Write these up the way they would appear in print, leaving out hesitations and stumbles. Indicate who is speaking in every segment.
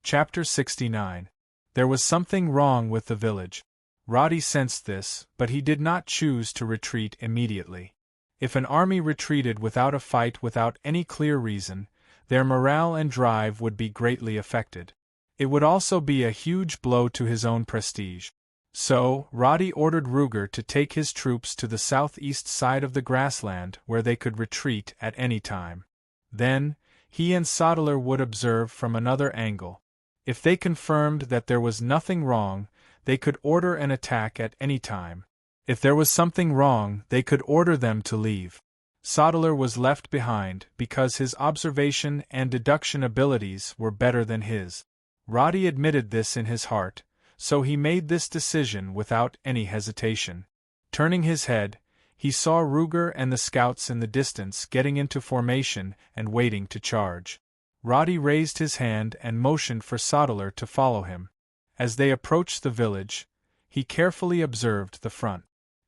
Speaker 1: Chapter 69. There was something wrong with the village. Roddy sensed this, but he did not choose to retreat immediately. If an army retreated without a fight without any clear reason, their morale and drive would be greatly affected. It would also be a huge blow to his own prestige. So, Roddy ordered Ruger to take his troops to the southeast side of the grassland where they could retreat at any time. Then, he and Sodeler would observe from another angle. If they confirmed that there was nothing wrong, they could order an attack at any time. If there was something wrong, they could order them to leave. Sodeler was left behind because his observation and deduction abilities were better than his. Roddy admitted this in his heart, so he made this decision without any hesitation. Turning his head, he saw Ruger and the scouts in the distance getting into formation and waiting to charge. Roddy raised his hand and motioned for Sodeler to follow him. As they approached the village, he carefully observed the front.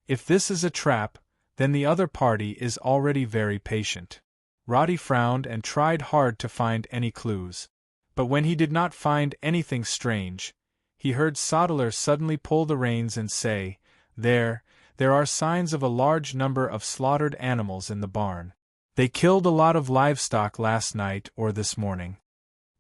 Speaker 1: If this is a trap, then the other party is already very patient. Roddy frowned and tried hard to find any clues. But when he did not find anything strange, he heard Sodeler suddenly pull the reins and say, There are signs of a large number of slaughtered animals in the barn. They killed a lot of livestock last night or this morning.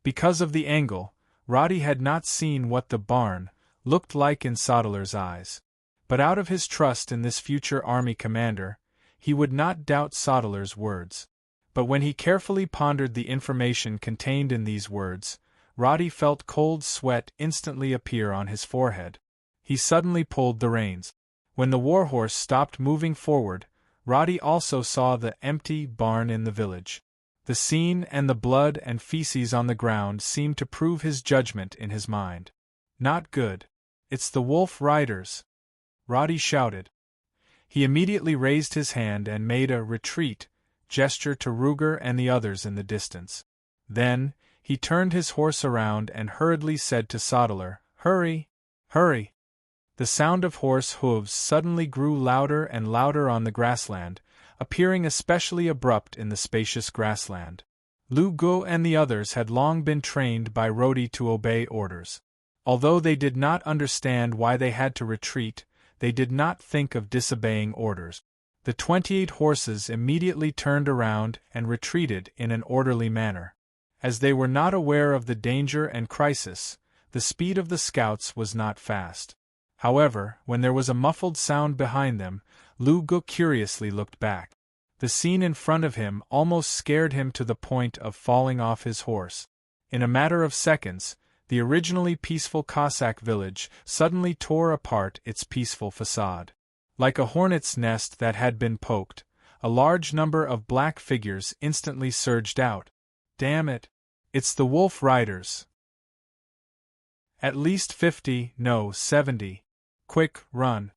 Speaker 1: Because of the angle, Roddy had not seen what the barn looked like in Sodeler's eyes. But out of his trust in this future army commander, he would not doubt Sodeler's words. But when he carefully pondered the information contained in these words, Roddy felt cold sweat instantly appear on his forehead. He suddenly pulled the reins. When the warhorse stopped moving forward, Roddy also saw the empty barn in the village. The scene and the blood and feces on the ground seemed to prove his judgment in his mind. Not good. It's the Wolf Riders! Roddy shouted. He immediately raised his hand and made a retreat gesture to Ruger and the others in the distance. Then, he turned his horse around and hurriedly said to Sodeler, Hurry! Hurry! The sound of horse hooves suddenly grew louder and louder on the grassland, appearing especially abrupt in the spacious grassland. Lugo and the others had long been trained by Roddy to obey orders. Although they did not understand why they had to retreat, they did not think of disobeying orders. The 28 horses immediately turned around and retreated in an orderly manner. As they were not aware of the danger and crisis, the speed of the scouts was not fast. However, when there was a muffled sound behind them, Lugo curiously looked back. The scene in front of him almost scared him to the point of falling off his horse. In a matter of seconds, the originally peaceful Cossack village suddenly tore apart its peaceful facade. Like a hornet's nest that had been poked, a large number of black figures instantly surged out. Damn it! It's the Wolf Riders! At least 50, no, 70. Quick, run.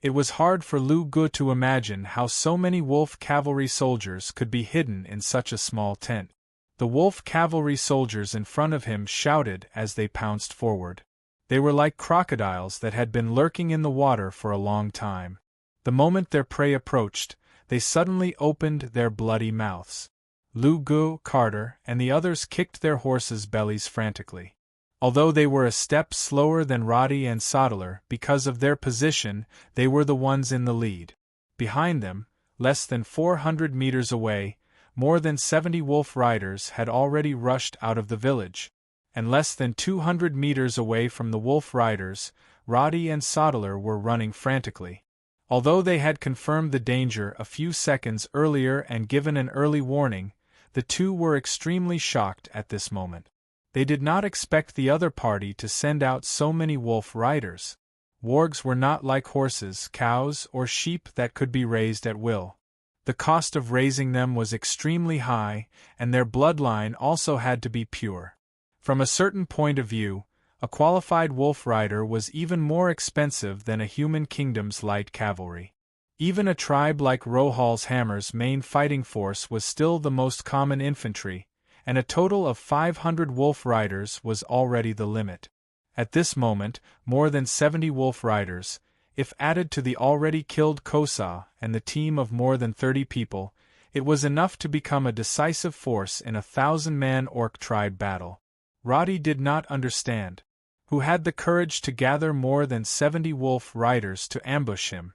Speaker 1: It was hard for Lugo to imagine how so many wolf cavalry soldiers could be hidden in such a small tent. The wolf cavalry soldiers in front of him shouted as they pounced forward. They were like crocodiles that had been lurking in the water for a long time. The moment their prey approached, they suddenly opened their bloody mouths. Lugo, Carter, and the others kicked their horses' bellies frantically. Although they were a step slower than Roddy and Sodeler, because of their position, they were the ones in the lead. Behind them, less than 400 meters away, more than 70 wolf riders had already rushed out of the village. And less than 200 meters away from the wolf riders, Roddy and Sodeler were running frantically. Although they had confirmed the danger a few seconds earlier and given an early warning, the two were extremely shocked at this moment. They did not expect the other party to send out so many wolf riders. Wargs were not like horses, cows, or sheep that could be raised at will. The cost of raising them was extremely high, and their bloodline also had to be pure. From a certain point of view, a qualified wolf rider was even more expensive than a human kingdom's light cavalry. Even a tribe like Rohal's Hammer's main fighting force was still the most common infantry, and a total of 500 wolf riders was already the limit. At this moment, more than 70 wolf riders, if added to the already killed Kosa and the team of more than 30 people, it was enough to become a decisive force in a 1,000-man orc tribe battle. Roddy did not understand. Who had the courage to gather more than 70 wolf riders to ambush him?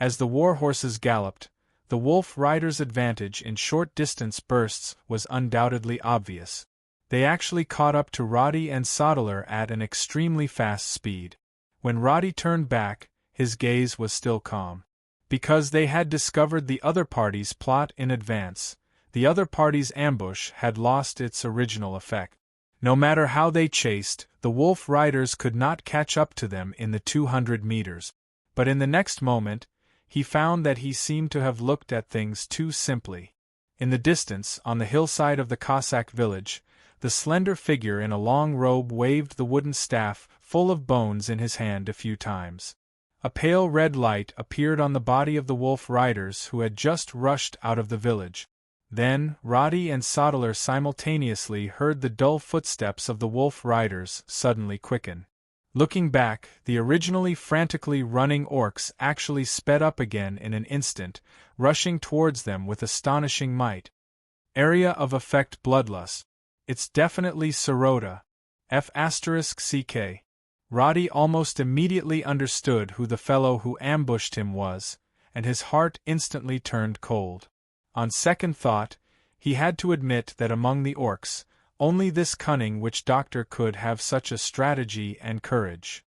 Speaker 1: As the war horses galloped, the wolf riders' advantage in short distance bursts was undoubtedly obvious. They actually caught up to Roddy and Soddler at an extremely fast speed. When Roddy turned back, his gaze was still calm. Because they had discovered the other party's plot in advance, the other party's ambush had lost its original effect. No matter how they chased, the wolf riders could not catch up to them in the 200 meters. But in the next moment, he found that he seemed to have looked at things too simply. In the distance, on the hillside of the Cossack village, the slender figure in a long robe waved the wooden staff full of bones in his hand a few times. A pale red light appeared on the body of the wolf riders who had just rushed out of the village. Then, Roddy and Soddler simultaneously heard the dull footsteps of the wolf riders suddenly quicken. Looking back, the originally frantically running orcs actually sped up again in an instant, rushing towards them with astonishing might. Area of effect bloodlust. It's definitely Sirota. F***CK. Roddy almost immediately understood who the fellow who ambushed him was, and his heart instantly turned cold. On second thought, he had to admit that among the orcs, only this cunning witch doctor could have such a strategy and courage.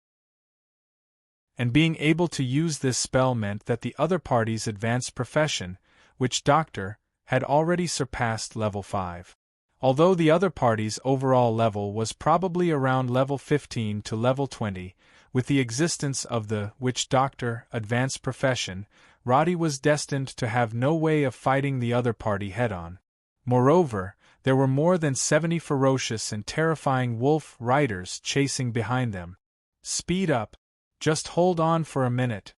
Speaker 1: And being able to use this spell meant that the other party's advanced profession, witch doctor, had already surpassed level 5. Although the other party's overall level was probably around level 15 to level 20, with the existence of the witch doctor advanced profession, Roddy was destined to have no way of fighting the other party head-on. Moreover, there were more than 70 ferocious and terrifying wolf riders chasing behind them. Speed up. Just hold on for a minute.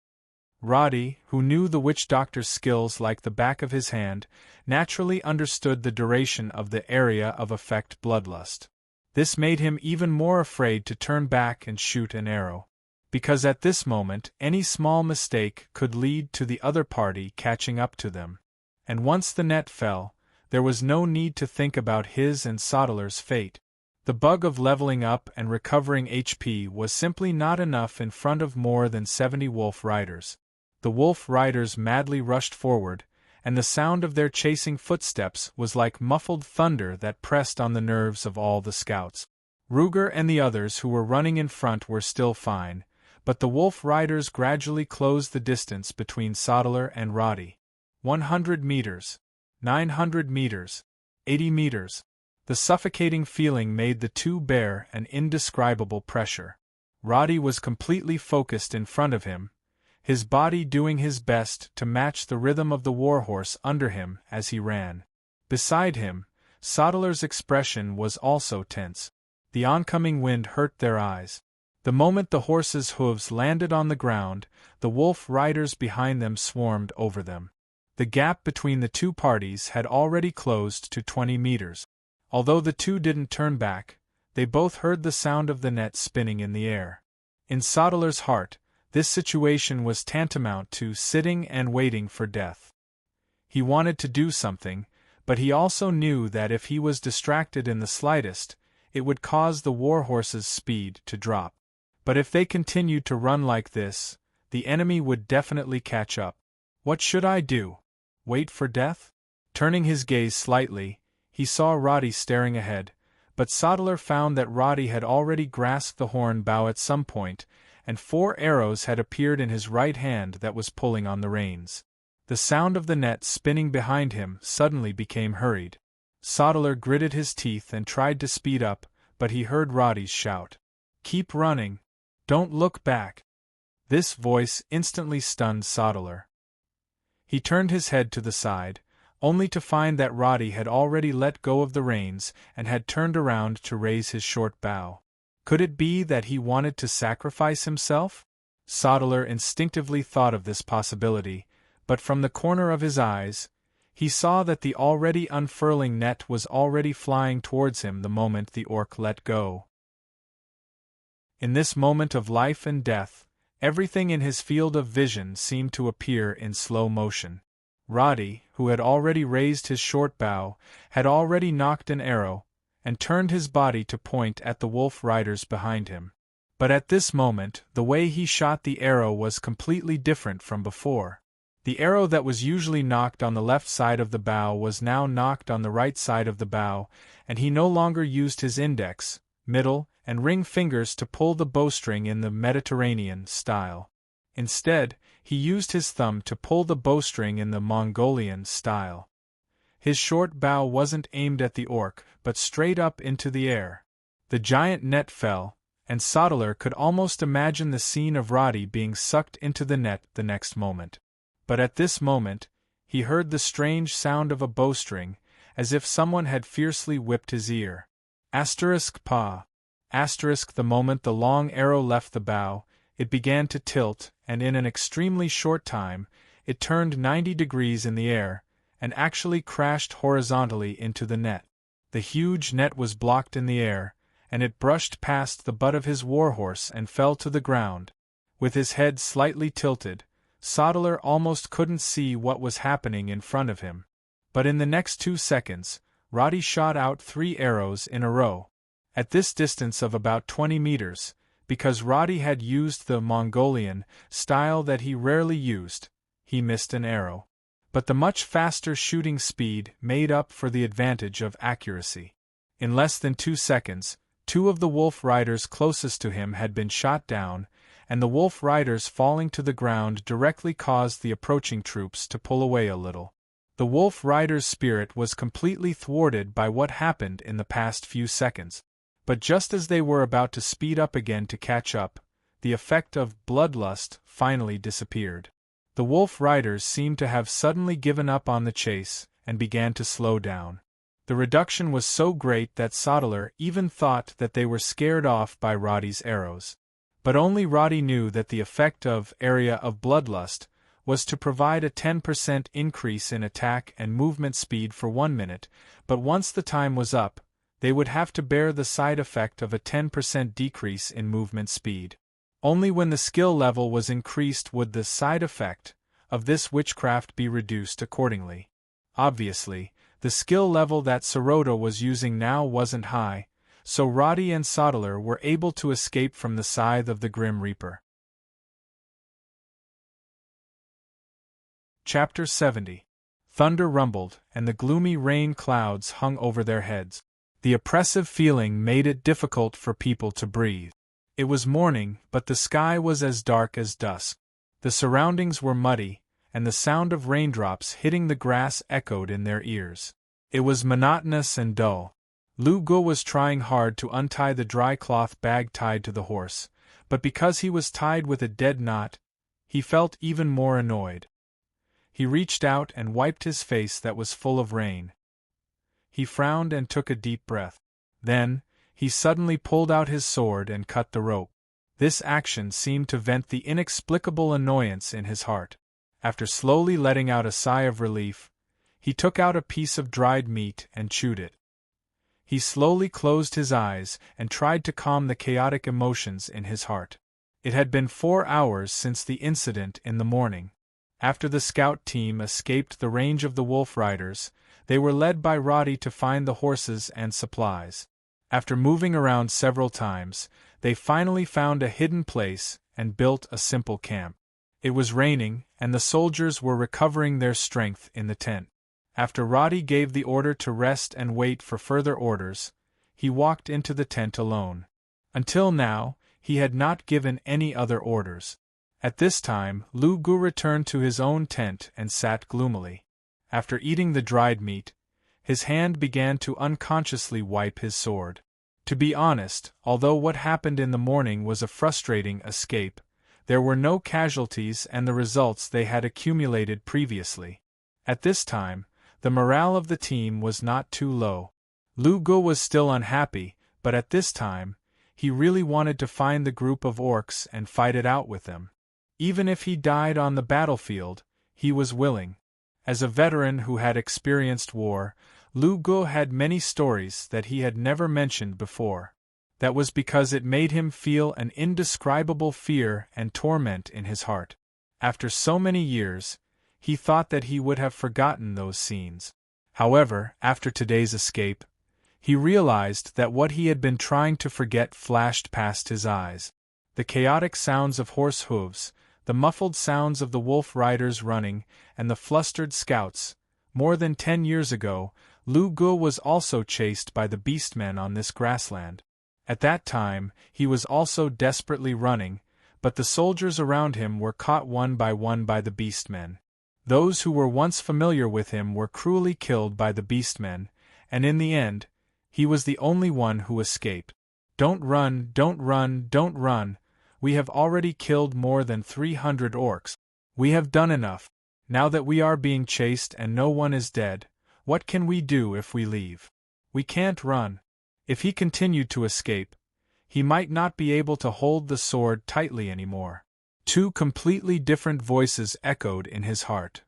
Speaker 1: Roddy, who knew the witch doctor's skills like the back of his hand, naturally understood the duration of the area of effect bloodlust. This made him even more afraid to turn back and shoot an arrow. Because at this moment any small mistake could lead to the other party catching up to them. And once the net fell, there was no need to think about his and Soddler's fate. The bug of leveling up and recovering HP was simply not enough in front of more than 70 wolf riders. The wolf riders madly rushed forward, and the sound of their chasing footsteps was like muffled thunder that pressed on the nerves of all the scouts. Ruger and the others who were running in front were still fine, but the wolf riders gradually closed the distance between Soddler and Roddy. 100 meters. 900 meters. 80 meters. The suffocating feeling made the two bear an indescribable pressure. Roddy was completely focused in front of him, his body doing his best to match the rhythm of the warhorse under him as he ran. Beside him, Soddler's expression was also tense. The oncoming wind hurt their eyes. The moment the horse's hooves landed on the ground, the wolf riders behind them swarmed over them. The gap between the two parties had already closed to 20 meters. Although the two didn't turn back, they both heard the sound of the net spinning in the air. In Soddler's heart, this situation was tantamount to sitting and waiting for death. He wanted to do something, but he also knew that if he was distracted in the slightest, it would cause the warhorse's speed to drop. But if they continued to run like this, the enemy would definitely catch up. What should I do? Wait for death? Turning his gaze slightly, he saw Roddy staring ahead, but Soddler found that Roddy had already grasped the horn bow at some point, and 4 arrows had appeared in his right hand that was pulling on the reins. The sound of the net spinning behind him suddenly became hurried. Soddler gritted his teeth and tried to speed up, but he heard Roddy's shout. "Keep running. Don't look back." This voice instantly stunned Soddler. He turned his head to the side, only to find that Roddy had already let go of the reins and had turned around to raise his short bow. Could it be that he wanted to sacrifice himself? Soddler instinctively thought of this possibility, but from the corner of his eyes, he saw that the already unfurling net was already flying towards him the moment the orc let go. In this moment of life and death, everything in his field of vision seemed to appear in slow motion. Roddy, who had already raised his short bow, had already nocked an arrow, and turned his body to point at the wolf riders behind him. But at this moment, the way he shot the arrow was completely different from before. The arrow that was usually knocked on the left side of the bow was now knocked on the right side of the bow, and he no longer used his index, middle, and ring fingers to pull the bowstring in the Mediterranean style. Instead, he used his thumb to pull the bowstring in the Mongolian style. His short bow wasn't aimed at the orc, but straight up into the air. The giant net fell, and Sodalar could almost imagine the scene of Roddy being sucked into the net the next moment. But at this moment, he heard the strange sound of a bowstring, as if someone had fiercely whipped his ear. *Pa*. The moment the long arrow left the bow, it began to tilt, and in an extremely short time, it turned 90 degrees in the air, and actually crashed horizontally into the net. The huge net was blocked in the air, and it brushed past the butt of his warhorse and fell to the ground. With his head slightly tilted, Sodalar almost couldn't see what was happening in front of him. But in the next 2 seconds, Roddy shot out 3 arrows in a row. At this distance of about 20 meters, because Roddy had used the Mongolian style that he rarely used, he missed an arrow. But the much faster shooting speed made up for the advantage of accuracy. In less than 2 seconds, 2 of the wolf riders closest to him had been shot down, and the wolf riders falling to the ground directly caused the approaching troops to pull away a little. The wolf riders' spirit was completely thwarted by what happened in the past few seconds. But just as they were about to speed up again to catch up, the effect of bloodlust finally disappeared. The wolf riders seemed to have suddenly given up on the chase, and began to slow down. The reduction was so great that Sodalar even thought that they were scared off by Roddy's arrows. But only Roddy knew that the effect of area of bloodlust was to provide a 10% increase in attack and movement speed for 1 minute, but once the time was up, they would have to bear the side effect of a 10% decrease in movement speed. Only when the skill level was increased would the side effect of this witchcraft be reduced accordingly. Obviously, the skill level that Sirota was using now wasn't high, so Roddy and Sodalar were able to escape from the scythe of the Grim Reaper. Chapter 70. Thunder rumbled, and the gloomy rain clouds hung over their heads. The oppressive feeling made it difficult for people to breathe. It was morning, but the sky was as dark as dusk. The surroundings were muddy, and the sound of raindrops hitting the grass echoed in their ears. It was monotonous and dull. Lu Gu was trying hard to untie the dry cloth bag tied to the horse, but because he was tied with a dead knot, he felt even more annoyed. He reached out and wiped his face that was full of rain. He frowned and took a deep breath. Then, he suddenly pulled out his sword and cut the rope. This action seemed to vent the inexplicable annoyance in his heart. After slowly letting out a sigh of relief, he took out a piece of dried meat and chewed it. He slowly closed his eyes and tried to calm the chaotic emotions in his heart. It had been 4 hours since the incident in the morning. After the scout team escaped the range of the wolf riders, they were led by Roddy to find the horses and supplies. After moving around several times, they finally found a hidden place and built a simple camp. It was raining, and the soldiers were recovering their strength in the tent. After Roddy gave the order to rest and wait for further orders, he walked into the tent alone. Until now, he had not given any other orders. At this time, Lu Gu returned to his own tent and sat gloomily. After eating the dried meat, his hand began to unconsciously wipe his sword. To be honest, although what happened in the morning was a frustrating escape, there were no casualties and the results they had accumulated previously. At this time, the morale of the team was not too low. Lu Gu was still unhappy, but at this time, he really wanted to find the group of orcs and fight it out with them. Even if he died on the battlefield, he was willing. As a veteran who had experienced war, Lu Gu had many stories that he had never mentioned before. That was because it made him feel an indescribable fear and torment in his heart. After so many years, he thought that he would have forgotten those scenes. However, after today's escape, He realized that what he had been trying to forget flashed past his eyes. The chaotic sounds of horse hooves, the muffled sounds of the wolf riders running, and the flustered scouts. More than 10 years ago, Lu Gu was also chased by the beastmen on this grassland. At that time, he was also desperately running, but the soldiers around him were caught one by the beastmen. Those who were once familiar with him were cruelly killed by the beastmen, and in the end, he was the only one who escaped. Don't run, don't run, don't run. We have already killed more than 300 orcs. We have done enough. Now that we are being chased and no one is dead, what can we do if we leave? We can't run. If he continued to escape, he might not be able to hold the sword tightly anymore. Two completely different voices echoed in his heart.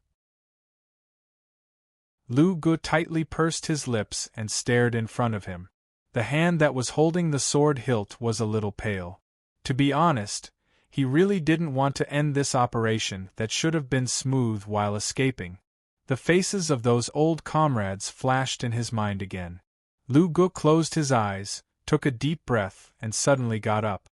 Speaker 1: Lu Gu tightly pursed his lips and stared in front of him. The hand that was holding the sword hilt was a little pale. To be honest, he really didn't want to end this operation that should have been smooth while escaping. The faces of those old comrades flashed in his mind again. Lu Gu closed his eyes, took a deep breath, and suddenly got up.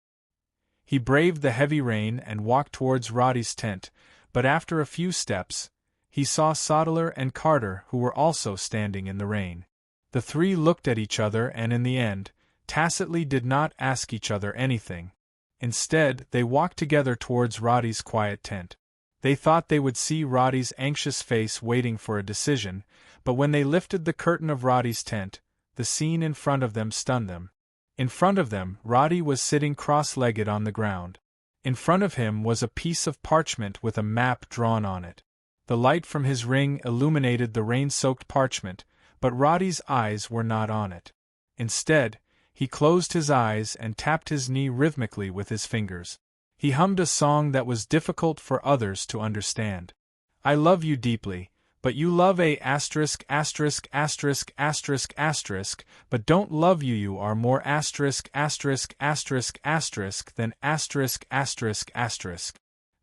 Speaker 1: He braved the heavy rain and walked towards Roddy's tent, but after a few steps, he saw Sodeler and Carter, who were also standing in the rain. The three looked at each other and in the end, tacitly did not ask each other anything. Instead, they walked together towards Roddy's quiet tent. They thought they would see Roddy's anxious face waiting for a decision, but when they lifted the curtain of Roddy's tent, the scene in front of them stunned them. In front of them, Roddy was sitting cross-legged on the ground. In front of him was a piece of parchment with a map drawn on it. The light from his ring illuminated the rain-soaked parchment, but Roddy's eyes were not on it. Instead, he closed his eyes and tapped his knee rhythmically with his fingers. He hummed a song that was difficult for others to understand. I love you deeply, but you love a asterisk asterisk asterisk asterisk asterisk, but don't love you are more asterisk asterisk asterisk asterisk than asterisk asterisk asterisk.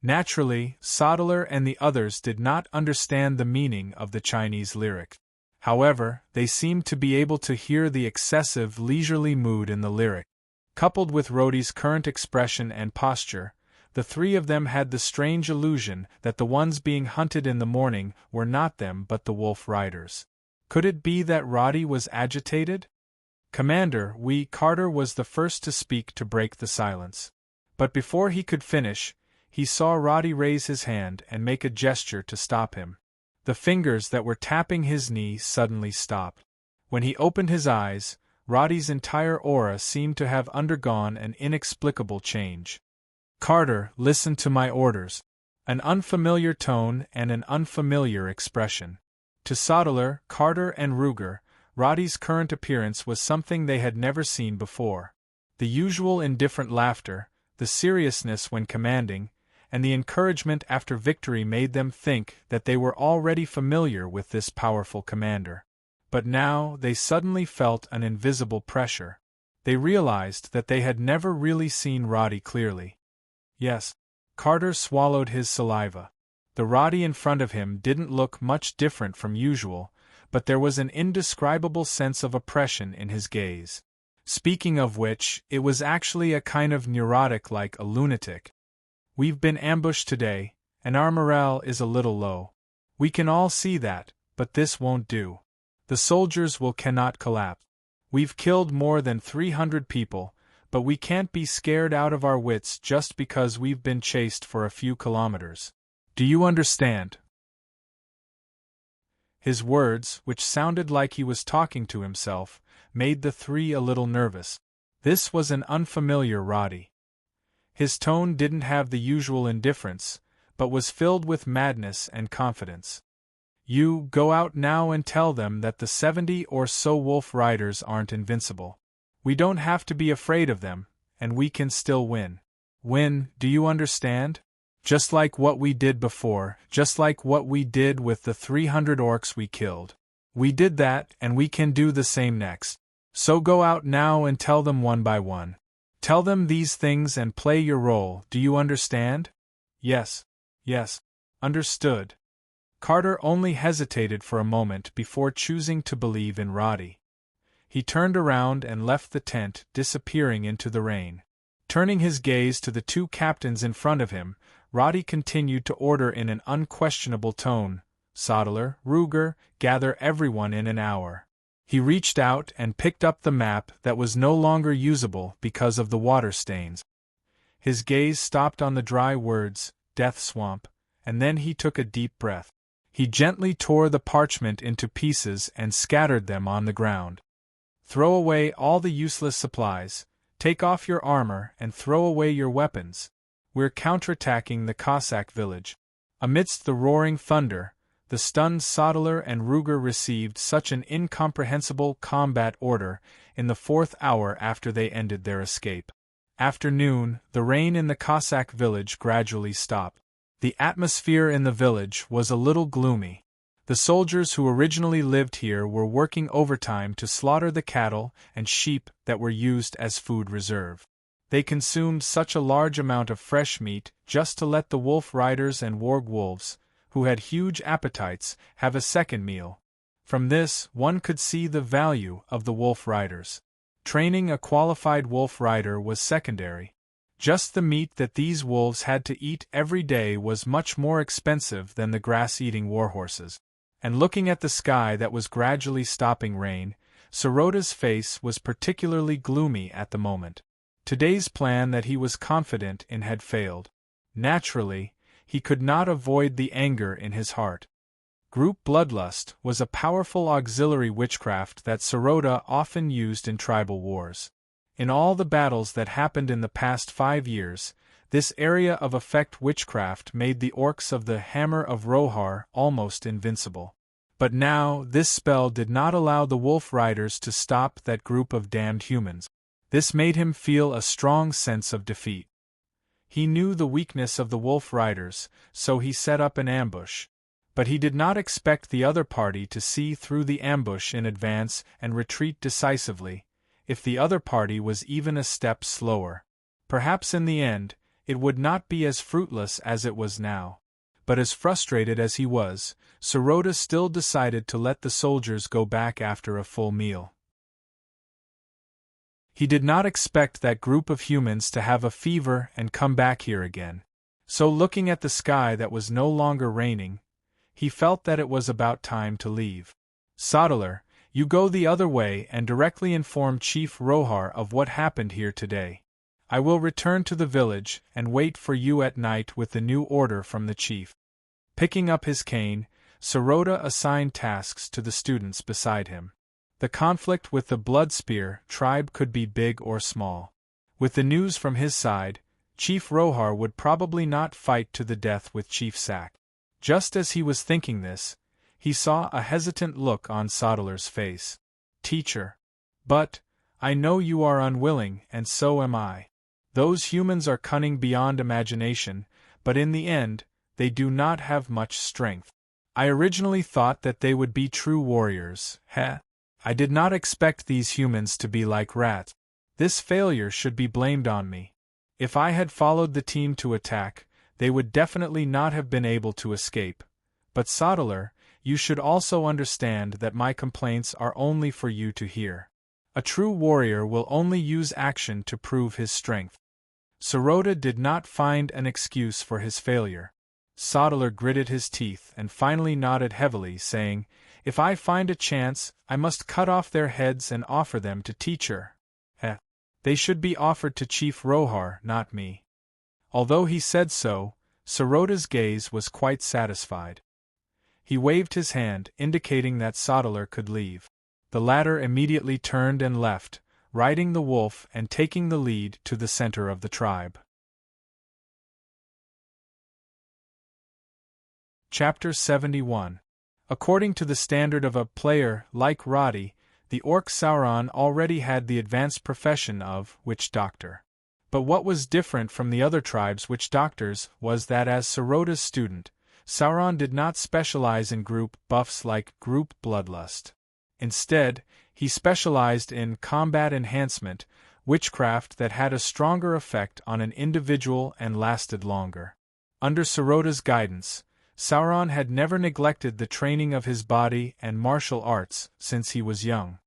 Speaker 1: Naturally, Sodeler and the others did not understand the meaning of the Chinese lyric. However, they seemed to be able to hear the excessive, leisurely mood in the lyric. Coupled with Roddy's current expression and posture, the three of them had the strange illusion that the ones being hunted in the morning were not them but the wolf riders. Could it be that Roddy was agitated? Commander, Carter was the first to speak to break the silence. But before he could finish, he saw Roddy raise his hand and make a gesture to stop him. The fingers that were tapping his knee suddenly stopped. When he opened his eyes, Roddy's entire aura seemed to have undergone an inexplicable change. Carter, listen to my orders. An unfamiliar tone and an unfamiliar expression. To Sodeler, Carter and Ruger, Roddy's current appearance was something they had never seen before. The usual indifferent laughter, the seriousness when commanding, and the encouragement after victory made them think that they were already familiar with this powerful commander. But now they suddenly felt an invisible pressure. They realized that they had never really seen Roddy clearly. Yes, Carter swallowed his saliva. The Roddy in front of him didn't look much different from usual, but there was an indescribable sense of oppression in his gaze. Speaking of which, it was actually a kind of neurotic like a lunatic. We've been ambushed today, and our morale is a little low. We can all see that, but this won't do. The soldiers cannot collapse. We've killed more than 300 people, but we can't be scared out of our wits just because we've been chased for a few kilometers. Do you understand? His words, which sounded like he was talking to himself, made the three a little nervous. This was an unfamiliar Roddy. His tone didn't have the usual indifference, but was filled with madness and confidence. You go out now and tell them that the 70 or so wolf riders aren't invincible. We don't have to be afraid of them, and we can still win. Win, do you understand? Just like what we did before, just like what we did with the 300 orcs we killed. We did that, and we can do the same next. So go out now and tell them one by one. Tell them these things and play your role, do you understand? Yes. Yes. Understood. Carter only hesitated for a moment before choosing to believe in Roddy. He turned around and left the tent, disappearing into the rain. Turning his gaze to the two captains in front of him, Roddy continued to order in an unquestionable tone, "Sodeler, Ruger, gather everyone in an hour." He reached out and picked up the map that was no longer usable because of the water stains. His gaze stopped on the dry words, "Death Swamp," and then he took a deep breath. He gently tore the parchment into pieces and scattered them on the ground. "Throw away all the useless supplies, take off your armor and throw away your weapons. We're counterattacking the Cossack village." Amidst the roaring thunder, the stunned Sodeler and Ruger received such an incomprehensible combat order in the 4th hour after they ended their escape. After noon, the rain in the Cossack village gradually stopped. The atmosphere in the village was a little gloomy. The soldiers who originally lived here were working overtime to slaughter the cattle and sheep that were used as food reserve. They consumed such a large amount of fresh meat just to let the wolf riders and warg wolves, who had huge appetites, have a second meal. From this, one could see the value of the wolf riders. Training a qualified wolf rider was secondary. Just the meat that these wolves had to eat every day was much more expensive than the grass-eating warhorses. And looking at the sky that was gradually stopping rain, Soroda's face was particularly gloomy at the moment. Today's plan that he was confident in had failed. Naturally, he could not avoid the anger in his heart. Group bloodlust was a powerful auxiliary witchcraft that Soroda often used in tribal wars. In all the battles that happened in the past 5 years, this area of effect witchcraft made the orcs of the Hammer of Rohar almost invincible. But now, this spell did not allow the wolf riders to stop that group of damned humans. This made him feel a strong sense of defeat. He knew the weakness of the wolf riders, so he set up an ambush. But he did not expect the other party to see through the ambush in advance and retreat decisively, if the other party was even a step slower. Perhaps in the end, it would not be as fruitless as it was now. But as frustrated as he was, Soroda still decided to let the soldiers go back after a full meal. He did not expect that group of humans to have a fever and come back here again. So looking at the sky that was no longer raining, he felt that it was about time to leave. "Sodeler, you go the other way and directly inform Chief Rohar of what happened here today. I will return to the village and wait for you at night with the new order from the chief." Picking up his cane, Soroda assigned tasks to the students beside him. The conflict with the Bloodspear tribe could be big or small. With the news from his side, Chief Rohar would probably not fight to the death with Chief Sack. Just as he was thinking this, he saw a hesitant look on Sodeler's face. "Teacher. But, I know you are unwilling, and so am I. Those humans are cunning beyond imagination, but in the end, they do not have much strength. I originally thought that they would be true warriors. I did not expect these humans to be like rats. This failure should be blamed on me. If I had followed the team to attack, they would definitely not have been able to escape. But Sodeler, you should also understand that my complaints are only for you to hear. A true warrior will only use action to prove his strength." Soroda did not find an excuse for his failure. Sodeler gritted his teeth and finally nodded heavily, saying, "If I find a chance, I must cut off their heads and offer them to teacher. They should be offered to Chief Rohar, not me." Although he said so, Soroda's gaze was quite satisfied. He waved his hand, indicating that Sodeler could leave. The latter immediately turned and left, riding the wolf and taking the lead to the center of the tribe. Chapter 71. According to the standard of a player like Roddy, the orc Sauron already had the advanced profession of witch doctor. But what was different from the other tribes' witch doctors was that as Soroda's student, Sauron did not specialize in group buffs like group bloodlust. Instead, he specialized in combat enhancement, witchcraft that had a stronger effect on an individual and lasted longer. Under Soroda's guidance, Sauron had never neglected the training of his body and martial arts since he was young.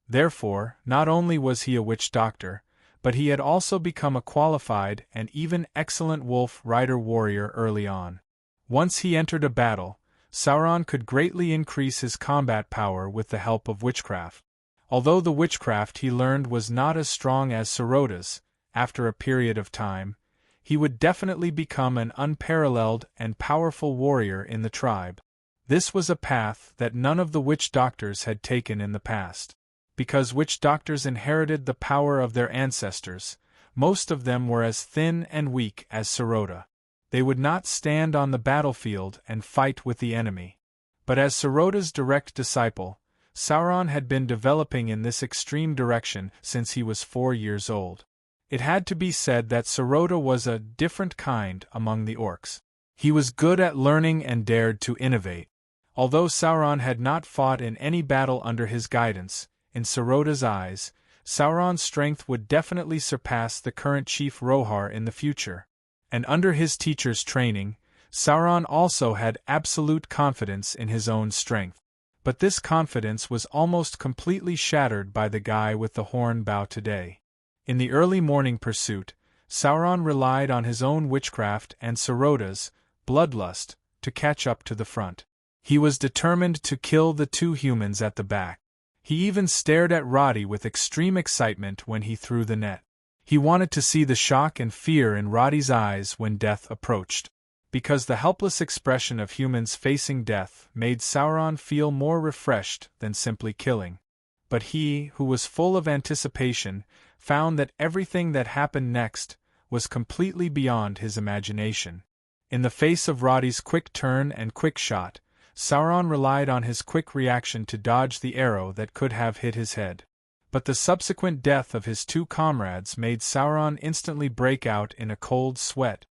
Speaker 1: Therefore, not only was he a witch doctor, but he had also become a qualified and even excellent wolf rider warrior early on. Once he entered a battle, Sauron could greatly increase his combat power with the help of witchcraft. Although the witchcraft he learned was not as strong as Sarota's, after a period of time, he would definitely become an unparalleled and powerful warrior in the tribe. This was a path that none of the witch doctors had taken in the past. Because witch doctors inherited the power of their ancestors, most of them were as thin and weak as Sarota. They would not stand on the battlefield and fight with the enemy. But as Sarota's direct disciple, Sauron had been developing in this extreme direction since he was 4 years old. It had to be said that Sarota was a different kind among the orcs. He was good at learning and dared to innovate. Although Sauron had not fought in any battle under his guidance, in Sarota's eyes, Sauron's strength would definitely surpass the current Chief Rohar in the future. And under his teacher's training, Sauron also had absolute confidence in his own strength. But this confidence was almost completely shattered by the guy with the horn bow today. In the early morning pursuit, Sauron relied on his own witchcraft and Sarota's bloodlust to catch up to the front. He was determined to kill the 2 humans at the back. He even stared at Roddy with extreme excitement when he threw the net. He wanted to see the shock and fear in Roddy's eyes when death approached. Because the helpless expression of humans facing death made Sauron feel more refreshed than simply killing. But he, who was full of anticipation, found that everything that happened next was completely beyond his imagination. In the face of Roddy's quick turn and quick shot, Sauron relied on his quick reaction to dodge the arrow that could have hit his head. But the subsequent death of his 2 comrades made Sauron instantly break out in a cold sweat.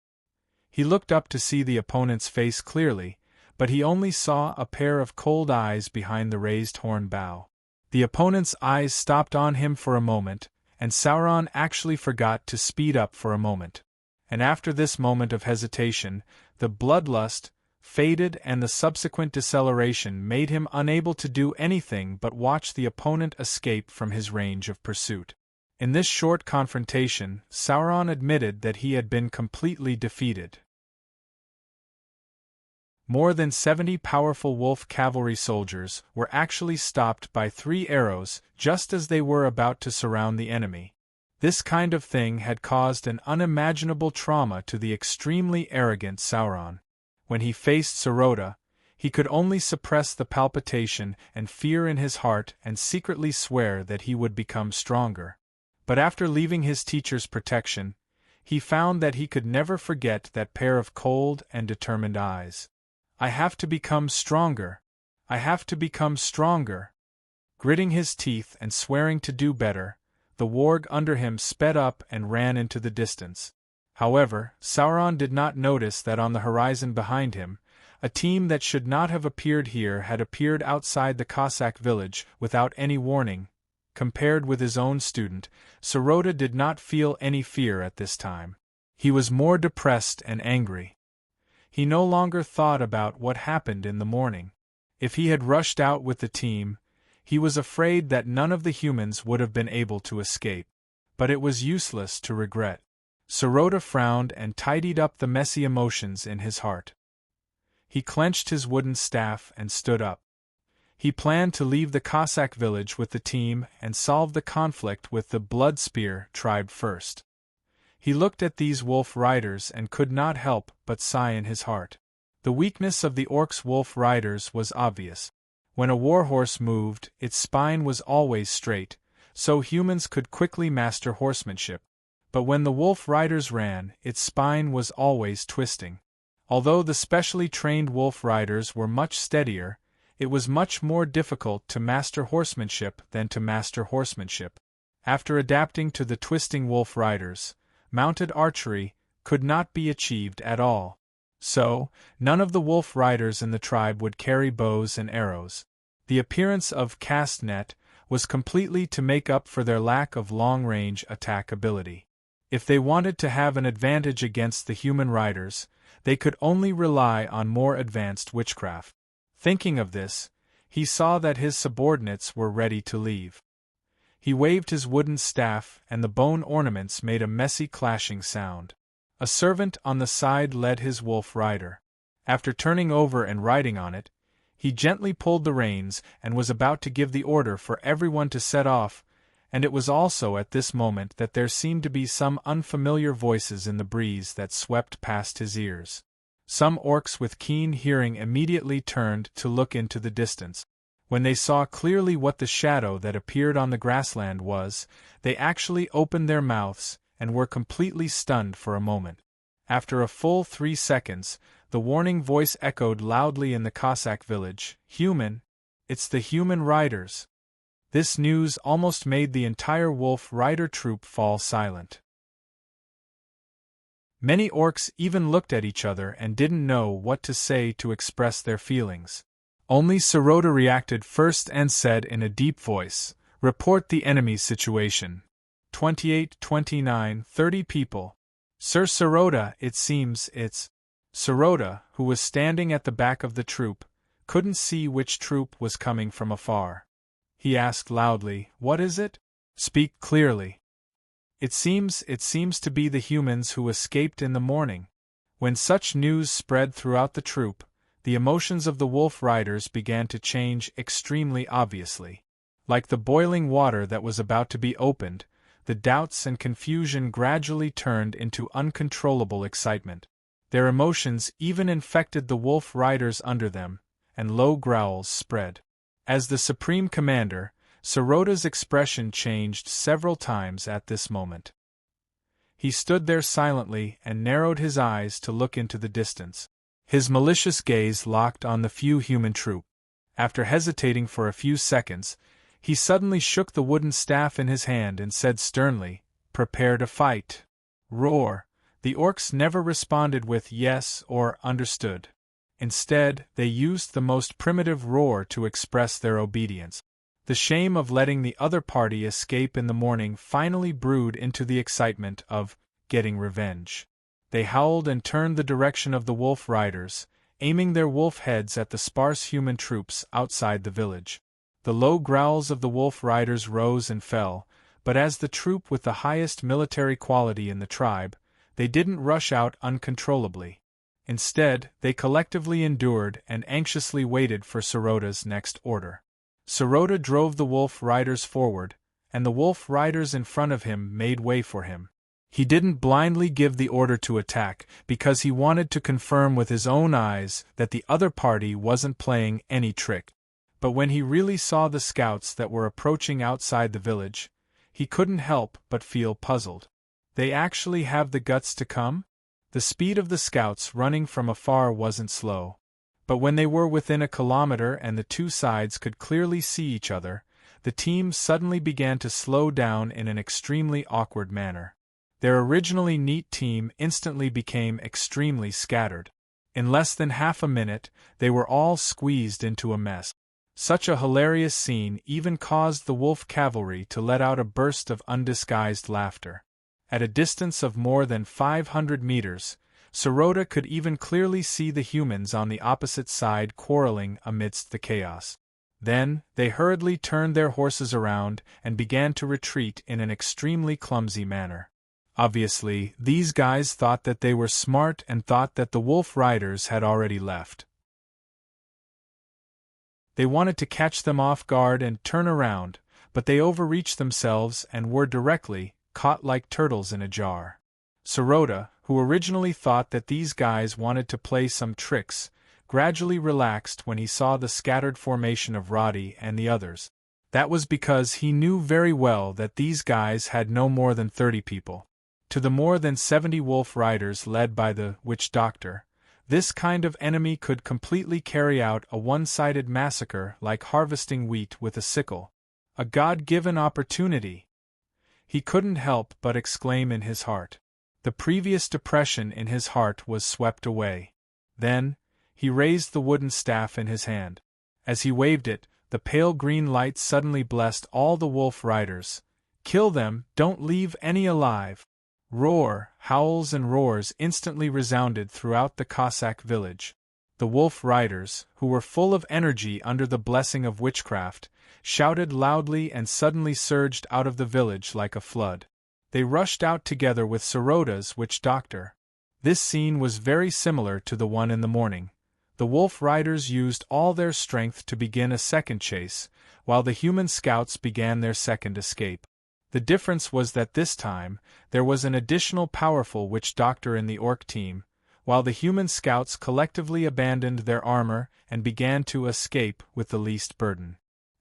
Speaker 1: He looked up to see the opponent's face clearly, but he only saw a pair of cold eyes behind the raised horn bow. The opponent's eyes stopped on him for a moment, and Sauron actually forgot to speed up for a moment. And after this moment of hesitation, the bloodlust faded and the subsequent deceleration made him unable to do anything but watch the opponent escape from his range of pursuit. In this short confrontation, Sauron admitted that he had been completely defeated. More than 70 powerful wolf cavalry soldiers were actually stopped by 3 arrows just as they were about to surround the enemy. This kind of thing had caused an unimaginable trauma to the extremely arrogant Sauron. When he faced Sarota, he could only suppress the palpitation and fear in his heart and secretly swear that he would become stronger. But after leaving his teacher's protection, he found that he could never forget that pair of cold and determined eyes. "I have to become stronger. I have to become stronger." Gritting his teeth and swearing to do better, the warg under him sped up and ran into the distance. However, Sauron did not notice that on the horizon behind him, a team that should not have appeared here had appeared outside the Cossack village without any warning. Compared with his own student, Sarota did not feel any fear at this time. He was more depressed and angry. He no longer thought about what happened in the morning. If he had rushed out with the team, he was afraid that none of the humans would have been able to escape. But it was useless to regret. Sarota frowned and tidied up the messy emotions in his heart. He clenched his wooden staff and stood up. He planned to leave the Cossack village with the team and solve the conflict with the Bloodspear tribe first. He looked at these wolf riders and could not help but sigh in his heart. The weakness of the orcs' wolf riders was obvious. When a warhorse moved, its spine was always straight, so humans could quickly master horsemanship. But when the wolf riders ran, its spine was always twisting. Although the specially trained wolf riders were much steadier, it was much more difficult to master horsemanship than to master horsemanship. After adapting to the twisting wolf riders, mounted archery could not be achieved at all. So, none of the wolf riders in the tribe would carry bows and arrows. The appearance of cast net was completely to make up for their lack of long-range attack ability. If they wanted to have an advantage against the human riders, they could only rely on more advanced witchcraft. Thinking of this, he saw that his subordinates were ready to leave. He waved his wooden staff, and the bone ornaments made a messy clashing sound. A servant on the side led his wolf rider. After turning over and riding on it, he gently pulled the reins and was about to give the order for everyone to set off, and it was also at this moment that there seemed to be some unfamiliar voices in the breeze that swept past his ears. Some orcs with keen hearing immediately turned to look into the distance. When they saw clearly what the shadow that appeared on the grassland was, they actually opened their mouths and were completely stunned for a moment. After a full 3 seconds, the warning voice echoed loudly in the Cossack village, "Human! It's the human riders!" This news almost made the entire wolf rider troop fall silent. Many orcs even looked at each other and didn't know what to say to express their feelings. Only Sirota reacted first and said in a deep voice, "Report the enemy's situation. 28, 29, 30 people. Sir Sirota, it seems it's..." Sirota, who was standing at the back of the troop, couldn't see which troop was coming from afar. He asked loudly, "What is it? Speak clearly." It seems to be the humans who escaped in the morning." When such news spread throughout the troop, the emotions of the wolf riders began to change extremely obviously. Like the boiling water that was about to be opened, the doubts and confusion gradually turned into uncontrollable excitement. Their emotions even infected the wolf riders under them, and low growls spread. As the supreme commander, Sirota's expression changed several times at this moment. He stood there silently and narrowed his eyes to look into the distance. His malicious gaze locked on the few human troop. After hesitating for a few seconds, he suddenly shook the wooden staff in his hand and said sternly, "Prepare to fight." Roar! The orcs never responded with yes or understood. Instead, they used the most primitive roar to express their obedience. The shame of letting the other party escape in the morning finally brewed into the excitement of getting revenge. They howled and turned the direction of the wolf riders, aiming their wolf heads at the sparse human troops outside the village. The low growls of the wolf riders rose and fell, but as the troop with the highest military quality in the tribe, they didn't rush out uncontrollably. Instead, they collectively endured and anxiously waited for Sirota's next order. Sirota drove the wolf riders forward, and the wolf riders in front of him made way for him. He didn't blindly give the order to attack, because he wanted to confirm with his own eyes that the other party wasn't playing any trick. But when he really saw the scouts that were approaching outside the village, he couldn't help but feel puzzled. They actually have the guts to come? The speed of the scouts running from afar wasn't slow. But when they were within a kilometer and the two sides could clearly see each other, the team suddenly began to slow down in an extremely awkward manner. Their originally neat team instantly became extremely scattered. In less than half a minute, they were all squeezed into a mess. Such a hilarious scene even caused the wolf cavalry to let out a burst of undisguised laughter. At a distance of more than 500 meters, Sirota could even clearly see the humans on the opposite side quarreling amidst the chaos. Then, they hurriedly turned their horses around and began to retreat in an extremely clumsy manner. Obviously, these guys thought that they were smart and thought that the wolf riders had already left. They wanted to catch them off guard and turn around, but they overreached themselves and were directly caught like turtles in a jar. Sirota, who originally thought that these guys wanted to play some tricks, gradually relaxed when he saw the scattered formation of Roddy and the others. That was because he knew very well that these guys had no more than 30 people. To the more than 70 wolf riders led by the witch doctor, this kind of enemy could completely carry out a one-sided massacre like harvesting wheat with a sickle. A God-given opportunity! He couldn't help but exclaim in his heart. The previous depression in his heart was swept away. Then, he raised the wooden staff in his hand. As he waved it, the pale green light suddenly blessed all the wolf riders. "Kill them, don't leave any alive!" Roar, howls and roars instantly resounded throughout the Cossack village. The wolf riders, who were full of energy under the blessing of witchcraft, shouted loudly and suddenly surged out of the village like a flood. They rushed out together with Soroda's witch doctor. This scene was very similar to the one in the morning. The wolf riders used all their strength to begin a second chase, while the human scouts began their second escape. The difference was that this time, there was an additional powerful witch doctor in the orc team, while the human scouts collectively abandoned their armor and began to escape with the least burden.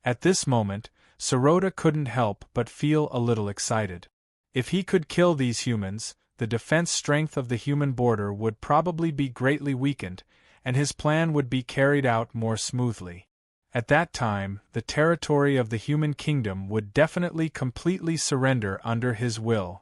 Speaker 1: At this moment, Soroda couldn't help but feel a little excited. If he could kill these humans, the defense strength of the human border would probably be greatly weakened, and his plan would be carried out more smoothly. At that time, the territory of the human kingdom would definitely completely surrender under his will.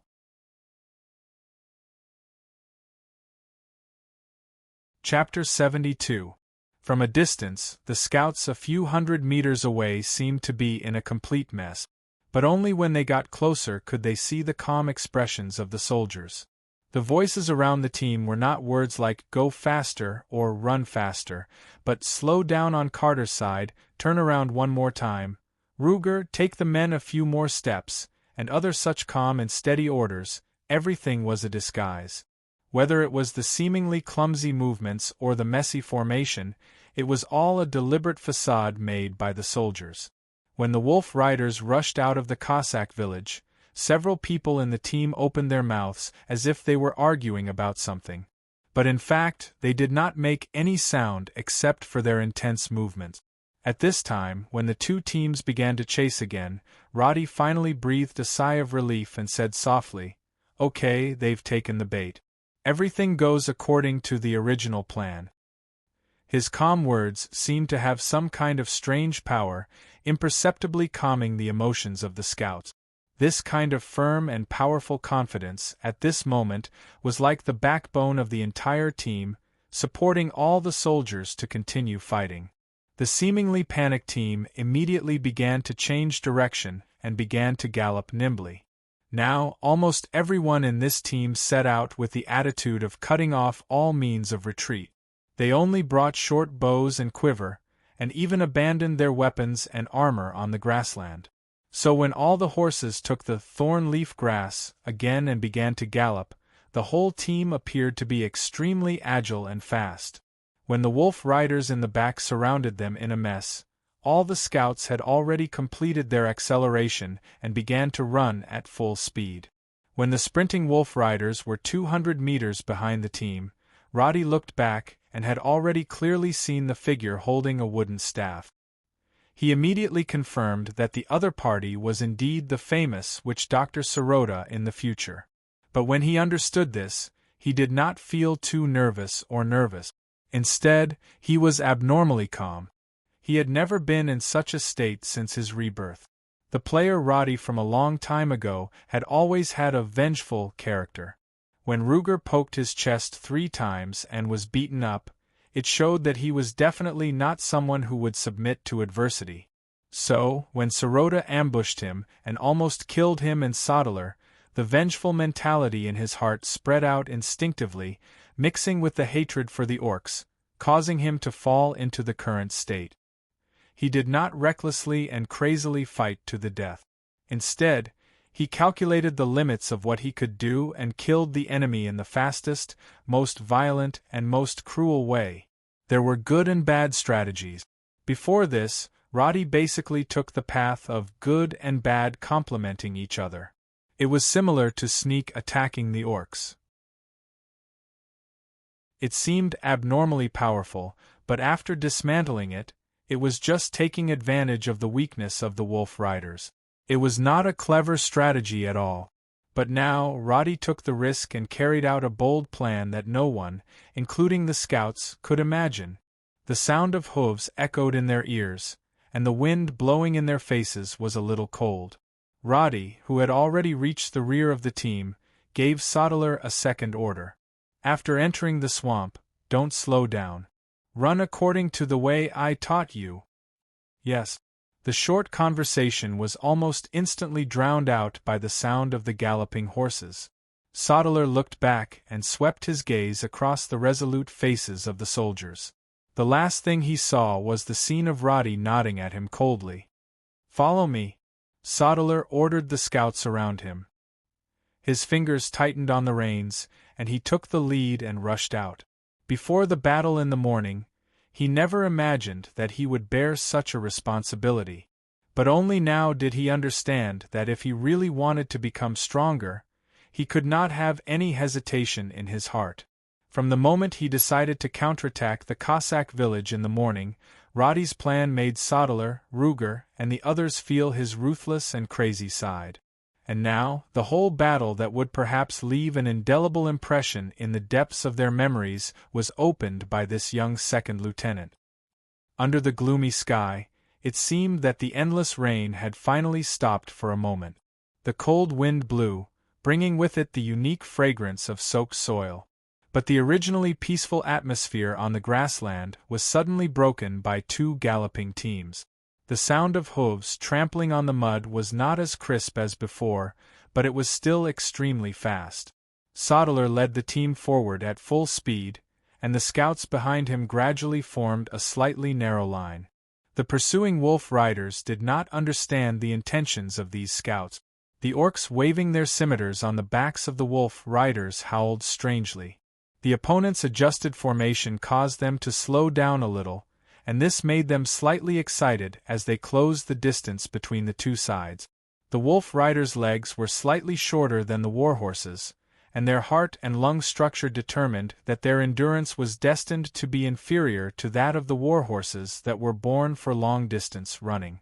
Speaker 1: Chapter 72. From a distance, the scouts a few hundred meters away seemed to be in a complete mess. But only when they got closer could they see the calm expressions of the soldiers. The voices around the team were not words like "go faster" or "run faster," but "slow down on Carter's side, turn around one more time, Ruger, take the men a few more steps," and other such calm and steady orders. Everything was a disguise. Whether it was the seemingly clumsy movements or the messy formation, it was all a deliberate facade made by the soldiers. When the wolf riders rushed out of the Cossack village, several people in the team opened their mouths as if they were arguing about something. But in fact, they did not make any sound except for their intense movements. At this time, when the two teams began to chase again, Roddy finally breathed a sigh of relief and said softly, "Okay, they've taken the bait. Everything goes according to the original plan." His calm words seemed to have some kind of strange power, imperceptibly calming the emotions of the scouts. This kind of firm and powerful confidence, at this moment, was like the backbone of the entire team, supporting all the soldiers to continue fighting. The seemingly panicked team immediately began to change direction and began to gallop nimbly. Now, almost everyone in this team set out with the attitude of cutting off all means of retreat. They only brought short bows and quiver, and even abandoned their weapons and armor on the grassland. So when all the horses took the thorn-leaf grass again and began to gallop, the whole team appeared to be extremely agile and fast. When the wolf riders in the back surrounded them in a mess, all the scouts had already completed their acceleration and began to run at full speed. When the sprinting wolf riders were 200 meters behind the team, Roddy looked back and had already clearly seen the figure holding a wooden staff. He immediately confirmed that the other party was indeed the famous witch Dr. Soroda in the future. But when he understood this, he did not feel too nervous. Instead, he was abnormally calm. He had never been in such a state since his rebirth. The player Roddy from a long time ago had always had a vengeful character. When Ruger poked his chest 3 times and was beaten up, it showed that he was definitely not someone who would submit to adversity. So, when Soroda ambushed him and almost killed him and Sodeler, the vengeful mentality in his heart spread out instinctively, mixing with the hatred for the orcs, causing him to fall into the current state. He did not recklessly and crazily fight to the death. Instead, he calculated the limits of what he could do and killed the enemy in the fastest, most violent, and most cruel way. There were good and bad strategies. Before this, Roddy basically took the path of good and bad complementing each other. It was similar to sneak attacking the orcs. It seemed abnormally powerful, but after dismantling it, it was just taking advantage of the weakness of the wolf riders. It was not a clever strategy at all. But now, Roddy took the risk and carried out a bold plan that no one, including the scouts, could imagine. The sound of hooves echoed in their ears, and the wind blowing in their faces was a little cold. Roddy, who had already reached the rear of the team, gave Sodeler a second order. After entering the swamp, don't slow down. Run according to the way I taught you. Yes. The short conversation was almost instantly drowned out by the sound of the galloping horses. Sodeler looked back and swept his gaze across the resolute faces of the soldiers. The last thing he saw was the scene of Roddy nodding at him coldly. "Follow me," Sodeler ordered the scouts around him. His fingers tightened on the reins, and he took the lead and rushed out. Before the battle in the morning, he never imagined that he would bear such a responsibility. But only now did he understand that if he really wanted to become stronger, he could not have any hesitation in his heart. From the moment he decided to counterattack the Cossack village in the morning, Roddy's plan made Sodeler, Ruger, and the others feel his ruthless and crazy side. And now, the whole battle that would perhaps leave an indelible impression in the depths of their memories was opened by this young second lieutenant. Under the gloomy sky, it seemed that the endless rain had finally stopped for a moment. The cold wind blew, bringing with it the unique fragrance of soaked soil. But the originally peaceful atmosphere on the grassland was suddenly broken by two galloping teams. The sound of hooves trampling on the mud was not as crisp as before, but it was still extremely fast. Sodeler led the team forward at full speed, and the scouts behind him gradually formed a slightly narrow line. The pursuing wolf riders did not understand the intentions of these scouts. The orcs waving their scimitars on the backs of the wolf riders howled strangely. The opponents' adjusted formation caused them to slow down a little, and this made them slightly excited as they closed the distance between the two sides. The wolf riders' legs were slightly shorter than the warhorses', and their heart and lung structure determined that their endurance was destined to be inferior to that of the warhorses that were born for long-distance running.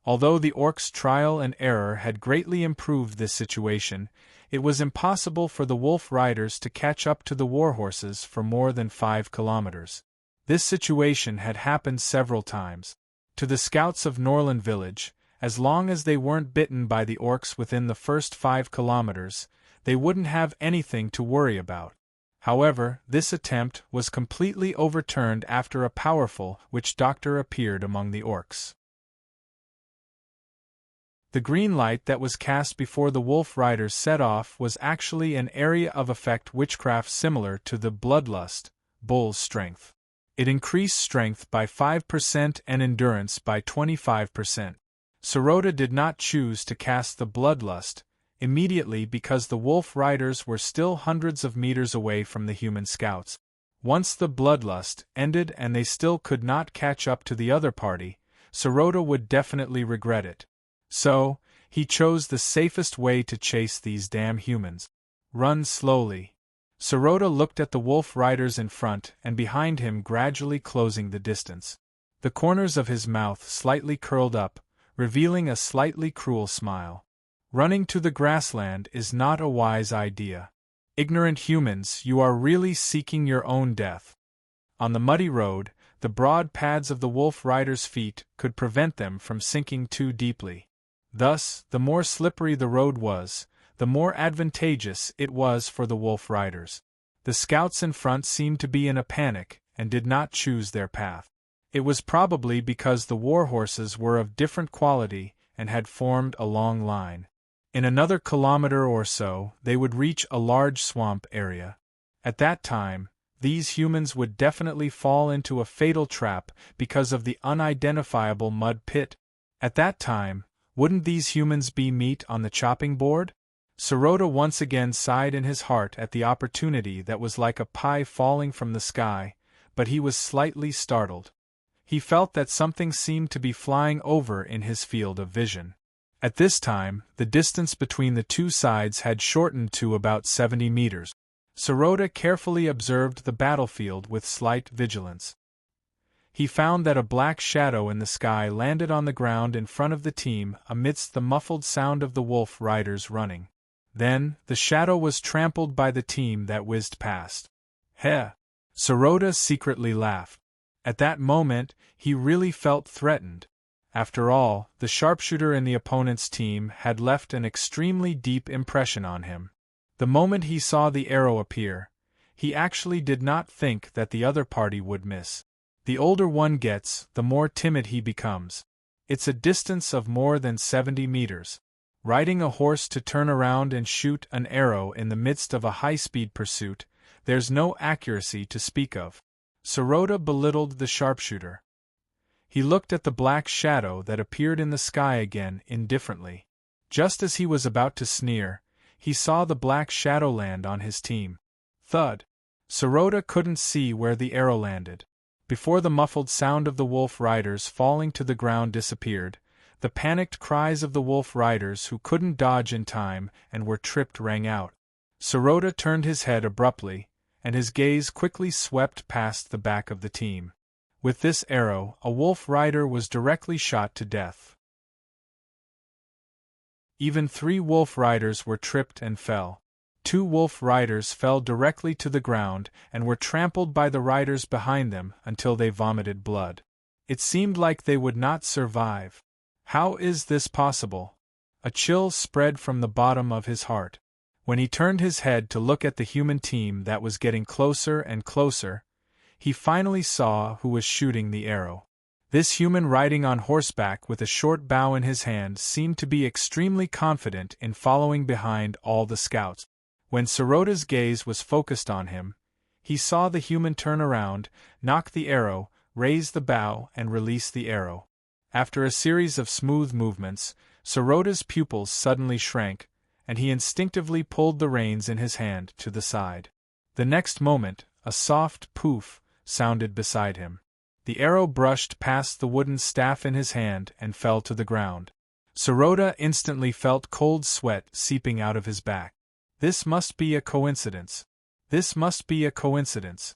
Speaker 1: Although the orcs' trial and error had greatly improved this situation, it was impossible for the wolf riders to catch up to the warhorses for more than 5 kilometers. This situation had happened several times. To the scouts of Norland Village, as long as they weren't bitten by the orcs within the first 5 kilometers, they wouldn't have anything to worry about. However, this attempt was completely overturned after a powerful witch doctor appeared among the orcs. The green light that was cast before the wolf riders set off was actually an area of effect witchcraft similar to the bloodlust, bull's strength. It increased strength by 5% and endurance by 25%. Sirota did not choose to cast the bloodlust immediately because the wolf riders were still hundreds of meters away from the human scouts. Once the bloodlust ended and they still could not catch up to the other party, Sirota would definitely regret it. So, he chose the safest way to chase these damn humans. Run slowly. Sirota looked at the wolf riders in front and behind him, gradually closing the distance. The corners of his mouth slightly curled up, revealing a slightly cruel smile. Running to the grassland is not a wise idea. Ignorant humans, you are really seeking your own death. On the muddy road, the broad pads of the wolf riders' feet could prevent them from sinking too deeply. Thus, the more slippery the road was, the more advantageous it was for the wolf riders. The scouts in front seemed to be in a panic and did not choose their path. It was probably because the warhorses were of different quality and had formed a long line. In another kilometer or so, they would reach a large swamp area. At that time, these humans would definitely fall into a fatal trap because of the unidentifiable mud pit. At that time, wouldn't these humans be meat on the chopping board? Sirota once again sighed in his heart at the opportunity that was like a pie falling from the sky, but he was slightly startled. He felt that something seemed to be flying over in his field of vision. At this time, the distance between the two sides had shortened to about 70 meters. Sirota carefully observed the battlefield with slight vigilance. He found that a black shadow in the sky landed on the ground in front of the team amidst the muffled sound of the wolf riders running. Then, the shadow was trampled by the team that whizzed past. Heh! Sirota secretly laughed. At that moment, he really felt threatened. After all, the sharpshooter in the opponent's team had left an extremely deep impression on him. The moment he saw the arrow appear, he actually did not think that the other party would miss. The older one gets, the more timid he becomes. It's a distance of more than 70 meters. Riding a horse to turn around and shoot an arrow in the midst of a high-speed pursuit, there's no accuracy to speak of. Sirota belittled the sharpshooter. He looked at the black shadow that appeared in the sky again indifferently. Just as he was about to sneer, he saw the black shadow land on his team. Thud! Sirota couldn't see where the arrow landed. Before the muffled sound of the wolf riders falling to the ground disappeared, the panicked cries of the wolf riders who couldn't dodge in time and were tripped rang out. Sirota turned his head abruptly, and his gaze quickly swept past the back of the team. With this arrow, a wolf rider was directly shot to death. Even 3 wolf riders were tripped and fell. 2 wolf riders fell directly to the ground and were trampled by the riders behind them until they vomited blood. It seemed like they would not survive. How is this possible? A chill spread from the bottom of his heart. When he turned his head to look at the human team that was getting closer and closer, he finally saw who was shooting the arrow. This human riding on horseback with a short bow in his hand seemed to be extremely confident in following behind all the scouts. When Sirota's gaze was focused on him, he saw the human turn around, knock the arrow, raise the bow and release the arrow. After a series of smooth movements, Sirota's pupils suddenly shrank, and he instinctively pulled the reins in his hand to the side. The next moment, a soft poof sounded beside him. The arrow brushed past the wooden staff in his hand and fell to the ground. Sirota instantly felt cold sweat seeping out of his back. This must be a coincidence. This must be a coincidence.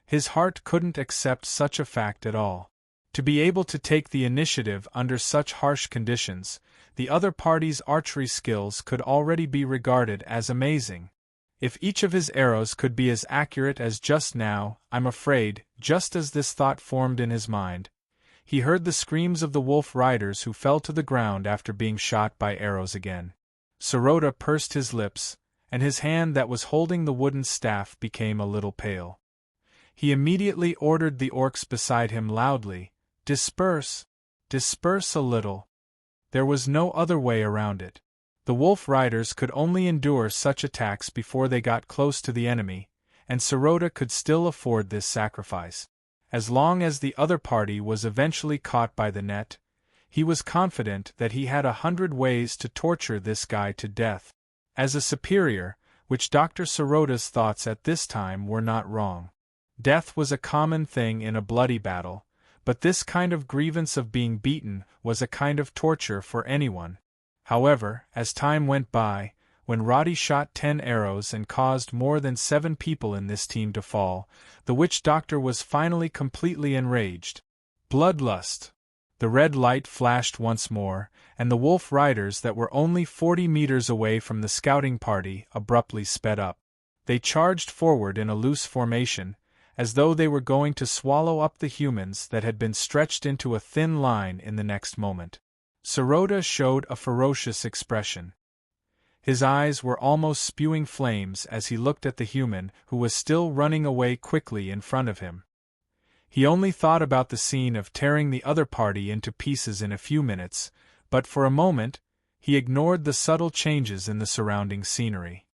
Speaker 1: His heart couldn't accept such a fact at all. To be able to take the initiative under such harsh conditions, the other party's archery skills could already be regarded as amazing. If each of his arrows could be as accurate as just now, I'm afraid, just as this thought formed in his mind, he heard the screams of the wolf riders who fell to the ground after being shot by arrows again. Sirota pursed his lips, and his hand that was holding the wooden staff became a little pale. He immediately ordered the orcs beside him loudly, "Disperse! Disperse a little!" There was no other way around it. The wolf riders could only endure such attacks before they got close to the enemy, and Sirota could still afford this sacrifice. As long as the other party was eventually caught by the net, he was confident that he had 100 ways to torture this guy to death. As a superior, which Dr. Sirota's thoughts at this time were not wrong. Death was a common thing in a bloody battle, but this kind of grievance of being beaten was a kind of torture for anyone. However, as time went by, when Roddy shot 10 arrows and caused more than 7 people in this team to fall, the witch doctor was finally completely enraged. Bloodlust! The red light flashed once more, and the wolf riders that were only 40 meters away from the scouting party abruptly sped up. They charged forward in a loose formation, as though they were going to swallow up the humans that had been stretched into a thin line in the next moment. Sirota showed a ferocious expression. His eyes were almost spewing flames as he looked at the human who was still running away quickly in front of him. He only thought about the scene of tearing the other party into pieces in a few minutes, but for a moment, he ignored the subtle changes in the surrounding scenery.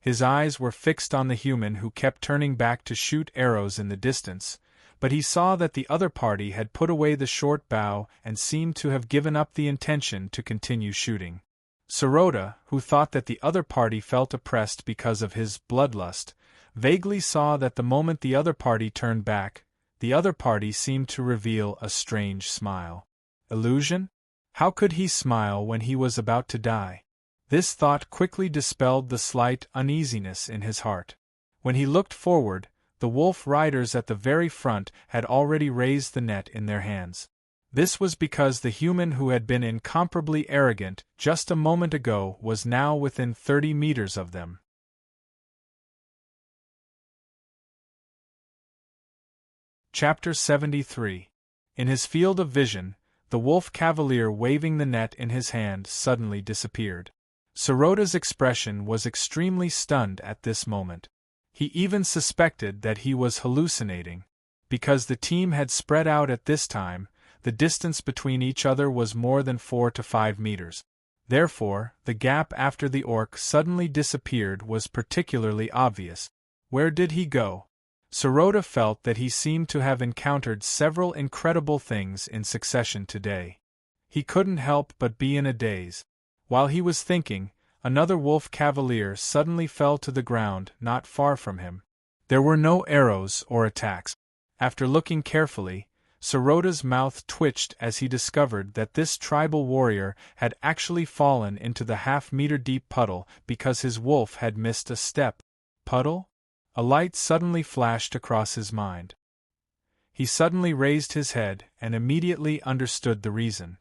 Speaker 1: His eyes were fixed on the human who kept turning back to shoot arrows in the distance, but he saw that the other party had put away the short bow and seemed to have given up the intention to continue shooting. Sirota, who thought that the other party felt oppressed because of his bloodlust, vaguely saw that the moment the other party turned back, the other party seemed to reveal a strange smile. Illusion? How could he smile when he was about to die? This thought quickly dispelled the slight uneasiness in his heart. When he looked forward, the wolf riders at the very front had already raised the net in their hands. This was because the human who had been incomparably arrogant just a moment ago was now within 30 meters of them. Chapter 73. In his field of vision, the wolf cavalier waving the net in his hand suddenly disappeared. Sirota's expression was extremely stunned at this moment. He even suspected that he was hallucinating. Because the team had spread out at this time, the distance between each other was more than 4 to 5 meters. Therefore, the gap after the orc suddenly disappeared was particularly obvious. Where did he go? Sirota felt that he seemed to have encountered several incredible things in succession today. He couldn't help but be in a daze. While he was thinking, another wolf cavalier suddenly fell to the ground not far from him. There were no arrows or attacks. After looking carefully, Sirota's mouth twitched as he discovered that this tribal warrior had actually fallen into the half-meter-deep puddle because his wolf had missed a step. Puddle? A light suddenly flashed across his mind. He suddenly raised his head and immediately understood the reason.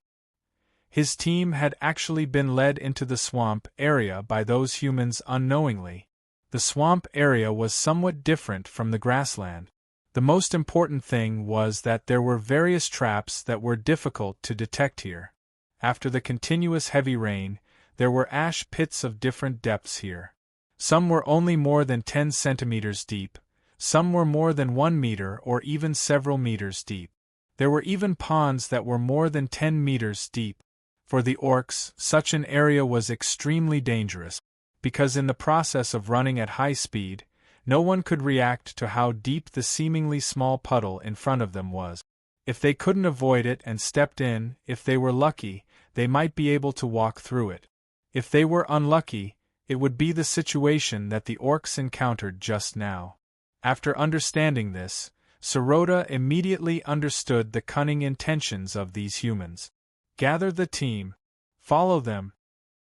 Speaker 1: His team had actually been led into the swamp area by those humans unknowingly. The swamp area was somewhat different from the grassland. The most important thing was that there were various traps that were difficult to detect here. After the continuous heavy rain, there were ash pits of different depths here. Some were only more than 10 centimeters deep, some were more than 1 meter or even several meters deep. There were even ponds that were more than 10 meters deep. For the orcs, such an area was extremely dangerous, because in the process of running at high speed, no one could react to how deep the seemingly small puddle in front of them was. If they couldn't avoid it and stepped in, if they were lucky, they might be able to walk through it. If they were unlucky, it would be the situation that the orcs encountered just now. After understanding this, Sirota immediately understood the cunning intentions of these humans. Gather the team. Follow them.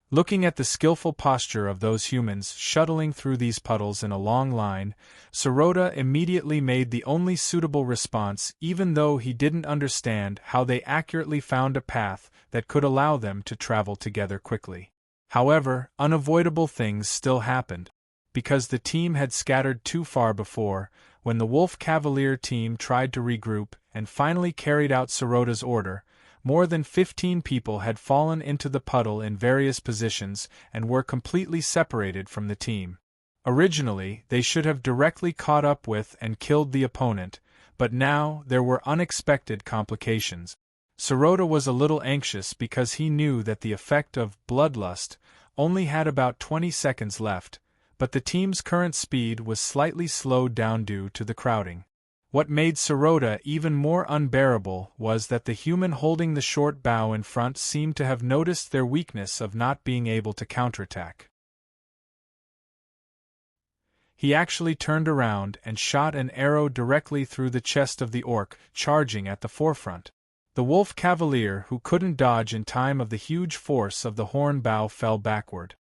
Speaker 1: Looking at the skillful posture of those humans shuttling through these puddles in a long line, Sirota immediately made the only suitable response, even though he didn't understand how they accurately found a path that could allow them to travel together quickly. However, unavoidable things still happened. Because the team had scattered too far before, when the Wolf Cavalier team tried to regroup and finally carried out Sirota's order, more than 15 people had fallen into the puddle in various positions and were completely separated from the team. Originally, they should have directly caught up with and killed the opponent, but now there were unexpected complications. Sirota was a little anxious because he knew that the effect of bloodlust only had about 20 seconds left, but the team's current speed was slightly slowed down due to the crowding. What made Sirota even more unbearable was that the human holding the short bow in front seemed to have noticed their weakness of not being able to counterattack. He actually turned around and shot an arrow directly through the chest of the orc charging at the forefront. The wolf cavalier who couldn't dodge in time of the huge force of the horn bow fell backward.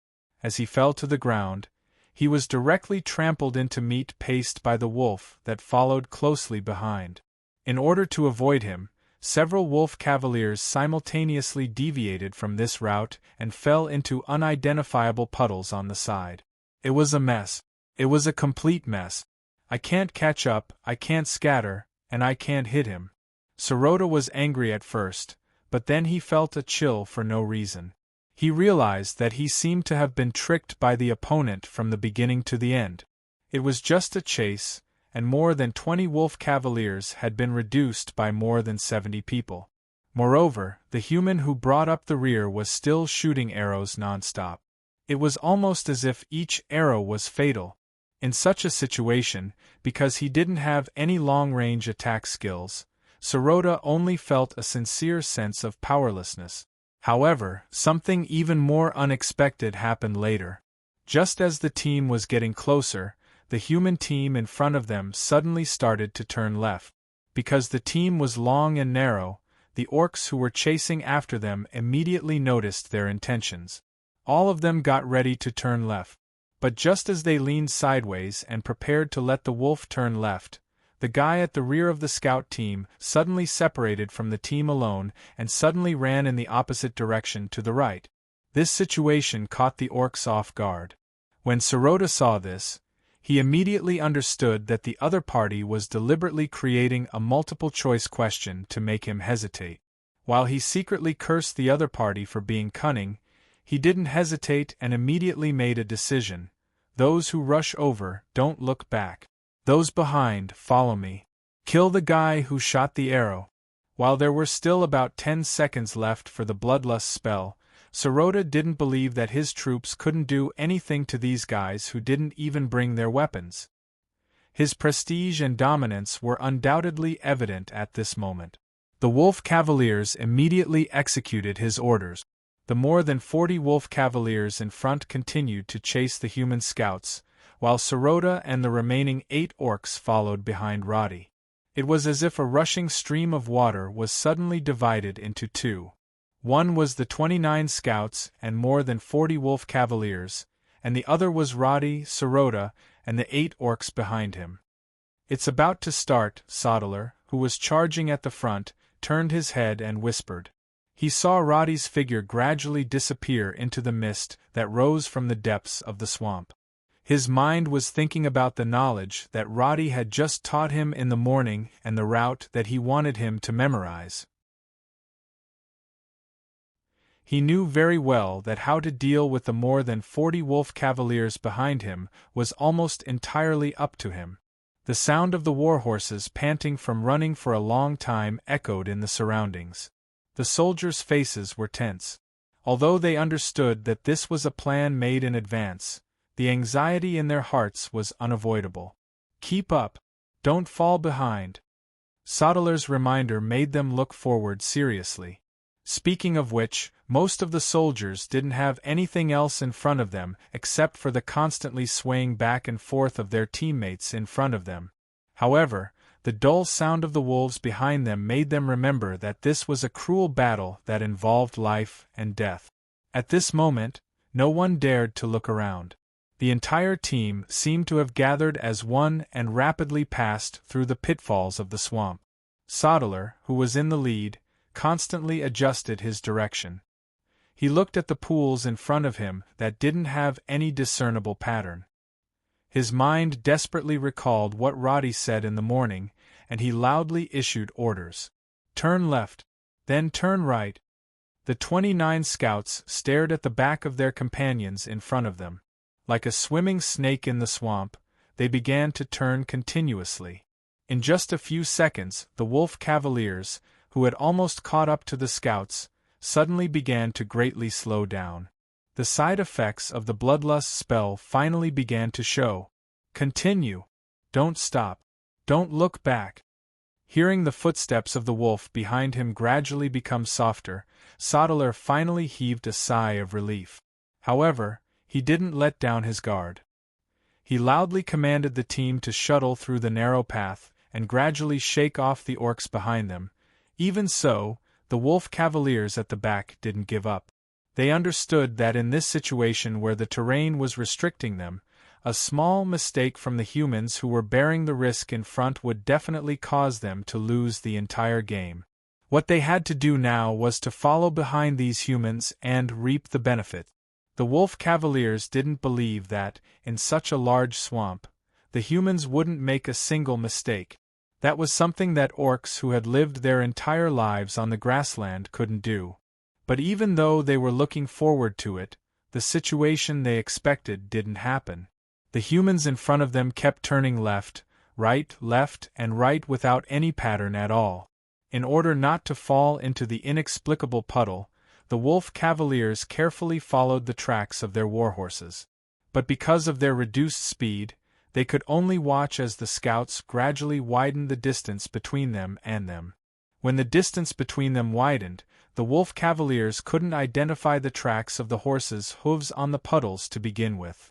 Speaker 1: As he fell to the ground, he was directly trampled into meat paste by the wolf that followed closely behind. In order to avoid him, several wolf cavaliers simultaneously deviated from this route and fell into unidentifiable puddles on the side. It was a mess. It was a complete mess. I can't catch up, I can't scatter, and I can't hit him. Sirota was angry at first, but then he felt a chill for no reason. He realized that he seemed to have been tricked by the opponent from the beginning to the end. It was just a chase, and more than 20 wolf cavaliers had been reduced by more than 70 people. Moreover, the human who brought up the rear was still shooting arrows non-stop. It was almost as if each arrow was fatal. In such a situation, because he didn't have any long-range attack skills, Sirota only felt a sincere sense of powerlessness. However, something even more unexpected happened later. Just as the team was getting closer, the human team in front of them suddenly started to turn left. Because the team was long and narrow, the orcs who were chasing after them immediately noticed their intentions. All of them got ready to turn left. But just as they leaned sideways and prepared to let the wolf turn left, the guy at the rear of the scout team suddenly separated from the team alone and suddenly ran in the opposite direction to the right. This situation caught the orcs off guard. When Sirota saw this, he immediately understood that the other party was deliberately creating a multiple-choice question to make him hesitate. While he secretly cursed the other party for being cunning, he didn't hesitate and immediately made a decision. Those who rush over don't look back. Those behind follow me. Kill the guy who shot the arrow. While there were still about 10 seconds left for the bloodlust spell, Sirota didn't believe that his troops couldn't do anything to these guys who didn't even bring their weapons. His prestige and dominance were undoubtedly evident at this moment. The wolf cavaliers immediately executed his orders. The more than 40 wolf cavaliers in front continued to chase the human scouts, while Sirota and the remaining 8 orcs followed behind Roddy. It was as if a rushing stream of water was suddenly divided into two. One was the 29 scouts and more than 40 wolf cavaliers, and the other was Roddy, Sirota, and the 8 orcs behind him. "It's about to start," Sodeler, who was charging at the front, turned his head and whispered. He saw Roddy's figure gradually disappear into the mist that rose from the depths of the swamp. His mind was thinking about the knowledge that Roddy had just taught him in the morning and the route that he wanted him to memorize. He knew very well that how to deal with the more than 40 wolf cavaliers behind him was almost entirely up to him. The sound of the warhorses panting from running for a long time echoed in the surroundings. The soldiers' faces were tense. Although they understood that this was a plan made in advance, the anxiety in their hearts was unavoidable. "Keep up. Don't fall behind." Sodeler's reminder made them look forward seriously. Speaking of which, most of the soldiers didn't have anything else in front of them except for the constantly swaying back and forth of their teammates in front of them. However, the dull sound of the wolves behind them made them remember that this was a cruel battle that involved life and death. At this moment, no one dared to look around. The entire team seemed to have gathered as one and rapidly passed through the pitfalls of the swamp. Sodeler, who was in the lead, constantly adjusted his direction. He looked at the pools in front of him that didn't have any discernible pattern. His mind desperately recalled what Roddy said in the morning, and he loudly issued orders. "Turn left, then turn right." The 29 scouts stared at the back of their companions in front of them. Like a swimming snake in the swamp, they began to turn continuously. In just a few seconds, the wolf cavaliers, who had almost caught up to the scouts, suddenly began to greatly slow down. The side effects of the bloodlust spell finally began to show. "Continue. Don't stop. Don't look back." Hearing the footsteps of the wolf behind him gradually become softer, Sodeler finally heaved a sigh of relief. However, he didn't let down his guard. He loudly commanded the team to shuttle through the narrow path and gradually shake off the orcs behind them. Even so, the wolf cavaliers at the back didn't give up. They understood that in this situation where the terrain was restricting them, a small mistake from the humans who were bearing the risk in front would definitely cause them to lose the entire game. What they had to do now was to follow behind these humans and reap the benefit. The wolf cavaliers didn't believe that, in such a large swamp, the humans wouldn't make a single mistake. That was something that orcs who had lived their entire lives on the grassland couldn't do. But even though they were looking forward to it, the situation they expected didn't happen. The humans in front of them kept turning left, and right without any pattern at all. In order not to fall into the inexplicable puddle, the wolf cavaliers carefully followed the tracks of their warhorses. But because of their reduced speed, they could only watch as the scouts gradually widened the distance between them and them. When the distance between them widened, the wolf cavaliers couldn't identify the tracks of the horses' hooves on the puddles to begin with.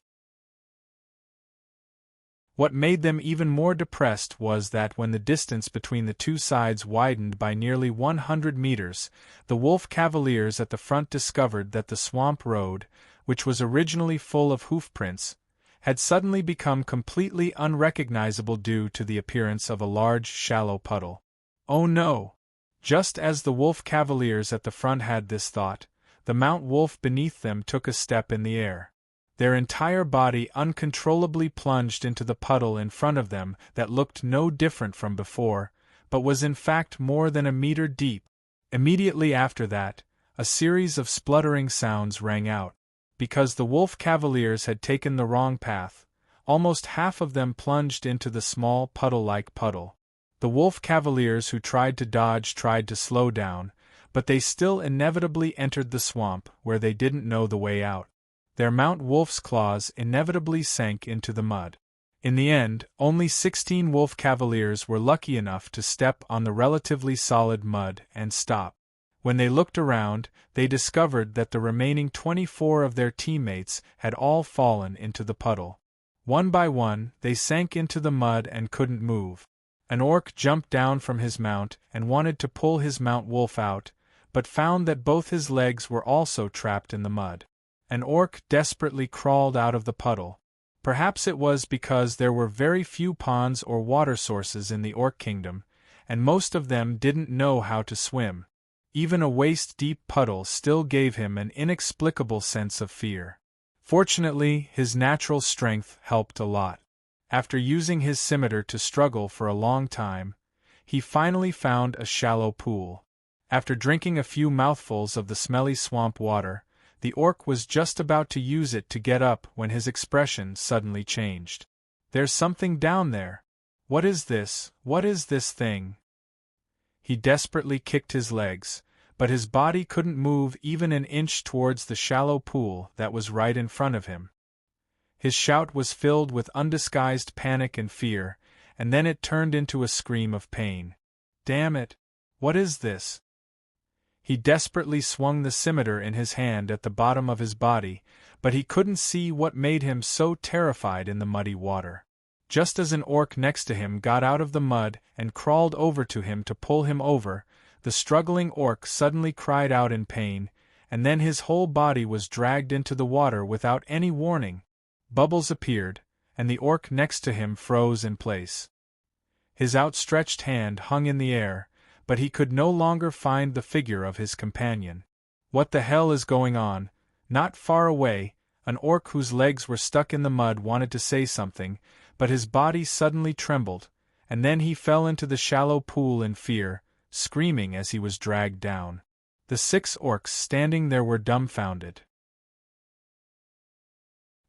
Speaker 1: What made them even more depressed was that when the distance between the two sides widened by nearly 100 meters, the wolf cavaliers at the front discovered that the swamp road, which was originally full of hoofprints, had suddenly become completely unrecognizable due to the appearance of a large, shallow puddle. Oh no! Just as the wolf cavaliers at the front had this thought, the mount wolf beneath them took a step in the air. Their entire body uncontrollably plunged into the puddle in front of them that looked no different from before, but was in fact more than a meter deep. Immediately after that, a series of spluttering sounds rang out. Because the wolf cavaliers had taken the wrong path, almost half of them plunged into the small puddle-like puddle. The wolf cavaliers who tried to dodge tried to slow down, but they still inevitably entered the swamp where they didn't know the way out. Their mount wolf's claws inevitably sank into the mud. In the end, only 16 wolf cavaliers were lucky enough to step on the relatively solid mud and stop. When they looked around, they discovered that the remaining 24 of their teammates had all fallen into the puddle. One by one, they sank into the mud and couldn't move. An orc jumped down from his mount and wanted to pull his mount wolf out, but found that both his legs were also trapped in the mud. An orc desperately crawled out of the puddle. Perhaps it was because there were very few ponds or water sources in the orc kingdom, and most of them didn't know how to swim. Even a waist-deep puddle still gave him an inexplicable sense of fear. Fortunately, his natural strength helped a lot. After using his scimitar to struggle for a long time, he finally found a shallow pool. After drinking a few mouthfuls of the smelly swamp water, the orc was just about to use it to get up when his expression suddenly changed. "There's something down there. What is this? What is this thing?" He desperately kicked his legs, but his body couldn't move even an inch towards the shallow pool that was right in front of him. His shout was filled with undisguised panic and fear, and then it turned into a scream of pain. "Damn it! What is this?" He desperately swung the scimitar in his hand at the bottom of his body, but he couldn't see what made him so terrified in the muddy water. Just as an orc next to him got out of the mud and crawled over to him to pull him over, the struggling orc suddenly cried out in pain, and then his whole body was dragged into the water without any warning. Bubbles appeared, and the orc next to him froze in place. His outstretched hand hung in the air, but he could no longer find the figure of his companion. "What the hell is going on?" Not far away, an orc whose legs were stuck in the mud wanted to say something, but his body suddenly trembled, and then he fell into the shallow pool in fear, screaming as he was dragged down. The 6 orcs standing there were dumbfounded.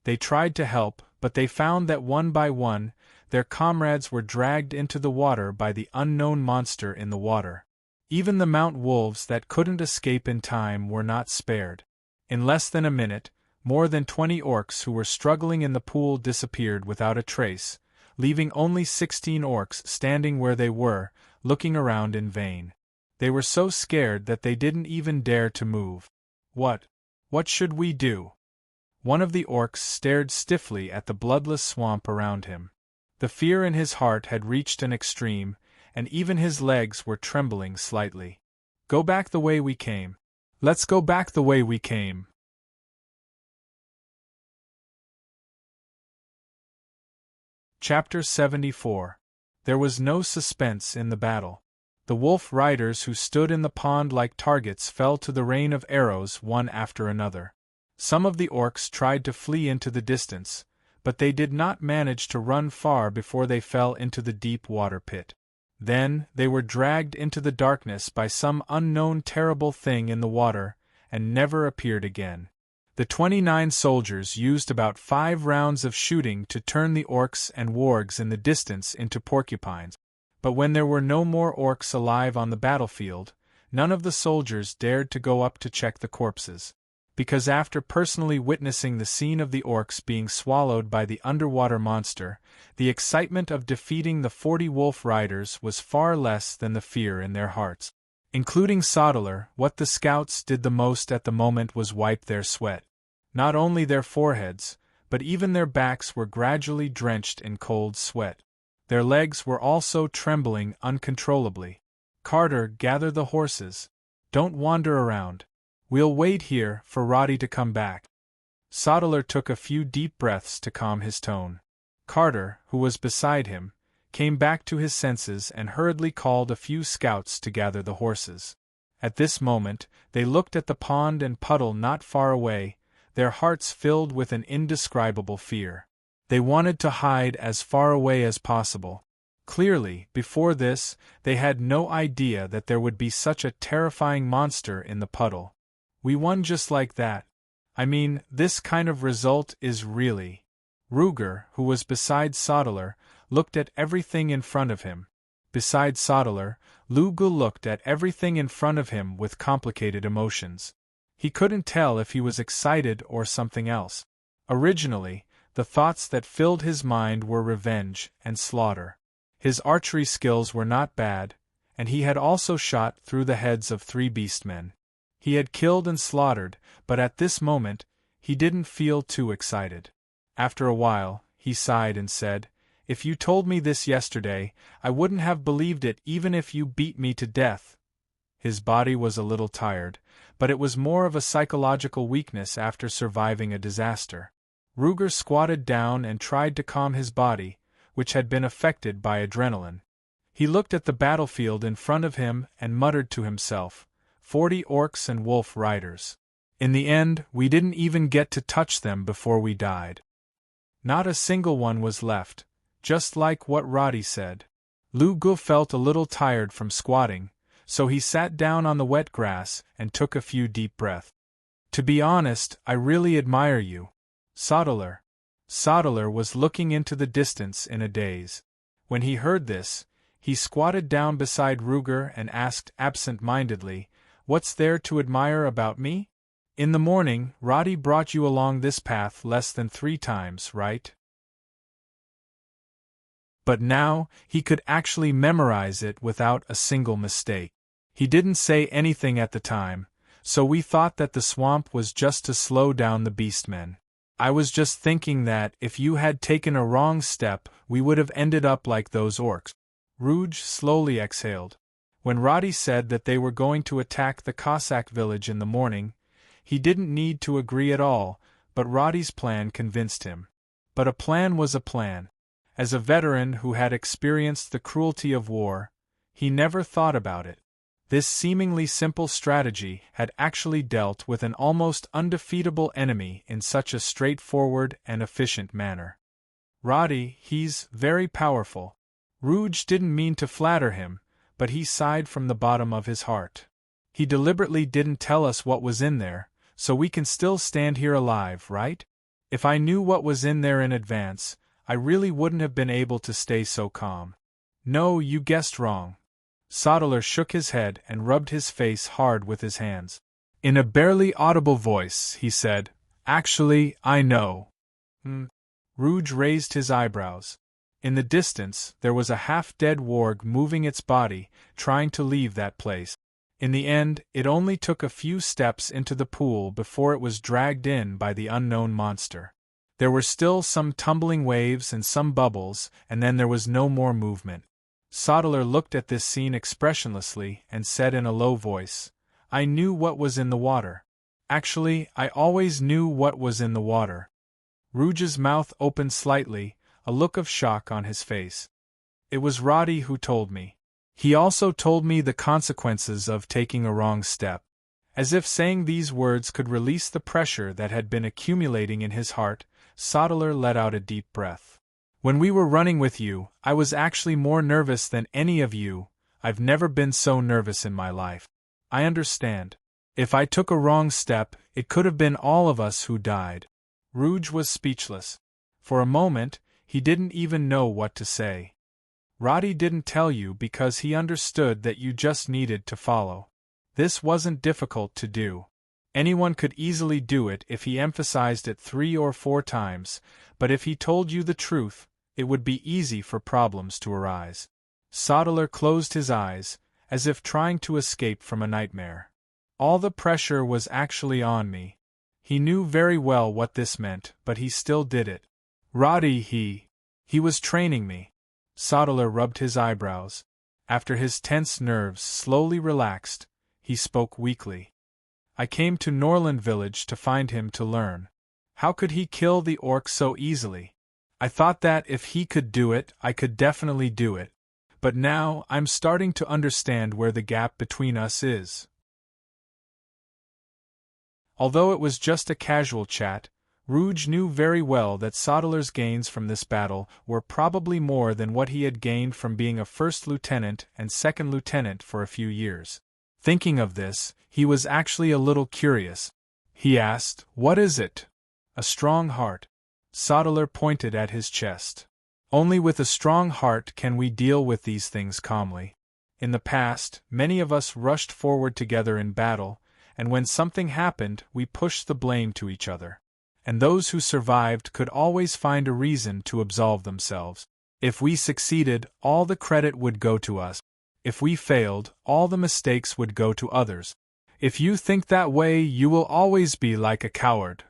Speaker 1: They tried to help, but they found that one by one, their comrades were dragged into the water by the unknown monster in the water. Even the mount wolves that couldn't escape in time were not spared. In less than a minute, more than 20 orcs who were struggling in the pool disappeared without a trace, leaving only 16 orcs standing where they were, looking around in vain. They were so scared that they didn't even dare to move. What should we do?" One of the orcs stared stiffly at the bloodless swamp around him. The fear in his heart had reached an extreme, and even his legs were trembling slightly. "Go back the way we came. Let's go back the way we came." Chapter 74. There was no suspense in the battle. The wolf riders who stood in the pond like targets fell to the rain of arrows one after another. Some of the orcs tried to flee into the distance, but they did not manage to run far before they fell into the deep water pit. Then, they were dragged into the darkness by some unknown terrible thing in the water, and never appeared again. The 29 soldiers used about 5 rounds of shooting to turn the orcs and wargs in the distance into porcupines. But when there were no more orcs alive on the battlefield, none of the soldiers dared to go up to check the corpses. Because after personally witnessing the scene of the orcs being swallowed by the underwater monster, the excitement of defeating the 40 wolf riders was far less than the fear in their hearts. Including Sodeler, what the scouts did the most at the moment was wipe their sweat. Not only their foreheads, but even their backs were gradually drenched in cold sweat. Their legs were also trembling uncontrollably. "Carter, gather the horses. Don't wander around. We'll wait here for Roddy to come back." Sodeler took a few deep breaths to calm his tone. Carter, who was beside him, came back to his senses and hurriedly called a few scouts to gather the horses. At this moment, they looked at the pond and puddle not far away, their hearts filled with an indescribable fear. They wanted to hide as far away as possible. Clearly, before this, they had no idea that there would be such a terrifying monster in the puddle. "We won just like that. I mean, this kind of result is really..." Ruger, who was beside Sodeler, looked at everything in front of him. Beside Sodeler, Lugu looked at everything in front of him with complicated emotions. He couldn't tell if he was excited or something else. Originally, The thoughts that filled his mind were revenge and slaughter. His archery skills were not bad, and he had also shot through the heads of 3 beastmen. He had killed and slaughtered, but at this moment, he didn't feel too excited. After a while, he sighed and said, "If you told me this yesterday, I wouldn't have believed it even if you beat me to death." His body was a little tired, but it was more of a psychological weakness after surviving a disaster. Ruger squatted down and tried to calm his body, which had been affected by adrenaline. He looked at the battlefield in front of him and muttered to himself, 40 orcs and wolf riders. In the end, we didn't even get to touch them before we died. Not a single one was left, just like what Roddy said. Lugu felt a little tired from squatting, so he sat down on the wet grass and took a few deep breaths. "To be honest, I really admire you, Sodalar." Sodalar was looking into the distance in a daze. When he heard this, he squatted down beside Ruger and asked absent-mindedly, "What's there to admire about me? In the morning, Roddy brought you along this path less than 3 times, right? But now, he could actually memorize it without a single mistake. He didn't say anything at the time, so we thought that the swamp was just to slow down the beastmen. I was just thinking that, if you had taken a wrong step, we would have ended up like those orcs." Rouge slowly exhaled. When Roddy said that they were going to attack the Cossack village in the morning, he didn't need to agree at all, but Roddy's plan convinced him. But a plan was a plan. As a veteran who had experienced the cruelty of war, he never thought about it. This seemingly simple strategy had actually dealt with an almost undefeatable enemy in such a straightforward and efficient manner. "Roddy, he's very powerful." Rouge didn't mean to flatter him, but he sighed from the bottom of his heart. "He deliberately didn't tell us what was in there, so we can still stand here alive, right? If I knew what was in there in advance, I really wouldn't have been able to stay so calm." "No, you guessed wrong." Sodalar shook his head and rubbed his face hard with his hands. In a barely audible voice, he said, "Actually, I know." Rouge raised his eyebrows. In the distance, there was a half-dead warg moving its body, trying to leave that place. In the end, it only took a few steps into the pool before it was dragged in by the unknown monster. There were still some tumbling waves and some bubbles, and then there was no more movement. Sodalar looked at this scene expressionlessly and said in a low voice, "I knew what was in the water. Actually, I always knew what was in the water." Rouge's mouth opened slightly, a look of shock on his face. "It was Roddy who told me. He also told me the consequences of taking a wrong step." As if saying these words could release the pressure that had been accumulating in his heart, Sodalar let out a deep breath. "When we were running with you, I was actually more nervous than any of you. I've never been so nervous in my life. I understand. If I took a wrong step, it could have been all of us who died." Rouge was speechless. For a moment, he didn't even know what to say. "Roddy didn't tell you because he understood that you just needed to follow. This wasn't difficult to do. Anyone could easily do it if he emphasized it 3 or 4 times, but if he told you the truth, it would be easy for problems to arise." Sodalar closed his eyes, as if trying to escape from a nightmare. "All the pressure was actually on me." He knew very well what this meant, but he still did it. "Roddy, he was training me." Sodalar rubbed his eyebrows. After his tense nerves slowly relaxed, he spoke weakly. "I came to Norland Village to find him to learn. How could he kill the orcs so easily? I thought that if he could do it, I could definitely do it. But now, I'm starting to understand where the gap between us is." Although it was just a casual chat, Rouge knew very well that Sodalar's gains from this battle were probably more than what he had gained from being a first lieutenant and second lieutenant for a few years. Thinking of this, he was actually a little curious. He asked, "What is it?" "A strong heart." Sodalar pointed at his chest. "Only with a strong heart can we deal with these things calmly. In the past, many of us rushed forward together in battle, and when something happened, we pushed the blame to each other. and those who survived could always find a reason to absolve themselves. If we succeeded, all the credit would go to us. If we failed, all the mistakes would go to others. If you think that way, you will always be like a coward.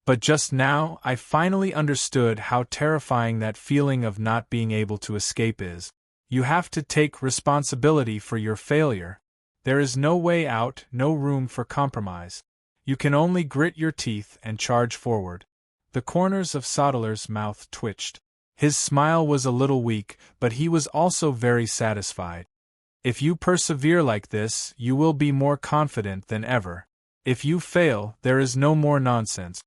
Speaker 1: But just now, I finally understood how terrifying that feeling of not being able to escape is. You have to take responsibility for your failure. There is no way out, no room for compromise. You can only grit your teeth and charge forward. The corners of Sodaler's mouth twitched. His smile was a little weak, but he was also very satisfied. If you persevere like this, you will be more confident than ever. If you fail, there is no more nonsense.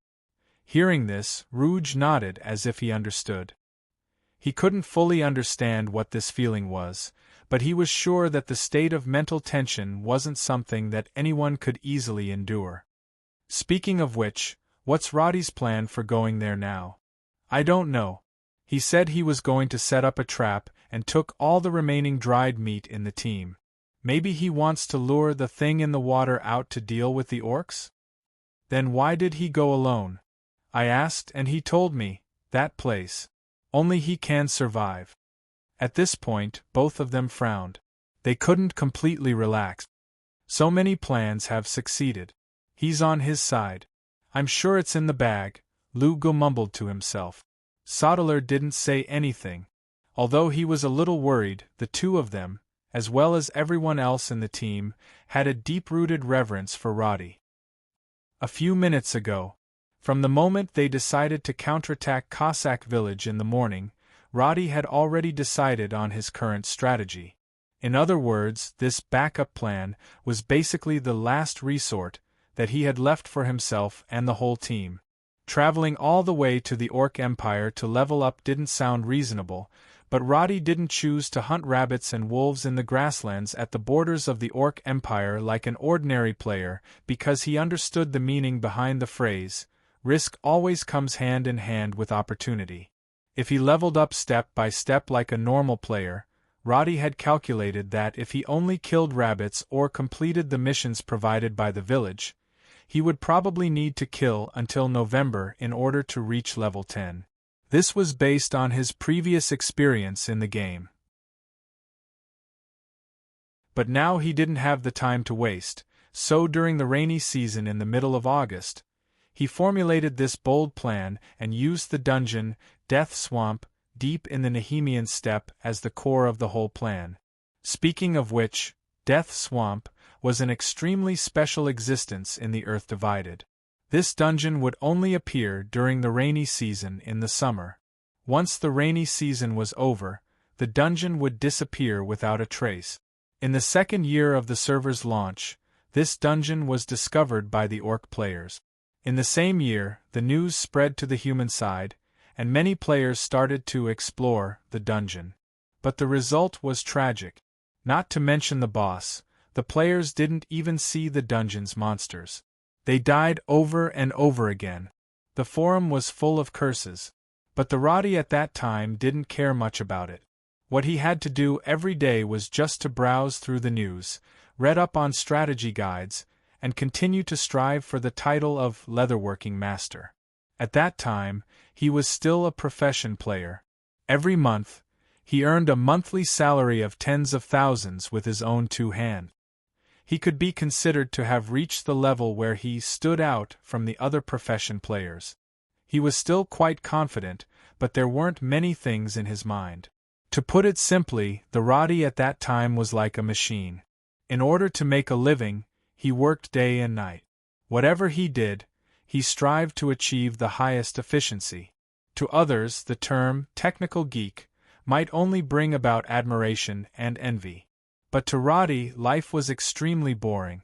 Speaker 1: Hearing this, Rouge nodded as if he understood. He couldn't fully understand what this feeling was, but he was sure that the state of mental tension wasn't something that anyone could easily endure. Speaking of which, what's Roddy's plan for going there now? I don't know. He said he was going to set up a trap and took all the remaining dried meat in the team. Maybe he wants to lure the thing in the water out to deal with the orcs? Then why did he go alone? I asked and he told me, that place. Only he can survive. At this point, both of them frowned. They couldn't completely relax. So many plans have succeeded. He's on his side. I'm sure it's in the bag, Lugo mumbled to himself. Sodaler didn't say anything. Although he was a little worried, the two of them, as well as everyone else in the team, had a deep-rooted reverence for Roddy. A few minutes ago, from the moment they decided to counterattack Cossack village in the morning, Roddy had already decided on his current strategy. In other words, this backup plan was basically the last resort that he had left for himself and the whole team. Traveling all the way to the Orc Empire to level up didn't sound reasonable, but Roddy didn't choose to hunt rabbits and wolves in the grasslands at the borders of the Orc Empire like an ordinary player because he understood the meaning behind the phrase, risk always comes hand in hand with opportunity. If he leveled up step by step like a normal player, Roddy had calculated that if he only killed rabbits or completed the missions provided by the village, he would probably need to kill until November in order to reach level 10. This was based on his previous experience in the game. But now he didn't have the time to waste, so during the rainy season in the middle of August, he formulated this bold plan and used the dungeon, Death Swamp, deep in the Nehemian steppe as the core of the whole plan. Speaking of which, Death Swamp was an extremely special existence in the Earth Divided. This dungeon would only appear during the rainy season in the summer. Once the rainy season was over, the dungeon would disappear without a trace. In the second year of the server's launch, this dungeon was discovered by the orc players. In the same year, the news spread to the human side, and many players started to explore the dungeon. But the result was tragic. Not to mention the boss, the players didn't even see the dungeon's monsters. They died over and over again. The forum was full of curses. But the Roddy at that time didn't care much about it. What he had to do every day was just to browse through the news, read up on strategy guides, and continue to strive for the title of leatherworking master. At that time, he was still a profession player. Every month, he earned a monthly salary of tens of thousands with his own two hands. He could be considered to have reached the level where he stood out from the other profession players. He was still quite confident, but there weren't many things in his mind. To put it simply, the Roddy at that time was like a machine. In order to make a living, he worked day and night. Whatever he did, he strived to achieve the highest efficiency. To others, the term technical geek might only bring about admiration and envy. But to Roddy, life was extremely boring.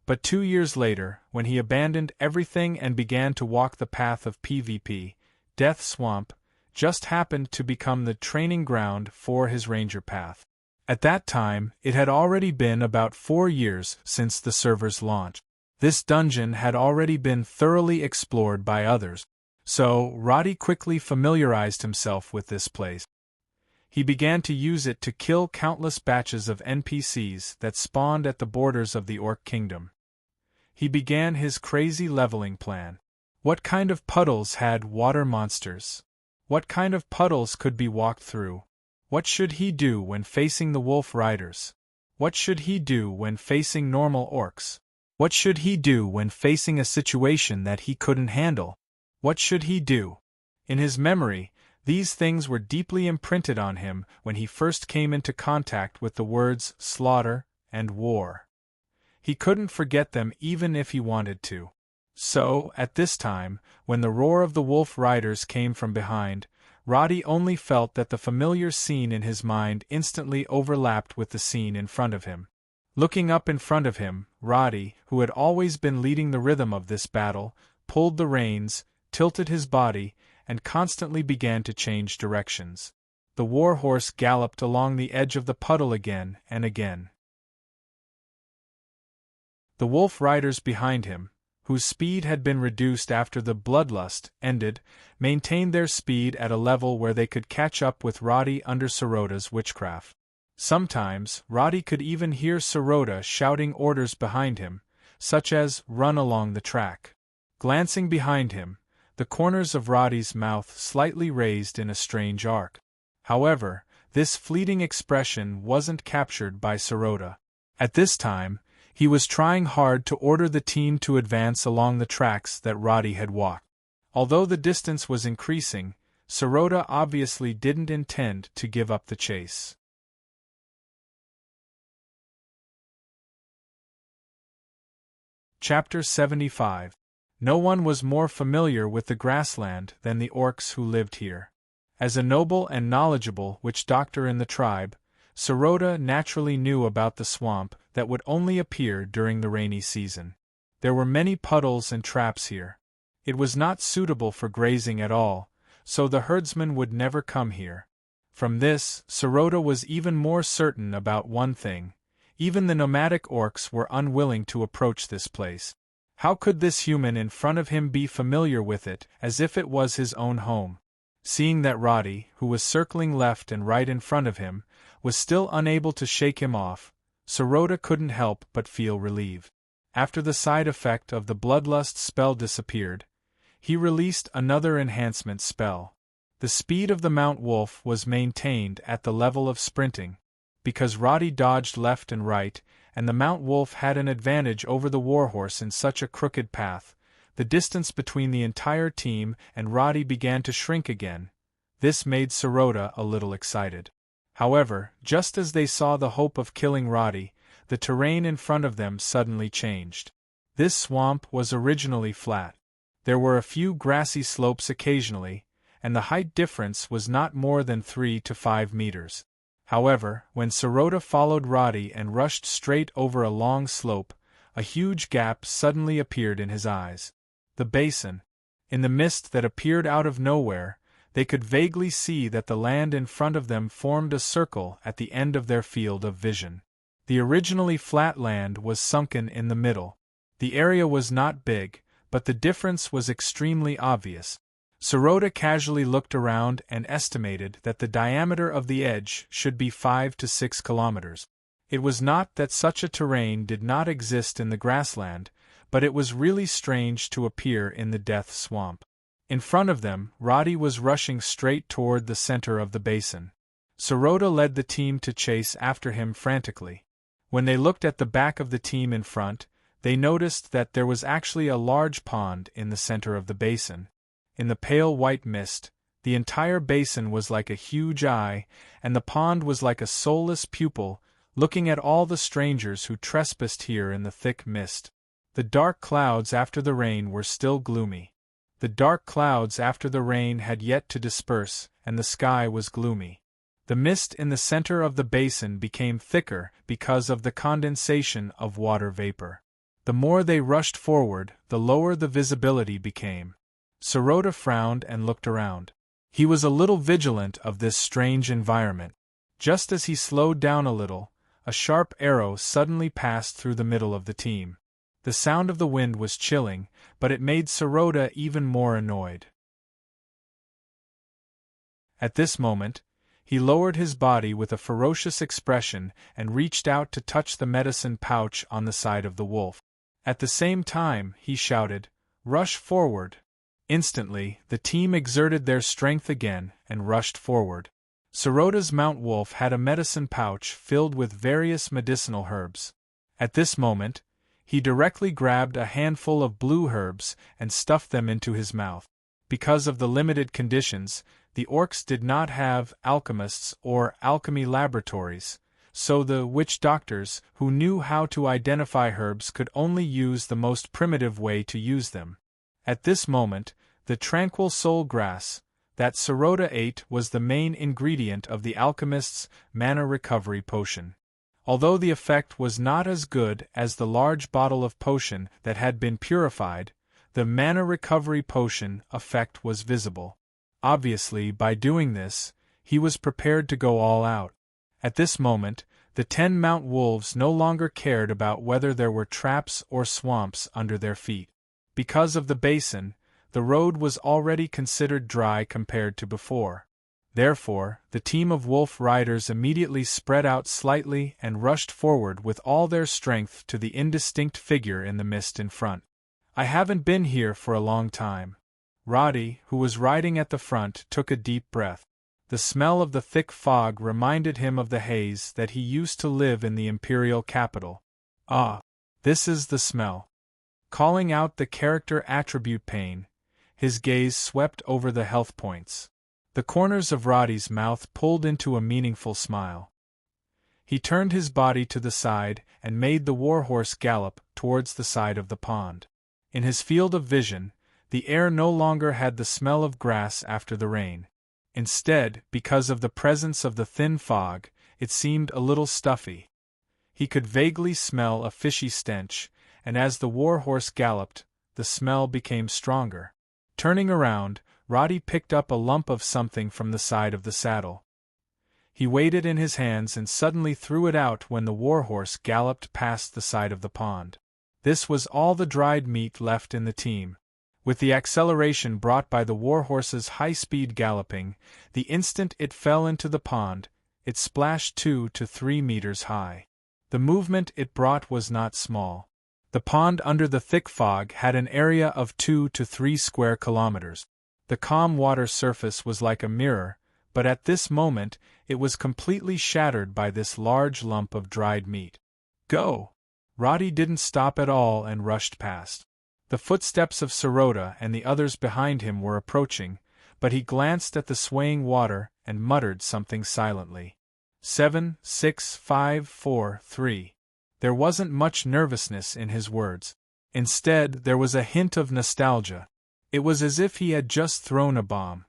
Speaker 1: But 2 years later, when he abandoned everything and began to walk the path of PvP, Death Swamp just happened to become the training ground for his ranger path. At that time, it had already been about 4 years since the server's launch. This dungeon had already been thoroughly explored by others, so Roddy quickly familiarized himself with this place. He began to use it to kill countless batches of NPCs that spawned at the borders of the Orc Kingdom. He began his crazy leveling plan. What kind of puddles had water monsters? What kind of puddles could be walked through? What should he do when facing the wolf riders? What should he do when facing normal orcs? What should he do when facing a situation that he couldn't handle? What should he do? In his memory, these things were deeply imprinted on him when he first came into contact with the words slaughter and war. He couldn't forget them even if he wanted to. So, at this time, when the roar of the wolf riders came from behind, Roddy only felt that the familiar scene in his mind instantly overlapped with the scene in front of him. Looking up in front of him, Roddy, who had always been leading the rhythm of this battle, pulled the reins, tilted his body, and constantly began to change directions. The warhorse galloped along the edge of the puddle again and again. The wolf riders behind him, whose speed had been reduced after the bloodlust ended, maintained their speed at a level where they could catch up with Roddy under Soroda's witchcraft. Sometimes, Roddy could even hear Soroda shouting orders behind him, such as, "Run along the track." Glancing behind him, the corners of Roddy's mouth slightly raised in a strange arc. However, this fleeting expression wasn't captured by Soroda. At this time, he was trying hard to order the team to advance along the tracks that Roddy had walked. Although the distance was increasing, Soroda obviously didn't intend to give up the chase. Chapter 75. No one was more familiar with the grassland than the orcs who lived here. As a noble and knowledgeable witch doctor in the tribe, Soroda naturally knew about the swamp that would only appear during the rainy season. There were many puddles and traps here. It was not suitable for grazing at all, so the herdsmen would never come here. From this, Soroda was even more certain about one thing: even the nomadic orcs were unwilling to approach this place. How could this human in front of him be familiar with it as if it was his own home? Seeing that Roddy, who was circling left and right in front of him, was still unable to shake him off, Soroda couldn't help but feel relieved. After the side effect of the bloodlust spell disappeared, he released another enhancement spell. The speed of the Mount Wolf was maintained at the level of sprinting. Because Roddy dodged left and right, and the Mount Wolf had an advantage over the warhorse in such a crooked path, the distance between the entire team and Roddy began to shrink again. This made Soroda a little excited. However, just as they saw the hope of killing Roddy, the terrain in front of them suddenly changed. This swamp was originally flat. There were a few grassy slopes occasionally, and the height difference was not more than 3 to 5 meters. However, when Soroda followed Roddy and rushed straight over a long slope, a huge gap suddenly appeared in his eyes. The basin. In the mist that appeared out of nowhere, they could vaguely see that the land in front of them formed a circle at the end of their field of vision. The originally flat land was sunken in the middle. The area was not big, but the difference was extremely obvious. Soroda casually looked around and estimated that the diameter of the edge should be 5 to 6 kilometers. It was not that such a terrain did not exist in the grassland, but it was really strange to appear in the Death Swamp. In front of them, Roddy was rushing straight toward the center of the basin. Soroda led the team to chase after him frantically. When they looked at the back of the team in front, they noticed that there was actually a large pond in the center of the basin. In the pale white mist, the entire basin was like a huge eye, and the pond was like a soulless pupil, looking at all the strangers who trespassed here in the thick mist. The dark clouds after the rain were still gloomy. The dark clouds after the rain had yet to disperse, and the sky was gloomy. The mist in the center of the basin became thicker because of the condensation of water vapor. The more they rushed forward, the lower the visibility became. Soroda frowned and looked around. He was a little vigilant of this strange environment. Just as he slowed down a little, a sharp arrow suddenly passed through the middle of the team. The sound of the wind was chilling, but it made Soroda even more annoyed. At this moment, he lowered his body with a ferocious expression and reached out to touch the medicine pouch on the side of the wolf. At the same time, he shouted, "Rush forward, Instantly, the team exerted their strength again and rushed forward. Soroda's Mount Wolf had a medicine pouch filled with various medicinal herbs. At this moment, he directly grabbed a handful of blue herbs and stuffed them into his mouth. Because of the limited conditions, the orcs did not have alchemists or alchemy laboratories, so the witch doctors who knew how to identify herbs could only use the most primitive way to use them. At this moment, the tranquil soul grass that Soroda ate was the main ingredient of the alchemist's mana recovery potion. Although the effect was not as good as the large bottle of potion that had been purified, the mana recovery potion effect was visible. Obviously, by doing this, he was prepared to go all out. At this moment, the 10 Mount Wolves no longer cared about whether there were traps or swamps under their feet. Because of the basin, the road was already considered dry compared to before. Therefore, the team of wolf riders immediately spread out slightly and rushed forward with all their strength to the indistinct figure in the mist in front. I haven't been here for a long time. Roddy, who was riding at the front, took a deep breath. The smell of the thick fog reminded him of the haze that he used to live in the imperial capital. Ah, this is the smell. Calling out the character attribute pain, his gaze swept over the health points. The corners of Roddy's mouth pulled into a meaningful smile. He turned his body to the side and made the warhorse gallop towards the side of the pond. In his field of vision, the air no longer had the smell of grass after the rain. Instead, because of the presence of the thin fog, it seemed a little stuffy. He could vaguely smell a fishy stench, and as the warhorse galloped, the smell became stronger. Turning around, Roddy picked up a lump of something from the side of the saddle. He weighed it in his hands and suddenly threw it out when the warhorse galloped past the side of the pond. This was all the dried meat left in the team. With the acceleration brought by the warhorse's high-speed galloping, the instant it fell into the pond, it splashed 2 to 3 meters high. The movement it brought was not small. The pond under the thick fog had an area of 2 to 3 square kilometers. The calm water surface was like a mirror, but at this moment it was completely shattered by this large lump of dried meat. Go! Roddy didn't stop at all and rushed past. The footsteps of Soroda and the others behind him were approaching, but he glanced at the swaying water and muttered something silently. 7, 6, 5, 4, 3. There wasn't much nervousness in his words. Instead, there was a hint of nostalgia. It was as if he had just thrown a bomb.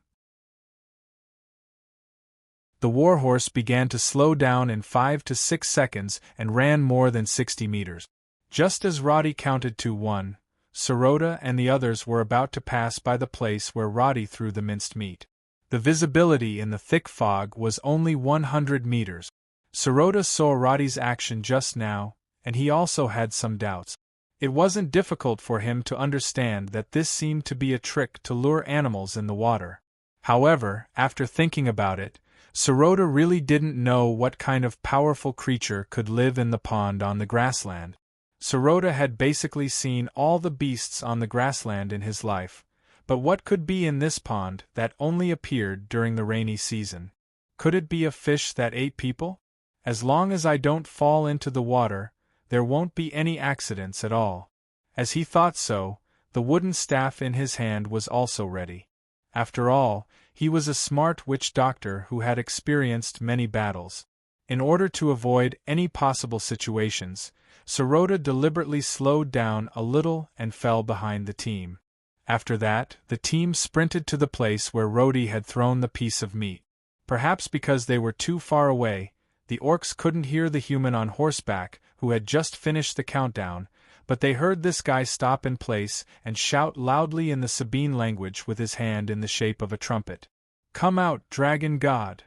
Speaker 1: The warhorse began to slow down in 5 to 6 seconds and ran more than 60 meters. Just as Roddy counted to 1, Soroda and the others were about to pass by the place where Roddy threw the minced meat. The visibility in the thick fog was only 100 meters. Soroda saw Roddy's action just now, and he also had some doubts. It wasn't difficult for him to understand that this seemed to be a trick to lure animals in the water. However, after thinking about it, Soroda really didn't know what kind of powerful creature could live in the pond on the grassland. Soroda had basically seen all the beasts on the grassland in his life, but what could be in this pond that only appeared during the rainy season? Could it be a fish that ate people? As long as I don't fall into the water, there won't be any accidents at all. As he thought so, the wooden staff in his hand was also ready. After all, he was a smart witch doctor who had experienced many battles. In order to avoid any possible situations, Soroda deliberately slowed down a little and fell behind the team. After that, the team sprinted to the place where Roddy had thrown the piece of meat. Perhaps because they were too far away, the orcs couldn't hear the human on horseback who had just finished the countdown, but they heard this guy stop in place and shout loudly in the Sabine language with his hand in the shape of a trumpet. "Come out, Dragon God!"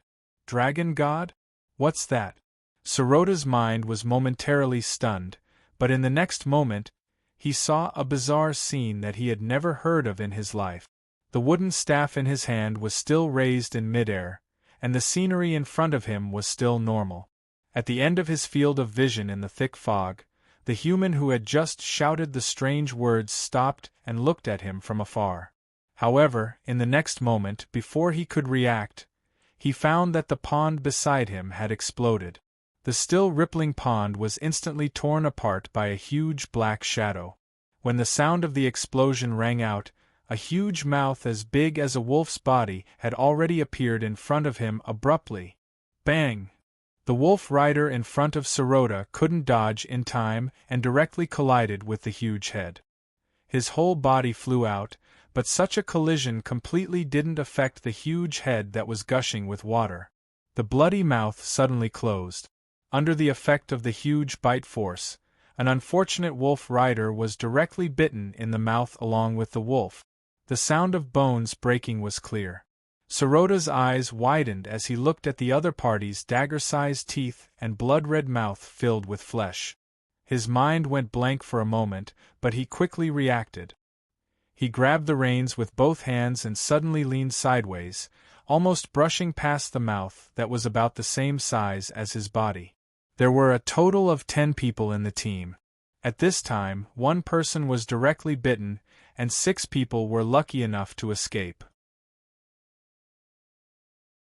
Speaker 1: Dragon God? What's that? Soroda's mind was momentarily stunned, but in the next moment, he saw a bizarre scene that he had never heard of in his life. The wooden staff in his hand was still raised in midair, and the scenery in front of him was still normal. At the end of his field of vision in the thick fog, the human who had just shouted the strange words stopped and looked at him from afar. However, in the next moment, before he could react, he found that the pond beside him had exploded. The still rippling pond was instantly torn apart by a huge black shadow. When the sound of the explosion rang out, a huge mouth as big as a wolf's body had already appeared in front of him abruptly. Bang! The wolf rider in front of Sirota couldn't dodge in time and directly collided with the huge head. His whole body flew out, but such a collision completely didn't affect the huge head that was gushing with water. The bloody mouth suddenly closed. Under the effect of the huge bite force, an unfortunate wolf rider was directly bitten in the mouth along with the wolf. The sound of bones breaking was clear. Sirota's eyes widened as he looked at the other party's dagger-sized teeth and blood-red mouth filled with flesh. His mind went blank for a moment, but he quickly reacted. He grabbed the reins with both hands and suddenly leaned sideways, almost brushing past the mouth that was about the same size as his body. There were a total of 10 people in the team. At this time, 1 person was directly bitten, and 6 people were lucky enough to escape.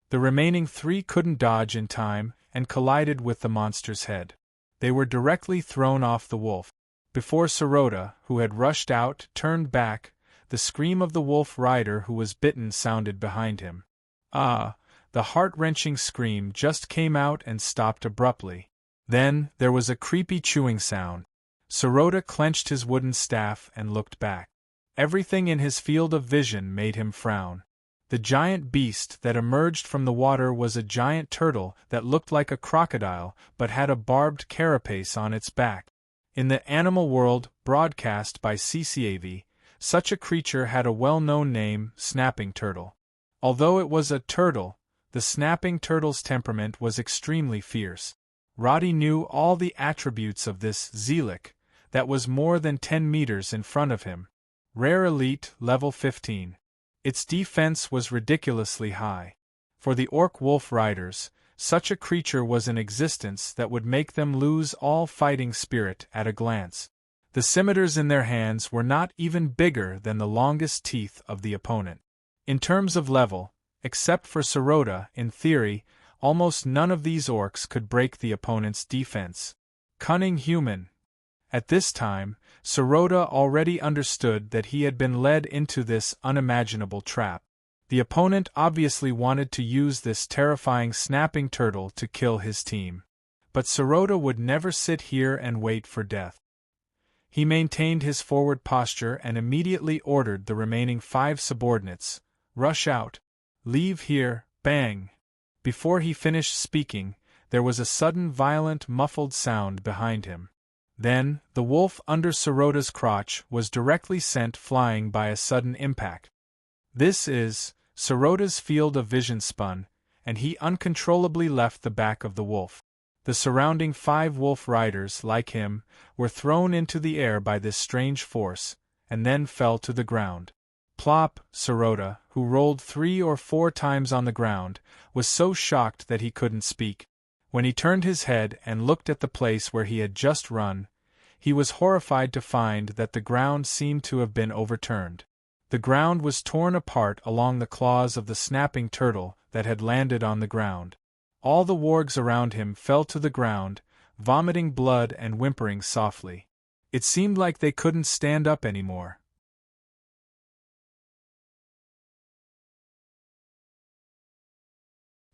Speaker 1: The remaining 3 couldn't dodge in time and collided with the monster's head. They were directly thrown off the wolf. Before Sirota, who had rushed out, turned back, the scream of the wolf rider who was bitten sounded behind him. Ah! The heart-wrenching scream just came out and stopped abruptly. Then, there was a creepy chewing sound. Sirota clenched his wooden staff and looked back. Everything in his field of vision made him frown. The giant beast that emerged from the water was a giant turtle that looked like a crocodile but had a barbed carapace on its back. In the animal world, broadcast by CCAV, such a creature had a well-known name, snapping turtle. Although it was a turtle, the snapping turtle's temperament was extremely fierce. Roddy knew all the attributes of this Zelik that was more than 10 meters in front of him. Rare Elite, level 15. Its defense was ridiculously high. For the orc wolf riders, such a creature was in existence that would make them lose all fighting spirit at a glance. The scimitars in their hands were not even bigger than the longest teeth of the opponent. In terms of level, except for Sirota, in theory, almost none of these orcs could break the opponent's defense. Cunning human. At this time, Sirota already understood that he had been led into this unimaginable trap. The opponent obviously wanted to use this terrifying snapping turtle to kill his team. But Sirota would never sit here and wait for death. He maintained his forward posture and immediately ordered the remaining 5 subordinates, "Rush out. Leave here, bang." Before he finished speaking, there was a sudden violent muffled sound behind him. Then, the wolf under Sirota's crotch was directly sent flying by a sudden impact. Sirota's field of vision spun, and he uncontrollably left the back of the wolf. The surrounding 5 wolf riders, like him, were thrown into the air by this strange force, and then fell to the ground. Plop! Sirota, who rolled 3 or 4 times on the ground, was so shocked that he couldn't speak. When he turned his head and looked at the place where he had just run, he was horrified to find that the ground seemed to have been overturned. The ground was torn apart along the claws of the snapping turtle that had landed on the ground. All the wargs around him fell to the ground, vomiting blood and whimpering softly. It seemed like they couldn't stand up anymore.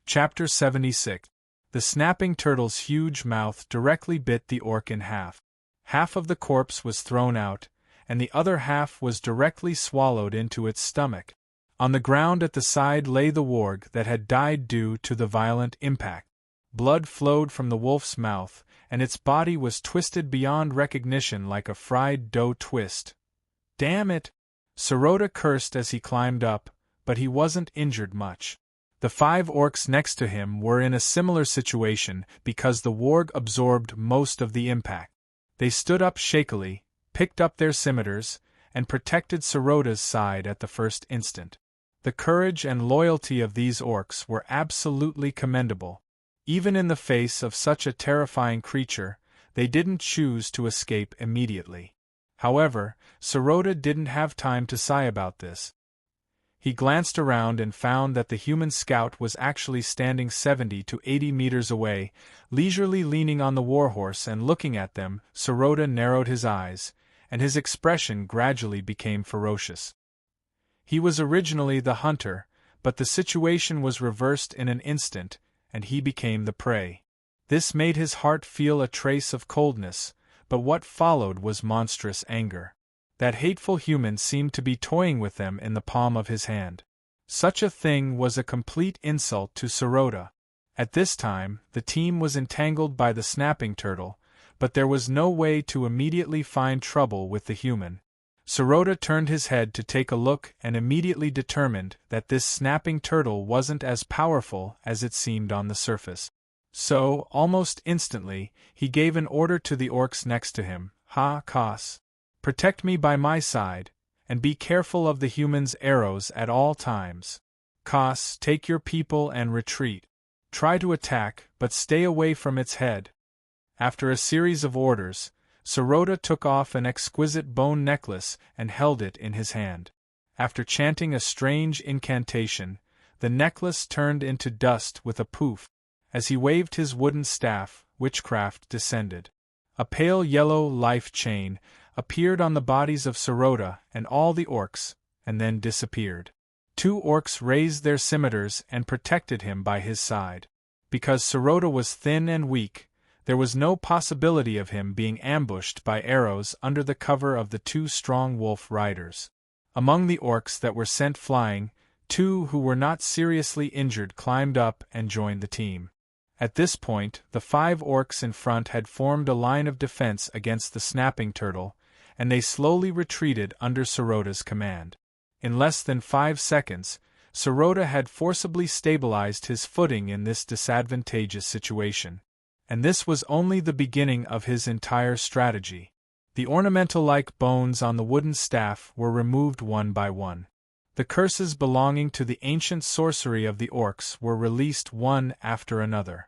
Speaker 1: Chapter 76. The snapping turtle's huge mouth directly bit the orc in half. Half of the corpse was thrown out, and the other half was directly swallowed into its stomach. On the ground at the side lay the warg that had died due to the violent impact. Blood flowed from the wolf's mouth, and its body was twisted beyond recognition like a fried dough twist. "Damn it!" Sirota cursed as he climbed up, but he wasn't injured much. The 5 orcs next to him were in a similar situation because the warg absorbed most of the impact. They stood up shakily, picked up their scimitars, and protected Sirota's side at the first instant. The courage and loyalty of these orcs were absolutely commendable. Even in the face of such a terrifying creature, they didn't choose to escape immediately. However, Sirota didn't have time to sigh about this. He glanced around and found that the human scout was actually standing 70 to 80 meters away, leisurely leaning on the warhorse and looking at them. Sirota narrowed his eyes, and his expression gradually became ferocious. He was originally the hunter, but the situation was reversed in an instant, and he became the prey. This made his heart feel a trace of coldness, but what followed was monstrous anger. That hateful human seemed to be toying with them in the palm of his hand. Such a thing was a complete insult to Sirota. At this time, the team was entangled by the snapping turtle, but there was no way to immediately find trouble with the human. Sirota turned his head to take a look and immediately determined that this snapping turtle wasn't as powerful as it seemed on the surface. So, almost instantly, he gave an order to the orcs next to him. Kas. Protect me by my side, and be careful of the human's arrows at all times. Kas, take your people and retreat. Try to attack, but stay away from its head. After a series of orders, Sirota took off an exquisite bone necklace and held it in his hand. After chanting a strange incantation, the necklace turned into dust with a poof. As he waved his wooden staff, witchcraft descended. A pale yellow life chain appeared on the bodies of Sirota and all the orcs, and then disappeared. 2 orcs raised their scimitars and protected him by his side. Because Sirota was thin and weak, there was no possibility of him being ambushed by arrows under the cover of the 2 strong wolf riders. Among the orcs that were sent flying, 2 who were not seriously injured climbed up and joined the team. At this point, the 5 orcs in front had formed a line of defense against the snapping turtle, and they slowly retreated under Sirota's command. In less than 5 seconds, Sirota had forcibly stabilized his footing in this disadvantageous situation. And this was only the beginning of his entire strategy. The ornamental-like bones on the wooden staff were removed one by one. The curses belonging to the ancient sorcery of the orcs were released one after another.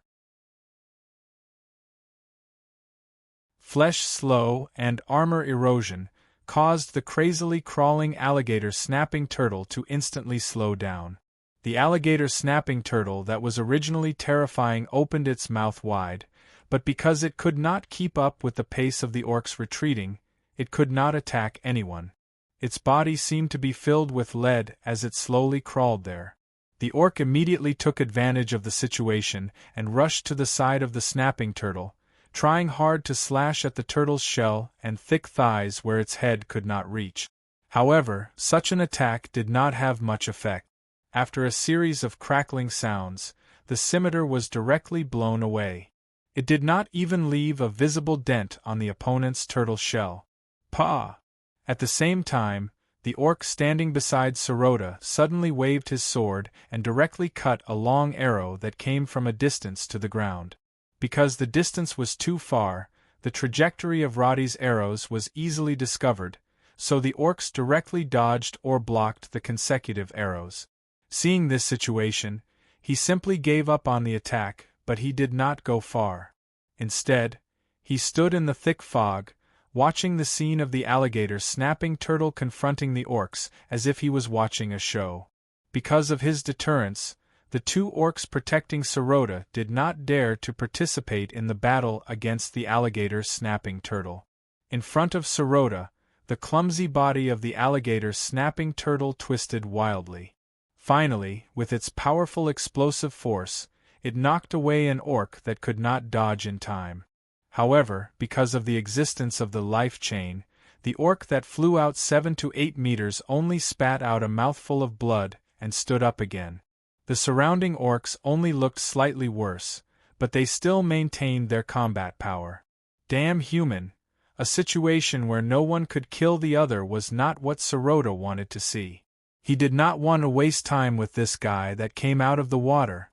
Speaker 1: Flesh slow and armor erosion caused the crazily crawling alligator snapping turtle to instantly slow down. The alligator snapping turtle that was originally terrifying opened its mouth wide, but because it could not keep up with the pace of the orcs retreating, it could not attack anyone. Its body seemed to be filled with lead as it slowly crawled there. The orc immediately took advantage of the situation and rushed to the side of the snapping turtle, trying hard to slash at the turtle's shell and thick thighs where its head could not reach. However, such an attack did not have much effect. After a series of crackling sounds, the scimitar was directly blown away. It did not even leave a visible dent on the opponent's turtle shell. Pah! At the same time, the orc standing beside Sirota suddenly waved his sword and directly cut a long arrow that came from a distance to the ground. Because the distance was too far, the trajectory of Roddy's arrows was easily discovered, so the orcs directly dodged or blocked the consecutive arrows. Seeing this situation, he simply gave up on the attack, but he did not go far. Instead, he stood in the thick fog, watching the scene of the alligator snapping turtle confronting the orcs as if he was watching a show. Because of his deterrence, the 2 orcs protecting Sirota did not dare to participate in the battle against the alligator snapping turtle. In front of Sirota, the clumsy body of the alligator snapping turtle twisted wildly. Finally, with its powerful explosive force, it knocked away an orc that could not dodge in time. However, because of the existence of the life chain, the orc that flew out 7 to 8 meters only spat out a mouthful of blood and stood up again. The surrounding orcs only looked slightly worse, but they still maintained their combat power. Damn human! A situation where no one could kill the other was not what Sirota wanted to see. He did not want to waste time with this guy that came out of the water.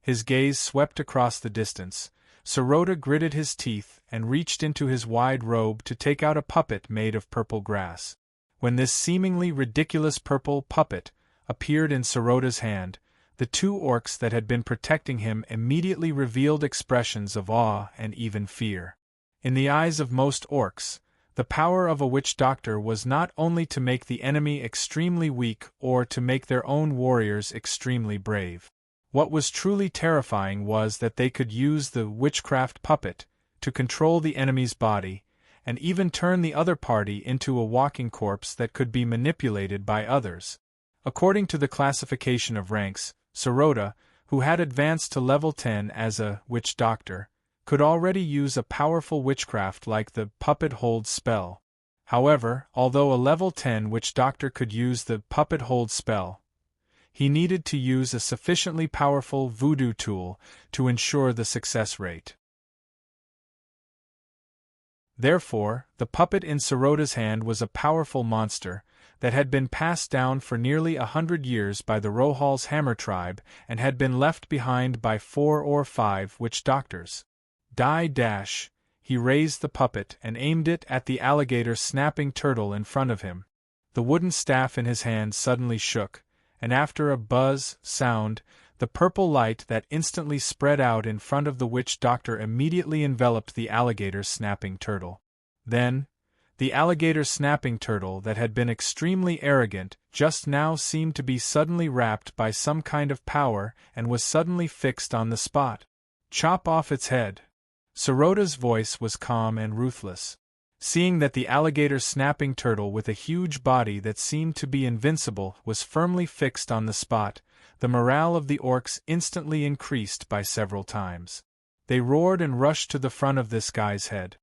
Speaker 1: His gaze swept across the distance. Sirota gritted his teeth and reached into his wide robe to take out a puppet made of purple grass. When this seemingly ridiculous purple puppet appeared in Sirota's hand, the 2 orcs that had been protecting him immediately revealed expressions of awe and even fear. In the eyes of most orcs, The power of a witch doctor was not only to make the enemy extremely weak or to make their own warriors extremely brave. What was truly terrifying was that they could use the witchcraft puppet to control the enemy's body, and even turn the other party into a walking corpse that could be manipulated by others. According to the classification of ranks, Sarota, who had advanced to level 10 as a witch doctor, could already use a powerful witchcraft like the puppet hold spell. However, although a level 10 witch doctor could use the puppet hold spell, he needed to use a sufficiently powerful voodoo tool to ensure the success rate. Therefore, the puppet in Sarota's hand was a powerful monster that had been passed down for nearly 100 years by the Rohal's Hammer tribe and had been left behind by 4 or 5 witch doctors. He raised the puppet and aimed it at the alligator snapping turtle in front of him. The wooden staff in his hand suddenly shook, and after a buzz sound, the purple light that instantly spread out in front of the witch doctor immediately enveloped the alligator snapping turtle. Then, the alligator snapping turtle that had been extremely arrogant just now seemed to be suddenly wrapped by some kind of power and was suddenly fixed on the spot. Chop off its head. Sarota's voice was calm and ruthless. Seeing that the alligator snapping turtle with a huge body that seemed to be invincible was firmly fixed on the spot, the morale of the orcs instantly increased by several times. They roared and rushed to the front of this guy's head.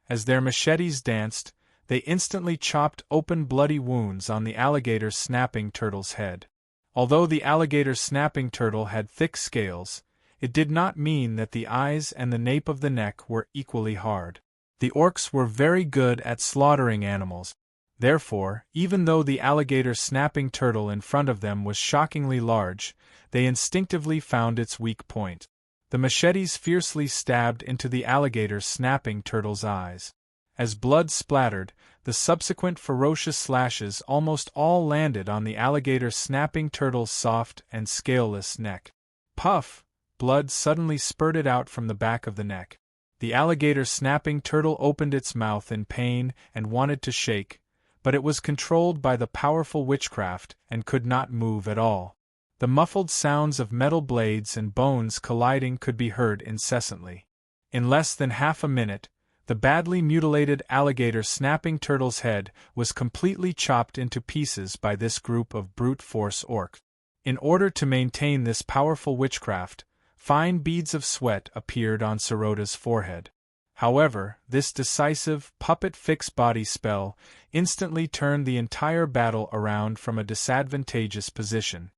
Speaker 1: As their machetes danced, they instantly chopped open bloody wounds on the alligator snapping turtle's head. Although the alligator snapping turtle had thick scales, it did not mean that the eyes and the nape of the neck were equally hard. The orcs were very good at slaughtering animals. Therefore, even though the alligator snapping turtle in front of them was shockingly large, they instinctively found its weak point. The machetes fiercely stabbed into the alligator snapping turtle's eyes. As blood splattered, the subsequent ferocious slashes almost all landed on the alligator snapping turtle's soft and scaleless neck. Puff! Blood suddenly spurted out from the back of the neck. The alligator snapping turtle opened its mouth in pain and wanted to shake, but it was controlled by the powerful witchcraft and could not move at all. The muffled sounds of metal blades and bones colliding could be heard incessantly. In less than half a minute, the badly mutilated alligator snapping turtle's head was completely chopped into pieces by this group of brute force orcs. In order to maintain this powerful witchcraft, fine beads of sweat appeared on Sarota's forehead. However, this decisive, puppet-fix body spell instantly turned the entire battle around from a disadvantageous position.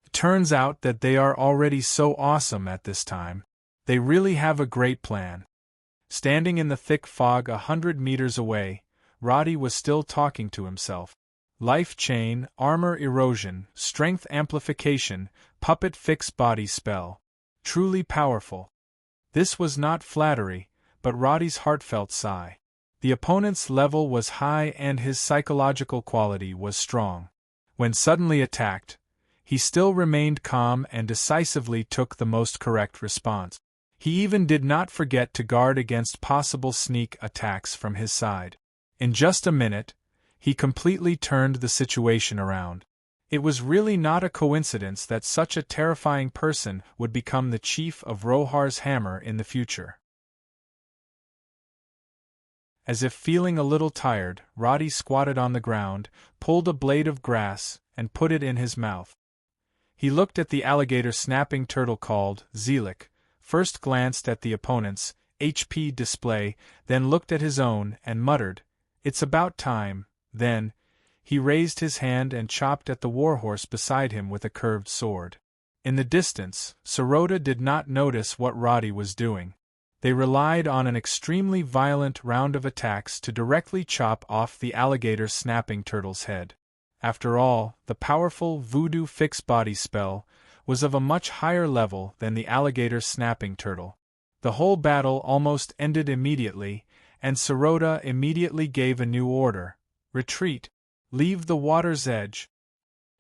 Speaker 1: It turns out that they are already so awesome at this time. They really have a great plan. Standing in the thick fog 100 meters away, Roddy was still talking to himself. Life chain, armor erosion, strength amplification, puppet-fix body spell. Truly powerful. This was not flattery, but Roddy's heartfelt sigh. The opponent's level was high and his psychological quality was strong. When suddenly attacked, he still remained calm and decisively took the most correct response. He even did not forget to guard against possible sneak attacks from his side. In just a minute, he completely turned the situation around. It was really not a coincidence that such a terrifying person would become the chief of Rohar's Hammer in the future. As if feeling a little tired, Roddy squatted on the ground, pulled a blade of grass, and put it in his mouth. He looked at the alligator snapping turtle called Zelik, first glanced at the opponent's HP display, then looked at his own and muttered, "It's about time." Then, he raised his hand and chopped at the warhorse beside him with a curved sword. In the distance, Sarota did not notice what Roddy was doing. They relied on an extremely violent round of attacks to directly chop off the alligator snapping turtle's head. After all, the powerful voodoo fix body spell was of a much higher level than the alligator snapping turtle. The whole battle almost ended immediately, and Sarota immediately gave a new order: retreat. Leave the water's edge.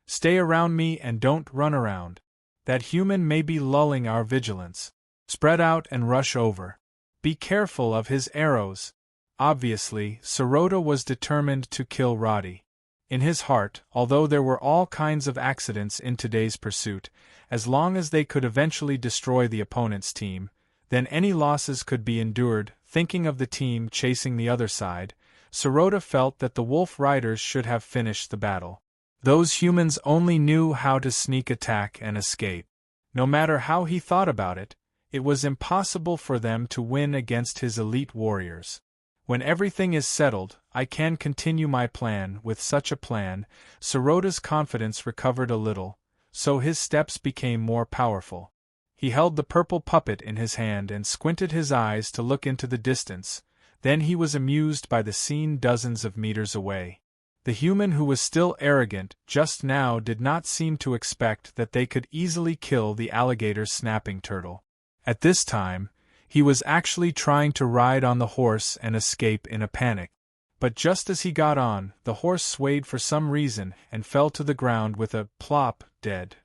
Speaker 1: Stay around me and don't run around. That human may be lulling our vigilance. Spread out and rush over. Be careful of his arrows. Obviously, Sirota was determined to kill Roddy. In his heart, although there were all kinds of accidents in today's pursuit, as long as they could eventually destroy the opponent's team, then any losses could be endured. Thinking of the team chasing the other side, Sirota felt that the Wolf Riders should have finished the battle. Those humans only knew how to sneak attack and escape. No matter how he thought about it, it was impossible for them to win against his elite warriors. When everything is settled, I can continue my plan. With such a plan, Sirota's confidence recovered a little, so his steps became more powerful. He held the purple puppet in his hand and squinted his eyes to look into the distance. Then he was amused by the scene dozens of meters away. The human who was still arrogant just now did not seem to expect that they could easily kill the alligator snapping turtle. At this time, he was actually trying to ride on the horse and escape in a panic. But just as he got on, the horse swayed for some reason and fell to the ground with a plop, dead.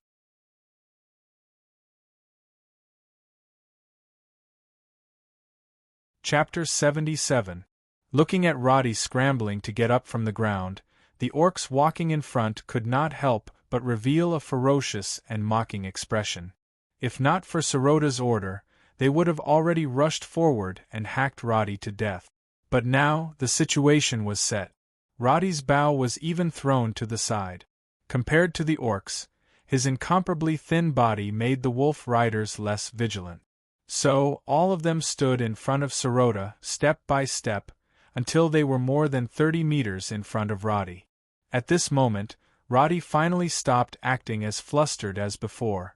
Speaker 1: Chapter 77. Looking at Roddy scrambling to get up from the ground, the orcs walking in front could not help but reveal a ferocious and mocking expression. If not for Sirota's order, they would have already rushed forward and hacked Roddy to death. But now the situation was set. Roddy's bow was even thrown to the side. Compared to the orcs, his incomparably thin body made the Wolf Riders less vigilant. So, all of them stood in front of Sirota, step by step, until they were more than 30 meters in front of Roddy. At this moment, Roddy finally stopped acting as flustered as before.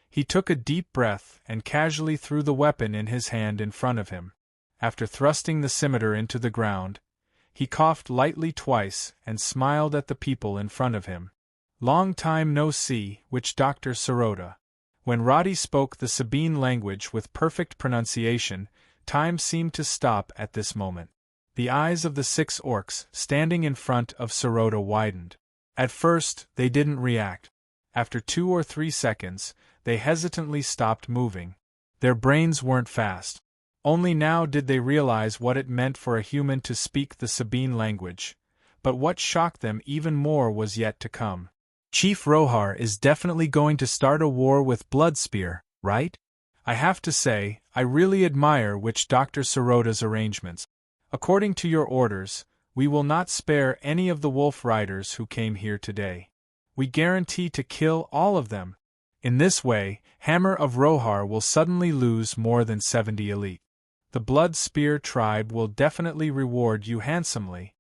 Speaker 1: He took a deep breath and casually threw the weapon in his hand in front of him. After thrusting the scimitar into the ground, he coughed lightly twice and smiled at the people in front of him. "Long time no see, Witch-Doctor Sirota." When Roddy spoke the Sabine language with perfect pronunciation, time seemed to stop at this moment. The eyes of the 6 orcs standing in front of Sirota widened. At first, they didn't react. After 2 or 3 seconds, they hesitantly stopped moving. Their brains weren't fast. Only now did they realize what it meant for a human to speak the Sabine language. But what shocked them even more was yet to come. "Chief Rohar is definitely going to start a war with Bloodspear, right? I have to say, I really admire Witch-Doctor Sirota's arrangements. According to your orders, we will not spare any of the Wolf Riders who came here today. We guarantee to kill all of them. In this way, Hammer of Rohar will suddenly lose more than 70 elite. The Blood Spear tribe will definitely reward you handsomely."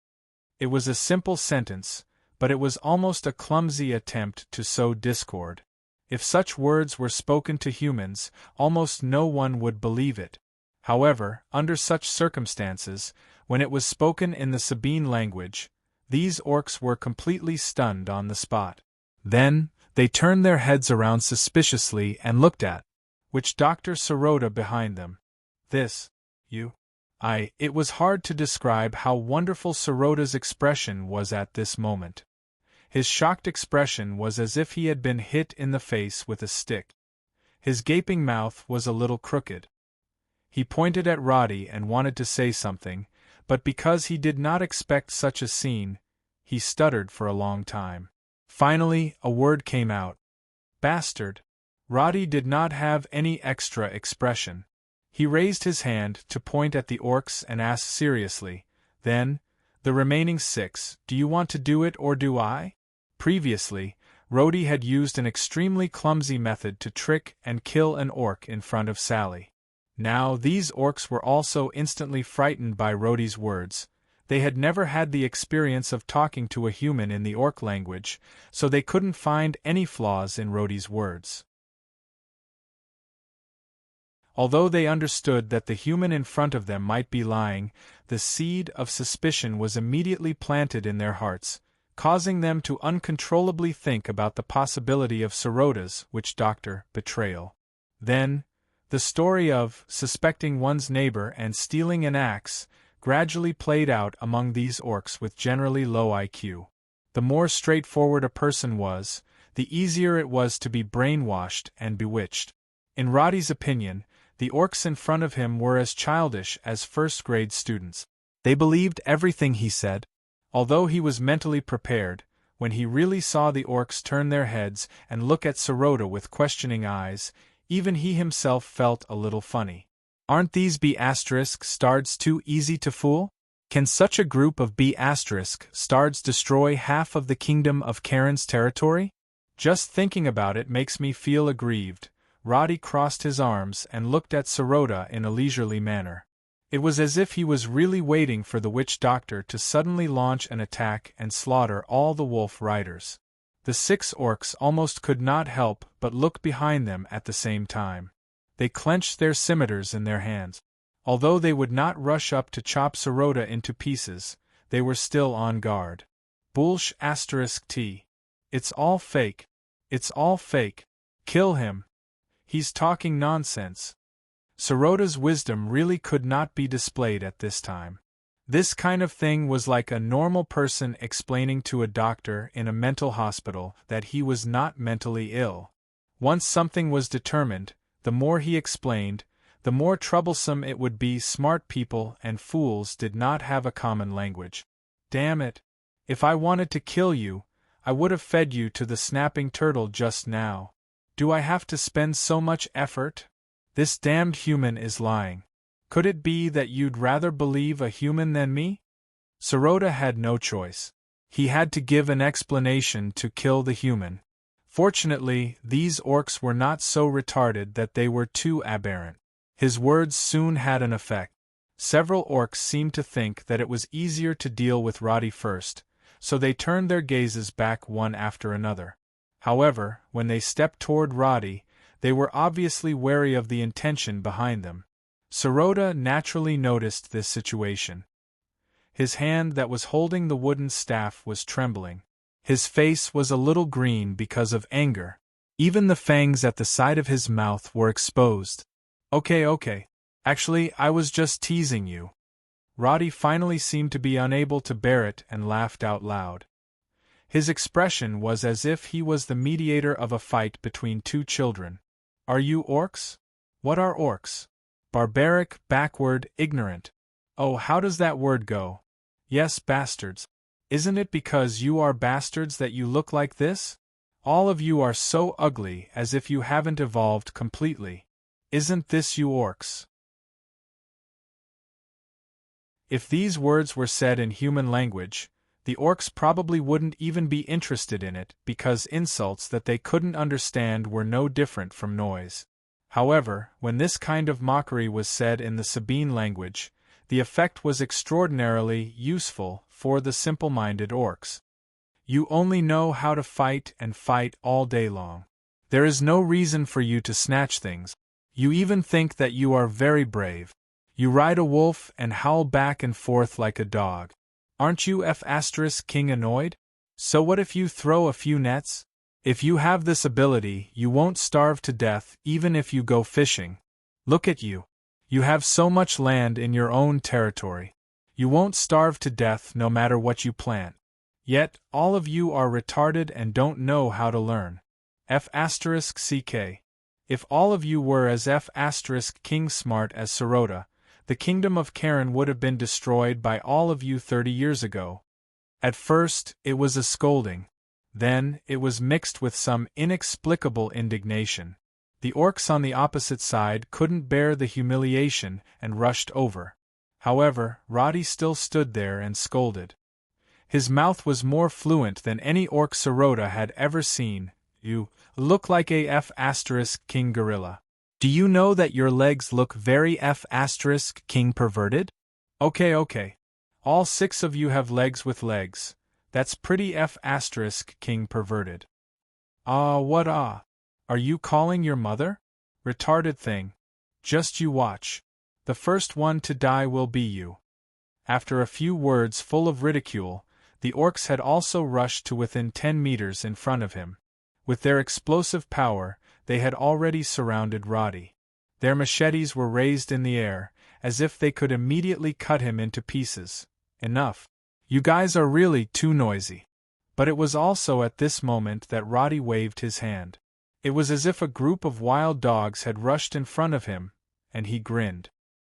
Speaker 1: It was a simple sentence, but it was almost a clumsy attempt to sow discord. If such words were spoken to humans, almost no one would believe it. However, under such circumstances, when it was spoken in the Sabine language, these orcs were completely stunned on the spot. Then, they turned their heads around suspiciously and looked at Witch-Doctor Sirota behind them. It was hard to describe how wonderful Sirota's expression was at this moment. His shocked expression was as if he had been hit in the face with a stick. His gaping mouth was a little crooked. He pointed at Roddy and wanted to say something, but because he did not expect such a scene, he stuttered for a long time. Finally, a word came out. "Bastard." Roddy did not have any extra expression. He raised his hand to point at the orcs and asked seriously, "Then, the remaining 6, do you want to do it or do I?" Previously, Roddy had used an extremely clumsy method to trick and kill an orc in front of Sally. Now these orcs were also instantly frightened by Roddy's words. They had never had the experience of talking to a human in the orc language, so they couldn't find any flaws in Roddy's words. Although they understood that the human in front of them might be lying, the seed of suspicion was immediately planted in their hearts, causing them to uncontrollably think about the possibility of Sirota's Witch-Doctor betrayal. Then, the story of suspecting one's neighbor and stealing an axe gradually played out among these orcs with generally low IQ. The more straightforward a person was, the easier it was to be brainwashed and bewitched. In Roddy's opinion, the orcs in front of him were as childish as first-grade students. They believed everything he said. Although he was mentally prepared, when he really saw the orcs turn their heads and look at Sirota with questioning eyes, even he himself felt a little funny. Aren't these B***stards too easy to fool? Can such a group of B***stards destroy half of the kingdom of Karen's territory? Just thinking about it makes me feel aggrieved. Roddy crossed his arms and looked at Sirota in a leisurely manner. It was as if he was really waiting for the witch doctor to suddenly launch an attack and slaughter all the wolf riders. The 6 orcs almost could not help but look behind them at the same time. They clenched their scimitars in their hands. Although they would not rush up to chop Sirota into pieces, they were still on guard. Bullsh**T. It's all fake. It's all fake. Kill him. He's talking nonsense. Sirota's wisdom really could not be displayed at this time. This kind of thing was like a normal person explaining to a doctor in a mental hospital that he was not mentally ill. Once something was determined, the more he explained, the more troublesome it would be. Smart people and fools did not have a common language. Damn it! If I wanted to kill you, I would have fed you to the snapping turtle just now. Do I have to spend so much effort? This damned human is lying. Could it be that you'd rather believe a human than me? Sirota had no choice. He had to give an explanation to kill the human. Fortunately, these orcs were not so retarded that they were too aberrant. His words soon had an effect. Several orcs seemed to think that it was easier to deal with Roddy first, so they turned their gazes back one after another. However, when they stepped toward Roddy, they were obviously wary of the intention behind them. Sirota naturally noticed this situation. His hand that was holding the wooden staff was trembling. His face was a little green because of anger. Even the fangs at the side of his mouth were exposed. Okay. Actually, I was just teasing you. Roddy finally seemed to be unable to bear it and laughed out loud. His expression was as if he was the mediator of a fight between 2 children. Are you orcs? What are orcs? Barbaric, backward, ignorant. Oh, how does that word go? Yes, bastards. Isn't it because you are bastards that you look like this? All of you are so ugly as if you haven't evolved completely. Isn't this you orcs? If these words were said in human language, the orcs probably wouldn't even be interested in it because insults that they couldn't understand were no different from noise. However, when this kind of mockery was said in the Sabine language, the effect was extraordinarily useful for the simple-minded orcs. You only know how to fight and fight all day long. There is no reason for you to snatch things. You even think that you are very brave. You ride a wolf and howl back and forth like a dog. Aren't you F***king annoyed? So what if you throw a few nets? If you have this ability, you won't starve to death even if you go fishing. Look at you. You have so much land in your own territory. You won't starve to death no matter what you plant. Yet, all of you are retarded and don't know how to learn. F***ck. If all of you were as F***king smart as Sirota, the kingdom of Karen would have been destroyed by all of you 30 years ago. At first, it was a scolding. Then, it was mixed with some inexplicable indignation. The orcs on the opposite side couldn't bear the humiliation and rushed over. However, Roddy still stood there and scolded. His mouth was more fluent than any orc Sirota had ever seen. You look like a F***king gorilla. Do you know that your legs look very F***king perverted? Okay. All 6 of you have legs with legs. That's pretty F***king perverted. What Are you calling your mother? Retarded thing. Just you watch. The first one to die will be you. After a few words full of ridicule, the orcs had also rushed to within 10 meters in front of him. With their explosive power, they had already surrounded Roddy. Their machetes were raised in the air, as if they could immediately cut him into pieces. Enough. You guys are really too noisy. But it was also at this moment that Roddy waved his hand. It was as if a group of wild dogs had rushed in front of him, and he grinned.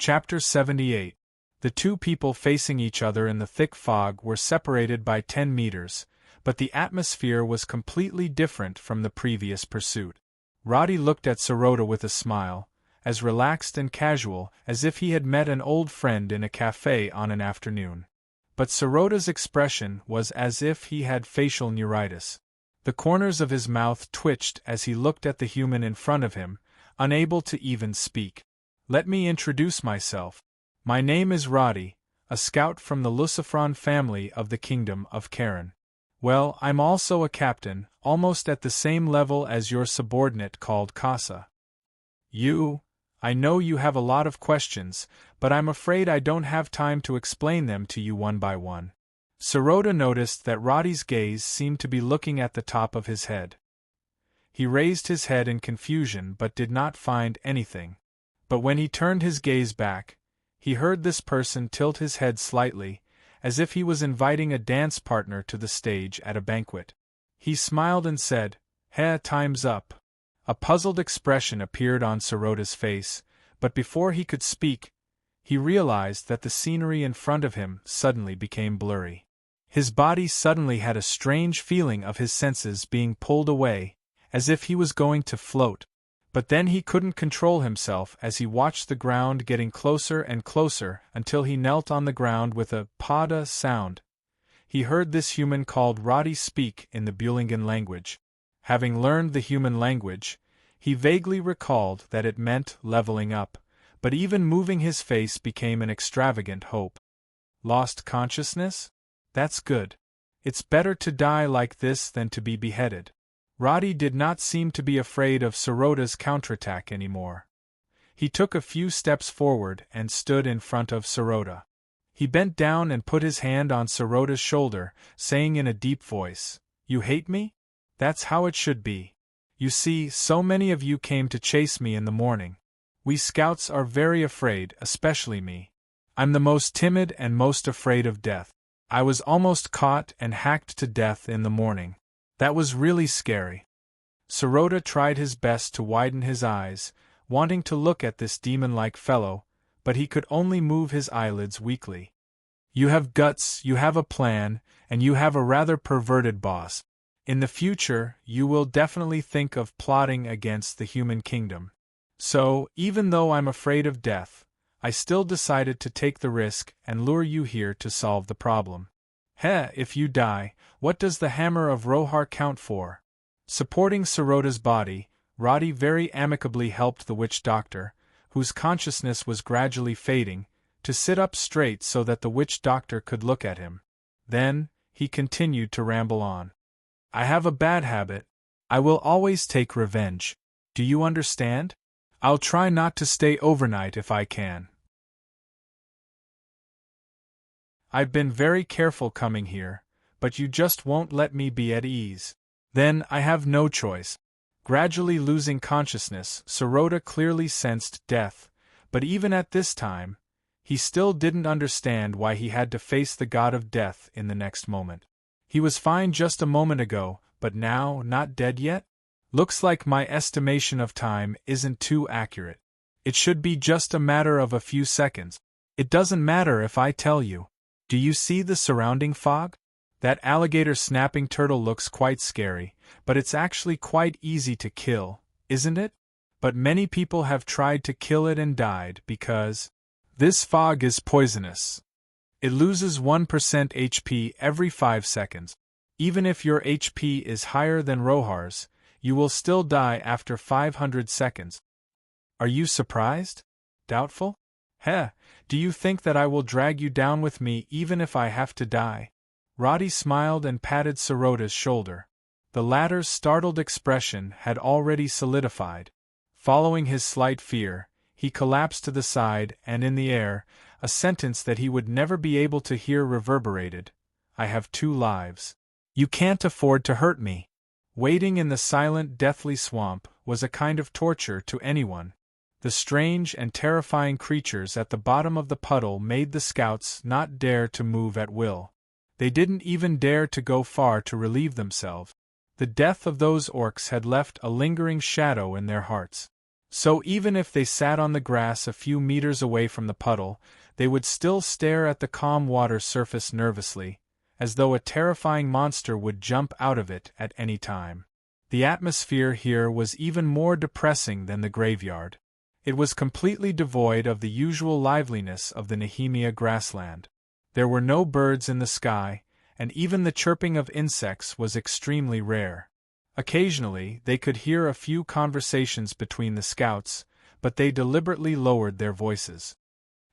Speaker 1: Chapter 78. The two people facing each other in the thick fog were separated by 10 meters, but the atmosphere was completely different from the previous pursuit. Roddy looked at Sirota with a smile, as relaxed and casual as if he had met an old friend in a cafe on an afternoon. But Sirota's expression was as if he had facial neuritis. The corners of his mouth twitched as he looked at the human in front of him, unable to even speak. "Let me introduce myself. My name is Roddy, a scout from the Lucifron family of the Kingdom of Karen. Well, I'm also a captain, almost at the same level as your subordinate called Casa. I know you have a lot of questions, but I'm afraid I don't have time to explain them to you one by one." Sirota noticed that Roddy's gaze seemed to be looking at the top of his head. He raised his head in confusion but did not find anything. But when he turned his gaze back, he heard this person tilt his head slightly, as if he was inviting a dance partner to the stage at a banquet. He smiled and said, "Time's up." A puzzled expression appeared on Sirota's face, but before he could speak, he realized that the scenery in front of him suddenly became blurry. His body suddenly had a strange feeling of his senses being pulled away, as if he was going to float. But then he couldn't control himself as he watched the ground getting closer and closer until he knelt on the ground with a "pada" sound. He heard this human called Roddy speak in the Bulingen language. Having learned the human language, he vaguely recalled that it meant leveling up, but even moving his face became an extravagant hope. Lost consciousness? That's good. It's better to die like this than to be beheaded. Roddy did not seem to be afraid of Sirota's counterattack anymore. He took a few steps forward and stood in front of Sirota. He bent down and put his hand on Sirota's shoulder, saying in a deep voice, "You hate me? That's how it should be. You see, so many of you came to chase me in the morning. We scouts are very afraid, especially me. I'm the most timid and most afraid of death. I was almost caught and hacked to death in the morning. That was really scary." Sirota tried his best to widen his eyes, wanting to look at this demon-like fellow, but he could only move his eyelids weakly. "You have guts, you have a plan, and you have a rather perverted boss. In the future, you will definitely think of plotting against the human kingdom. So, even though I'm afraid of death, I still decided to take the risk and lure you here to solve the problem. If you die, what does the hammer of Rohar count for?" Supporting Sirota's body, Roddy very amicably helped the witch doctor, whose consciousness was gradually fading, to sit up straight so that the witch doctor could look at him. Then, he continued to ramble on. "I have a bad habit. I will always take revenge. Do you understand? I'll try not to stay overnight if I can. I've been very careful coming here, but you just won't let me be at ease. Then I have no choice." Gradually losing consciousness, Sirota clearly sensed death, but even at this time, he still didn't understand why he had to face the god of death in the next moment. He was fine just a moment ago, but now not dead yet? Looks like my estimation of time isn't too accurate. It should be just a matter of a few seconds. It doesn't matter if I tell you. Do you see the surrounding fog? That alligator snapping turtle looks quite scary, but it's actually quite easy to kill, isn't it? But many people have tried to kill it and died because this fog is poisonous. It loses 1% HP every 5 seconds. Even if your HP is higher than Rohar's, you will still die after 500 seconds. Are you surprised? Doubtful? Do you think that I will drag you down with me even if I have to die? Roddy smiled and patted Sirota's shoulder. The latter's startled expression had already solidified. Following his slight fear, he collapsed to the side and in the air, a sentence that he would never be able to hear reverberated. "I have 2 lives. You can't afford to hurt me." Waiting in the silent, deathly swamp was a kind of torture to anyone. The strange and terrifying creatures at the bottom of the puddle made the scouts not dare to move at will. They didn't even dare to go far to relieve themselves. The death of those orcs had left a lingering shadow in their hearts. So even if they sat on the grass a few meters away from the puddle, they would still stare at the calm water surface nervously, as though a terrifying monster would jump out of it at any time. The atmosphere here was even more depressing than the graveyard. It was completely devoid of the usual liveliness of the Nehemia grassland. There were no birds in the sky, and even the chirping of insects was extremely rare. Occasionally, they could hear a few conversations between the scouts, but they deliberately lowered their voices.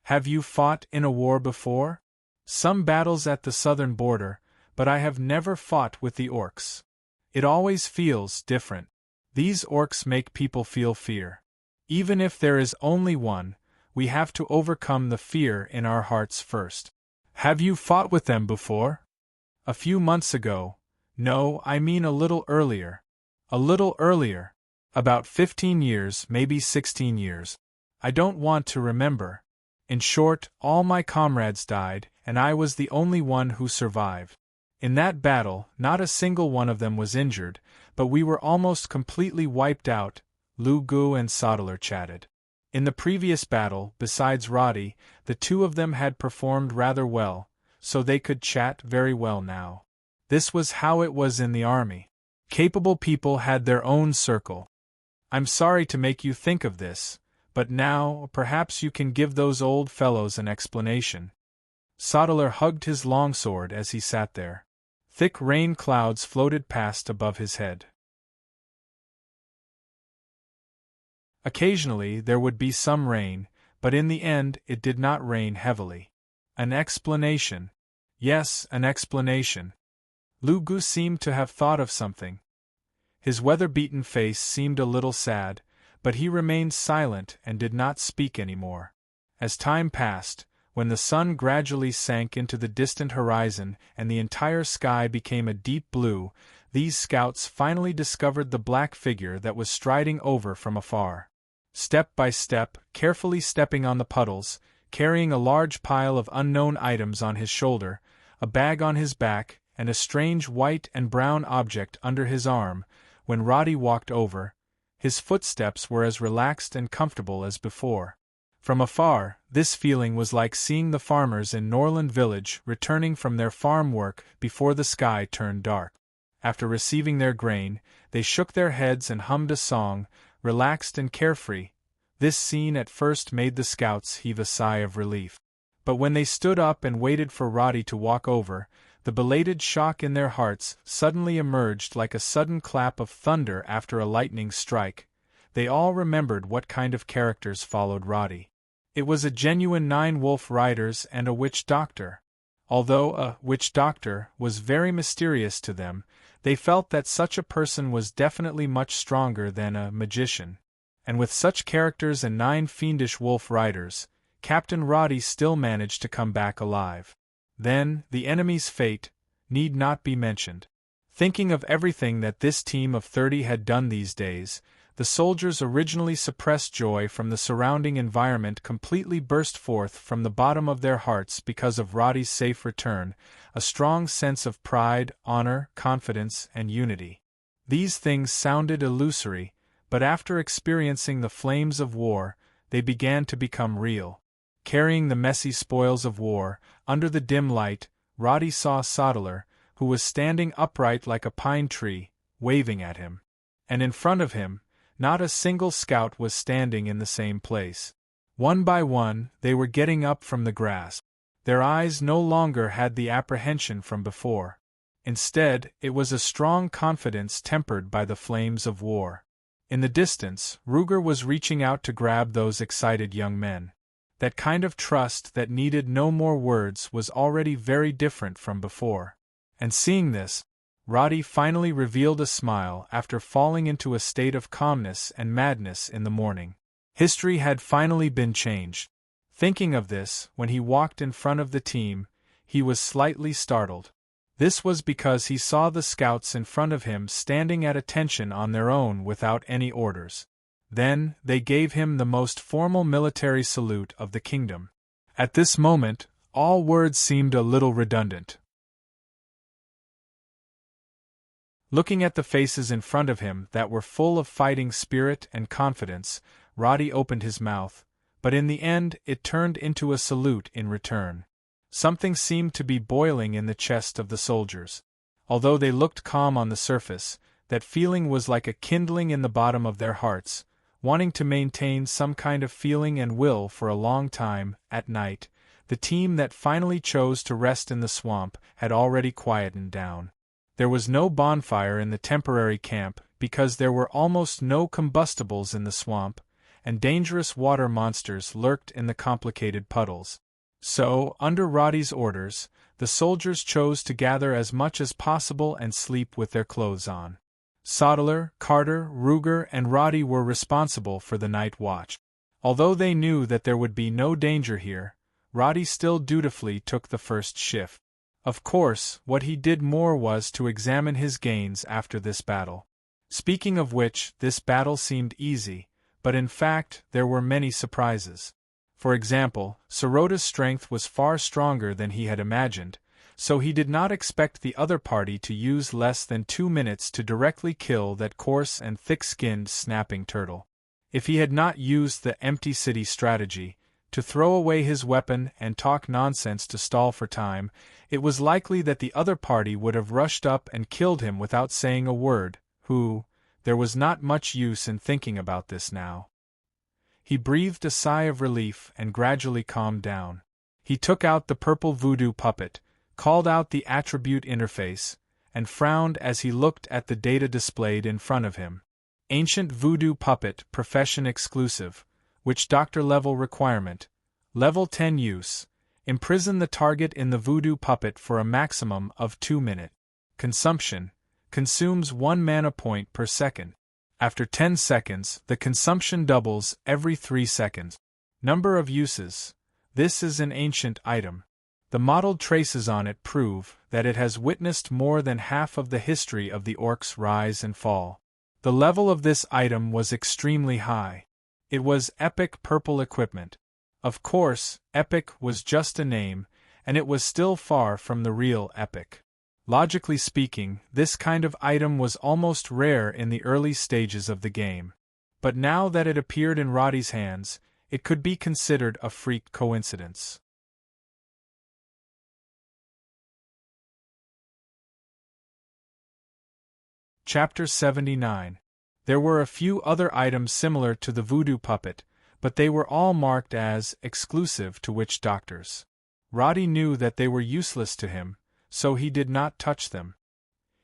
Speaker 1: "Have you fought in a war before?" "Some battles at the southern border, but I have never fought with the orcs. It always feels different. These orcs make people feel fear. Even if there is only one, we have to overcome the fear in our hearts first." "Have you fought with them before?" "A few months ago. No, I mean a little earlier." "A little earlier. About 15 years, maybe 16 years. I don't want to remember. In short, all my comrades died, and I was the only one who survived. In that battle, not a single one of them was injured, but we were almost completely wiped out," Lugu and Sodaler chatted. In the previous battle, besides Roddy, the two of them had performed rather well, so they could chat very well now. This was how it was in the army. Capable people had their own circle. "I'm sorry to make you think of this, but now, perhaps you can give those old fellows an explanation." Sodaler hugged his longsword as he sat there. Thick rain clouds floated past above his head. Occasionally there would be some rain, but in the end it did not rain heavily. An explanation. Yes, an explanation. Lugu seemed to have thought of something. His weather-beaten face seemed a little sad, but he remained silent and did not speak any more. As time passed, when the sun gradually sank into the distant horizon and the entire sky became a deep blue, these scouts finally discovered the black figure that was striding over from afar. Step by step, carefully stepping on the puddles, carrying a large pile of unknown items on his shoulder, a bag on his back, and a strange white and brown object under his arm, when Roddy walked over, his footsteps were as relaxed and comfortable as before. From afar, this feeling was like seeing the farmers in Norland village returning from their farm work before the sky turned dark. After receiving their grain, they shook their heads and hummed a song, relaxed and carefree. This scene at first made the scouts heave a sigh of relief. But when they stood up and waited for Roddy to walk over, the belated shock in their hearts suddenly emerged like a sudden clap of thunder after a lightning strike. They all remembered what kind of characters followed Roddy. It was a genuine 9 wolf riders and a witch doctor. Although a witch doctor was very mysterious to them, they felt that such a person was definitely much stronger than a magician. And with such characters and 9 fiendish wolf riders, Captain Roddy still managed to come back alive. Then, the enemy's fate need not be mentioned. Thinking of everything that this team of 30 had done these days, the soldiers' originally suppressed joy from the surrounding environment completely burst forth from the bottom of their hearts because of Roddy's safe return, a strong sense of pride, honor, confidence, and unity. These things sounded illusory, but after experiencing the flames of war, they began to become real. Carrying the messy spoils of war, under the dim light, Roddy saw Sodaler, who was standing upright like a pine tree, waving at him. And in front of him, not a single scout was standing in the same place. One by one, they were getting up from the grass. Their eyes no longer had the apprehension from before. Instead, it was a strong confidence tempered by the flames of war. In the distance, Ruger was reaching out to grab those excited young men. That kind of trust that needed no more words was already very different from before. And seeing this, Roddy finally revealed a smile after falling into a state of calmness and madness in the morning. History had finally been changed. Thinking of this, when he walked in front of the team, he was slightly startled. This was because he saw the scouts in front of him standing at attention on their own without any orders. Then, they gave him the most formal military salute of the kingdom. At this moment, all words seemed a little redundant. Looking at the faces in front of him that were full of fighting spirit and confidence, Roddy opened his mouth, but in the end it turned into a salute in return. Something seemed to be boiling in the chest of the soldiers. Although they looked calm on the surface, that feeling was like a kindling in the bottom of their hearts, wanting to maintain some kind of feeling and will for a long time. At night, the team that finally chose to rest in the swamp had already quietened down. There was no bonfire in the temporary camp because there were almost no combustibles in the swamp, and dangerous water monsters lurked in the complicated puddles. So, under Roddy's orders, the soldiers chose to gather as much as possible and sleep with their clothes on. Sodeler, Carter, Ruger, and Roddy were responsible for the night watch. Although they knew that there would be no danger here, Roddy still dutifully took the first shift. Of course, what he did more was to examine his gains after this battle. Speaking of which, this battle seemed easy, but in fact there were many surprises. For example, Sorota's strength was far stronger than he had imagined, so he did not expect the other party to use less than 2 minutes to directly kill that coarse and thick-skinned snapping turtle. If he had not used the empty city strategy, to throw away his weapon and talk nonsense to stall for time, it was likely that the other party would have rushed up and killed him without saying a word. There was not much use in thinking about this now. He breathed a sigh of relief and gradually calmed down. He took out the purple voodoo puppet, called out the attribute interface, and frowned as he looked at the data displayed in front of him. Ancient voodoo puppet, profession exclusive, witch doctor level requirement, level 10 use, imprison the target in the voodoo puppet for a maximum of 2 minutes. Consumption, consumes 1 mana point per second. After 10 seconds, the consumption doubles every 3 seconds. Number of uses. This is an ancient item. The mottled traces on it prove that it has witnessed more than half of the history of the orc's rise and fall. The level of this item was extremely high. It was epic purple equipment. Of course, epic was just a name, and it was still far from the real epic. Logically speaking, this kind of item was almost rare in the early stages of the game. But now that it appeared in Roddy's hands, it could be considered a freak coincidence. Chapter 79. There were a few other items similar to the voodoo puppet, but they were all marked as exclusive to witch doctors. Roddy knew that they were useless to him, so he did not touch them.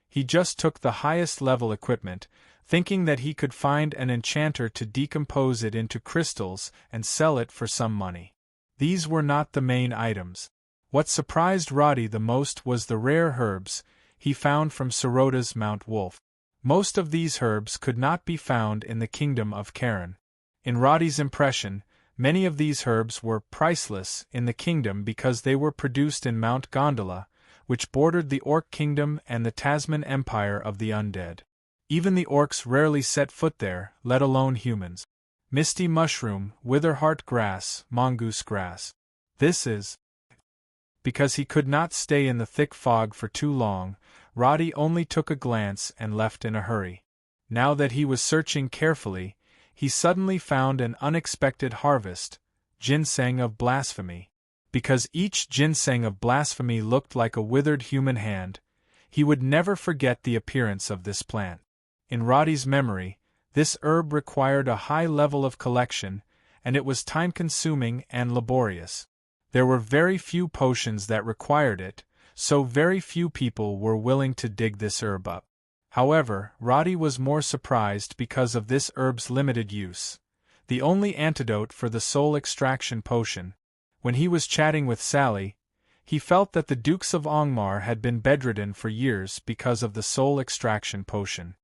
Speaker 1: He just took the highest level equipment, thinking that he could find an enchanter to decompose it into crystals and sell it for some money. These were not the main items. What surprised Roddy the most was the rare herbs he found from Sorota's Mount Wolf. Most of these herbs could not be found in the kingdom of Karen. In Roddy's impression, many of these herbs were priceless in the kingdom because they were produced in Mount Gondola, which bordered the Orc Kingdom and the Tasman Empire of the Undead. Even the orcs rarely set foot there, let alone humans. Misty mushroom, witherheart grass, mongoose grass. This is... Because he could not stay in the thick fog for too long, Roddy only took a glance and left in a hurry. Now that he was searching carefully, he suddenly found an unexpected harvest, ginseng of blasphemy. Because each ginseng of blasphemy looked like a withered human hand, he would never forget the appearance of this plant. In Roddy's memory, this herb required a high level of collection, and it was time-consuming and laborious. There were very few potions that required it, so very few people were willing to dig this herb up. However, Roddy was more surprised because of this herb's limited use. The only antidote for the soul extraction potion. When he was chatting with Sally, he felt that the Dukes of Angmar had been bedridden for years because of the soul extraction potion.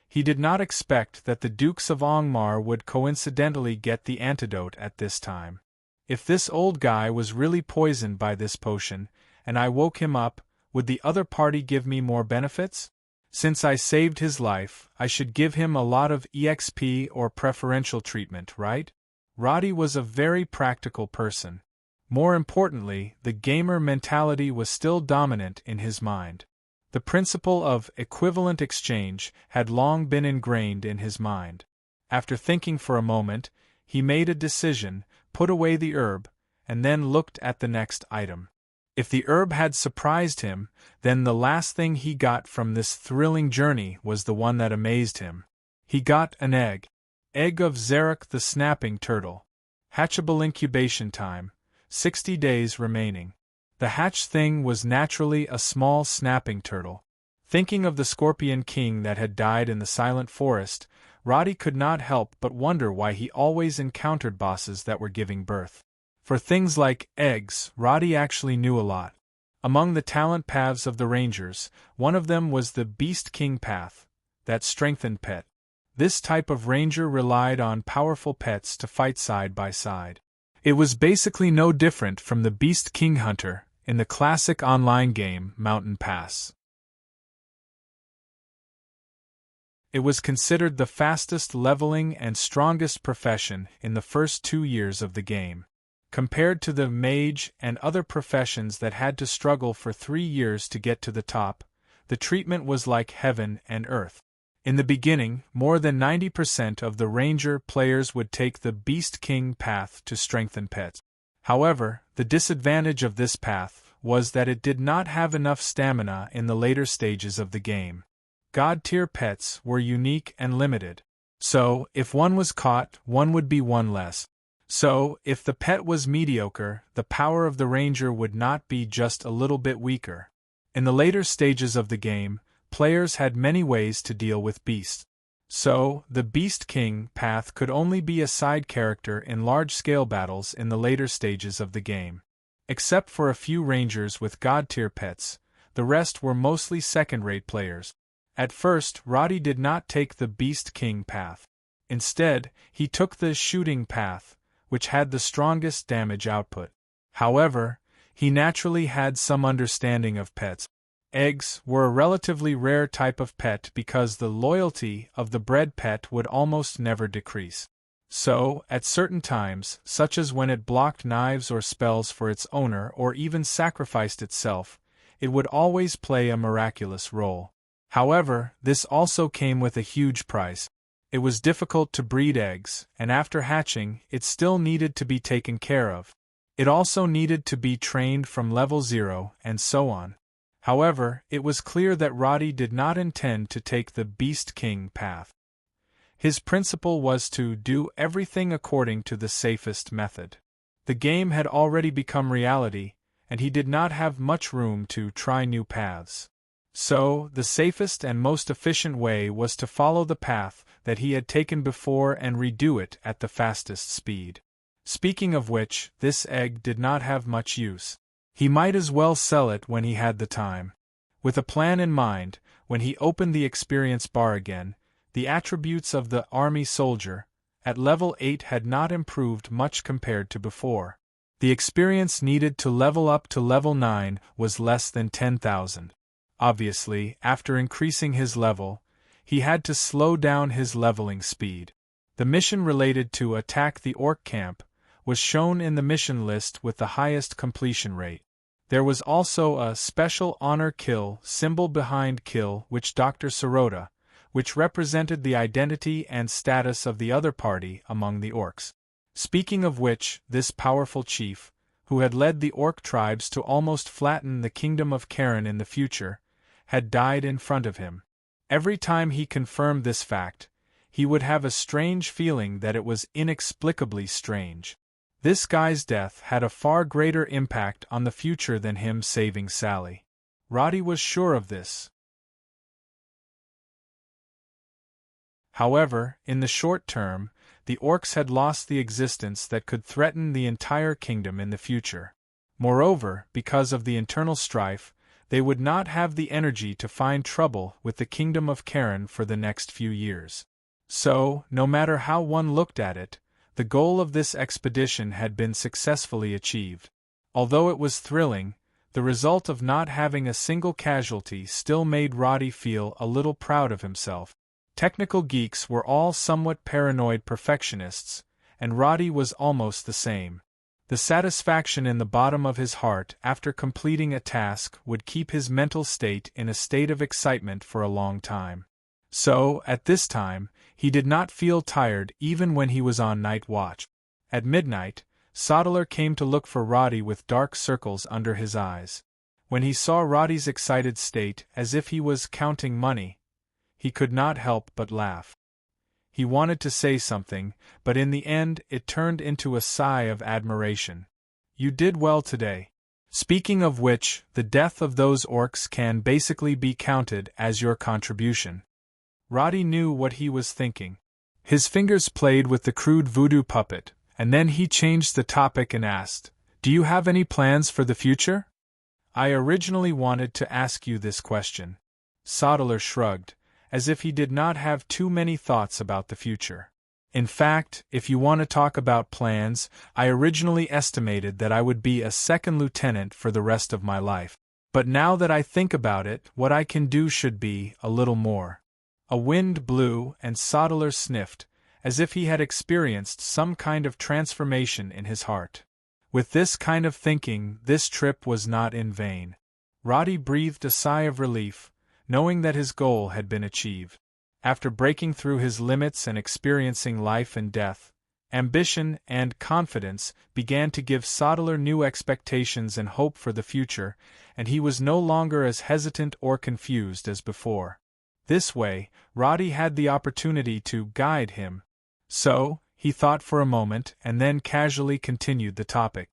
Speaker 1: He did not expect that the Dukes of Angmar would coincidentally get the antidote at this time. If this old guy was really poisoned by this potion, and I woke him up, would the other party give me more benefits? Since I saved his life, I should give him a lot of EXP or preferential treatment, right? Roddy was a very practical person. More importantly, the gamer mentality was still dominant in his mind. The principle of equivalent exchange had long been ingrained in his mind. After thinking for a moment, he made a decision, put away the herb, and then looked at the next item. If the herb had surprised him, then the last thing he got from this thrilling journey was the one that amazed him. He got an egg. Egg of Zarek the snapping turtle. Hatchable incubation time, 60 days remaining. The hatched thing was naturally a small snapping turtle. Thinking of the Scorpion King that had died in the Silent Forest, Roddy could not help but wonder why he always encountered bosses that were giving birth. For things like eggs, Roddy actually knew a lot. Among the talent paths of the Rangers, one of them was the Beast King path, that strengthened pet. This type of Ranger relied on powerful pets to fight side by side. It was basically no different from the Beast King Hunter in the classic online game Mountain Pass. It was considered the fastest leveling and strongest profession in the first 2 years of the game. Compared to the mage and other professions that had to struggle for 3 years to get to the top, the treatment was like heaven and earth. In the beginning, more than 90% of the Ranger players would take the Beast King path to strengthen pets. However, the disadvantage of this path was that it did not have enough stamina in the later stages of the game. God-tier pets were unique and limited. So, if one was caught, one would be one less. So, if the pet was mediocre, the power of the Ranger would not be just a little bit weaker. In the later stages of the game, players had many ways to deal with beasts. So, the Beast King path could only be a side character in large-scale battles in the later stages of the game. Except for a few Rangers with God-tier pets, the rest were mostly second-rate players. At first, Roddy did not take the Beast King path. Instead, he took the shooting path, which had the strongest damage output. However, he naturally had some understanding of pets. Eggs were a relatively rare type of pet because the loyalty of the bred pet would almost never decrease. So, at certain times, such as when it blocked knives or spells for its owner or even sacrificed itself, it would always play a miraculous role. However, this also came with a huge price. It was difficult to breed eggs, and after hatching, it still needed to be taken care of. It also needed to be trained from level 0, and so on. However, it was clear that Roddy did not intend to take the Beast King path. His principle was to do everything according to the safest method. The game had already become reality, and he did not have much room to try new paths. So, the safest and most efficient way was to follow the path that he had taken before and redo it at the fastest speed. Speaking of which, this egg did not have much use. He might as well sell it when he had the time. With a plan in mind, when he opened the experience bar again, the attributes of the army soldier, at level 8 had not improved much compared to before. The experience needed to level up to level 9 was less than 10,000. Obviously, after increasing his level, he had to slow down his leveling speed. The mission related to attack the orc camp was shown in the mission list with the highest completion rate. There was also a special honor kill symbol behind kill which Dr. Sirota, which represented the identity and status of the other party among the orcs. Speaking of which, this powerful chief, who had led the orc tribes to almost flatten the kingdom of Karen in the future, had died in front of him. Every time he confirmed this fact, he would have a strange feeling that it was inexplicably strange. This guy's death had a far greater impact on the future than him saving Sally. Roddy was sure of this. However, in the short term, the orcs had lost the existence that could threaten the entire kingdom in the future. Moreover, because of the internal strife, they would not have the energy to find trouble with the kingdom of Karen for the next few years. So, no matter how one looked at it, the goal of this expedition had been successfully achieved. Although it was thrilling, the result of not having a single casualty still made Roddy feel a little proud of himself. Technical geeks were all somewhat paranoid perfectionists, and Roddy was almost the same. The satisfaction in the bottom of his heart after completing a task would keep his mental state in a state of excitement for a long time. So, at this time, He did not feel tired even when he was on night watch. At midnight, Sodalar came to look for Roddy with dark circles under his eyes. When he saw Roddy's excited state, as if he was counting money, he could not help but laugh. He wanted to say something, but in the end it turned into a sigh of admiration. "You did well today. Speaking of which, the death of those orcs can basically be counted as your contribution." Roddy knew what he was thinking. His fingers played with the crude voodoo puppet, and then he changed the topic and asked, "Do you have any plans for the future?" "I originally wanted to ask you this question." Sodalar shrugged, as if he did not have too many thoughts about the future. "In fact, if you want to talk about plans, I originally estimated that I would be a second lieutenant for the rest of my life. But now that I think about it, what I can do should be a little more." A wind blew and Sodalar sniffed, as if he had experienced some kind of transformation in his heart. With this kind of thinking, this trip was not in vain. Roddy breathed a sigh of relief, knowing that his goal had been achieved. After breaking through his limits and experiencing life and death, ambition and confidence began to give Sodalar new expectations and hope for the future, and he was no longer as hesitant or confused as before. This way, Roddy had the opportunity to guide him. So, he thought for a moment and then casually continued the topic.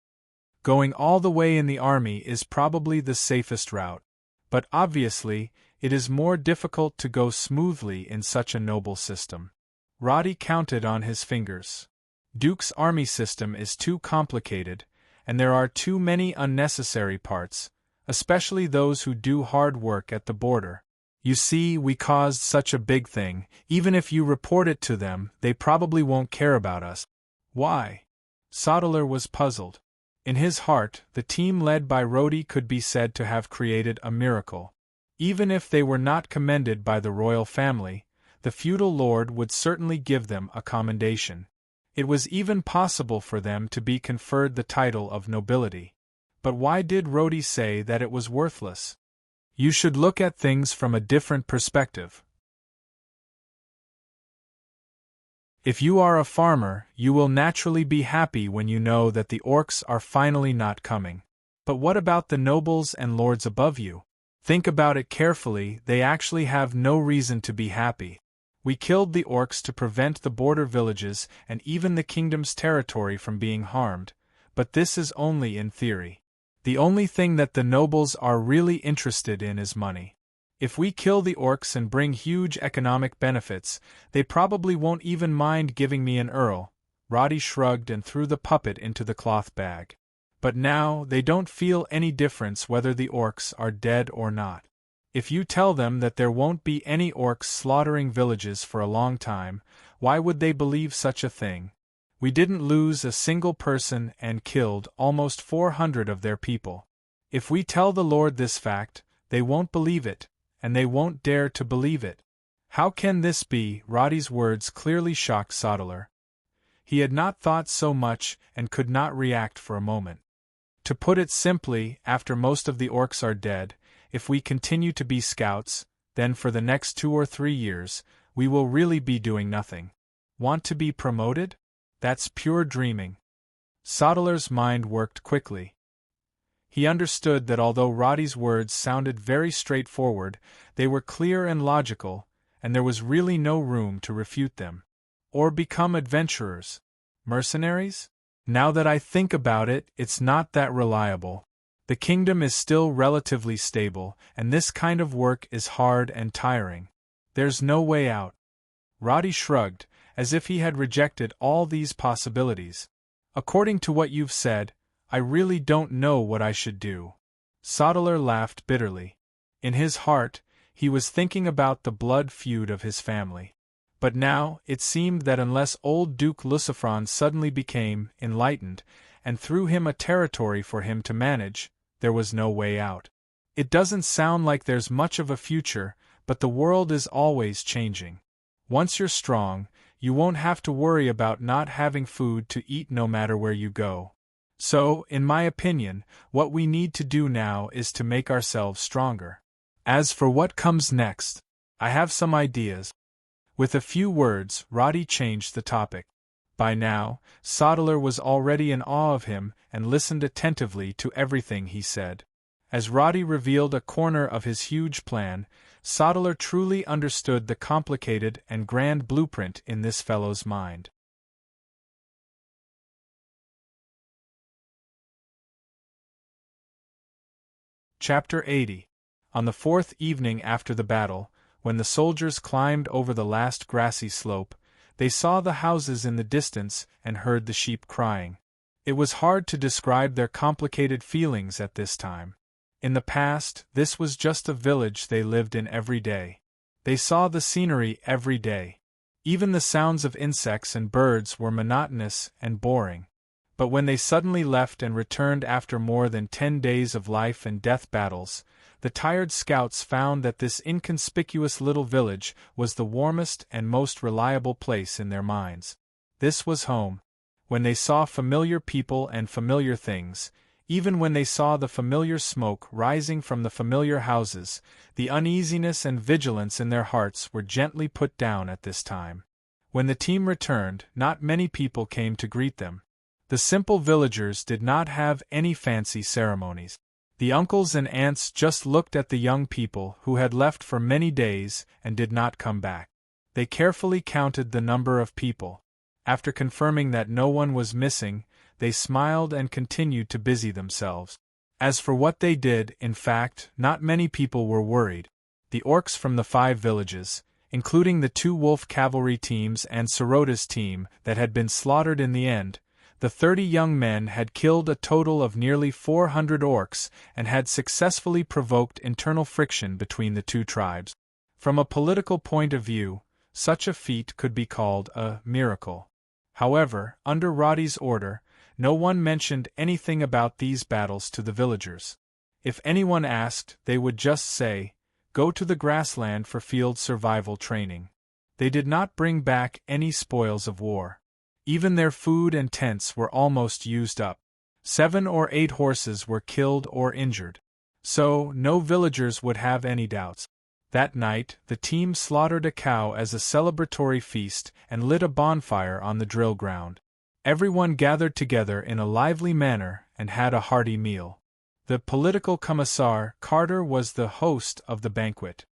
Speaker 1: "Going all the way in the army is probably the safest route. But obviously, it is more difficult to go smoothly in such a noble system." Roddy counted on his fingers. Duke's army system is too complicated, and there are too many unnecessary parts, especially those who do hard work at the border. "You see, we caused such a big thing, even if you report it to them, they probably won't care about us." "Why?" Sodalar was puzzled. In his heart, the team led by Roddy could be said to have created a miracle. Even if they were not commended by the royal family, the feudal lord would certainly give them a commendation. It was even possible for them to be conferred the title of nobility. But why did Roddy say that it was worthless? You should look at things from a different perspective. If you are a farmer, you will naturally be happy when you know that the orcs are finally not coming. But what about the nobles and lords above you? Think about it carefully, they actually have no reason to be happy. We killed the orcs to prevent the border villages and even the kingdom's territory from being harmed, but this is only in theory. The only thing that the nobles are really interested in is money. If we kill the orcs and bring huge economic benefits, they probably won't even mind giving me an earl." Roddy shrugged and threw the puppet into the cloth bag. "But now, they don't feel any difference whether the orcs are dead or not. If you tell them that there won't be any orcs slaughtering villages for a long time, why would they believe such a thing? We didn't lose a single person and killed almost 400 of their people. If we tell the Lord this fact, they won't believe it, and they won't dare to believe it." How can this be? Roddy's words clearly shocked Sodalar. He had not thought so much and could not react for a moment. To put it simply, after most of the orcs are dead, if we continue to be scouts, then for the next 2 or 3 years, we will really be doing nothing. Want to be promoted? That's pure dreaming. Sodalar's mind worked quickly. He understood that although Roddy's words sounded very straightforward, they were clear and logical, and there was really no room to refute them. Or become adventurers? Mercenaries? Now that I think about it, it's not that reliable. The kingdom is still relatively stable, and this kind of work is hard and tiring. There's no way out. Roddy shrugged, as if he had rejected all these possibilities. According to what you've said, I really don't know what I should do. Sodalar laughed bitterly. In his heart, he was thinking about the blood feud of his family. But now, it seemed that unless old Duke Lucifron suddenly became enlightened, and threw him a territory for him to manage, there was no way out. It doesn't sound like there's much of a future, but the world is always changing. Once you're strong, you won't have to worry about not having food to eat no matter where you go. So, in my opinion, what we need to do now is to make ourselves stronger. As for what comes next, I have some ideas. With a few words, Roddy changed the topic. By now, Sodeler was already in awe of him and listened attentively to everything he said. As Roddy revealed a corner of his huge plan, Sodeler truly understood the complicated and grand blueprint in this fellow's mind. Chapter 80. On the fourth evening after the battle, when the soldiers climbed over the last grassy slope, they saw the houses in the distance and heard the sheep crying. It was hard to describe their complicated feelings at this time. In the past, this was just a village they lived in every day. They saw the scenery every day. Even the sounds of insects and birds were monotonous and boring. But when they suddenly left and returned after more than 10 days of life and death battles, the tired scouts found that this inconspicuous little village was the warmest and most reliable place in their minds. This was home. When they saw familiar people and familiar things, even when they saw the familiar smoke rising from the familiar houses, the uneasiness and vigilance in their hearts were gently put down at this time. When the team returned, not many people came to greet them. The simple villagers did not have any fancy ceremonies. The uncles and aunts just looked at the young people who had left for many days and did not come back. They carefully counted the number of people. After confirming that no one was missing, they smiled and continued to busy themselves. As for what they did, in fact, not many people were worried. The orcs from the 5 villages, including the 2 wolf cavalry teams and Sorota's team that had been slaughtered in the end, the 30 young men had killed a total of nearly 400 orcs and had successfully provoked internal friction between the 2 tribes. From a political point of view, such a feat could be called a miracle. However, under Roddy's order, no one mentioned anything about these battles to the villagers. If anyone asked, they would just say, "Go to the grassland for field survival training." They did not bring back any spoils of war. Even their food and tents were almost used up. 7 or 8 horses were killed or injured. So, no villagers would have any doubts. That night, the team slaughtered a cow as a celebratory feast and lit a bonfire on the drill ground. Everyone gathered together in a lively manner and had a hearty meal. The political commissar, Carter, was the host of the banquet.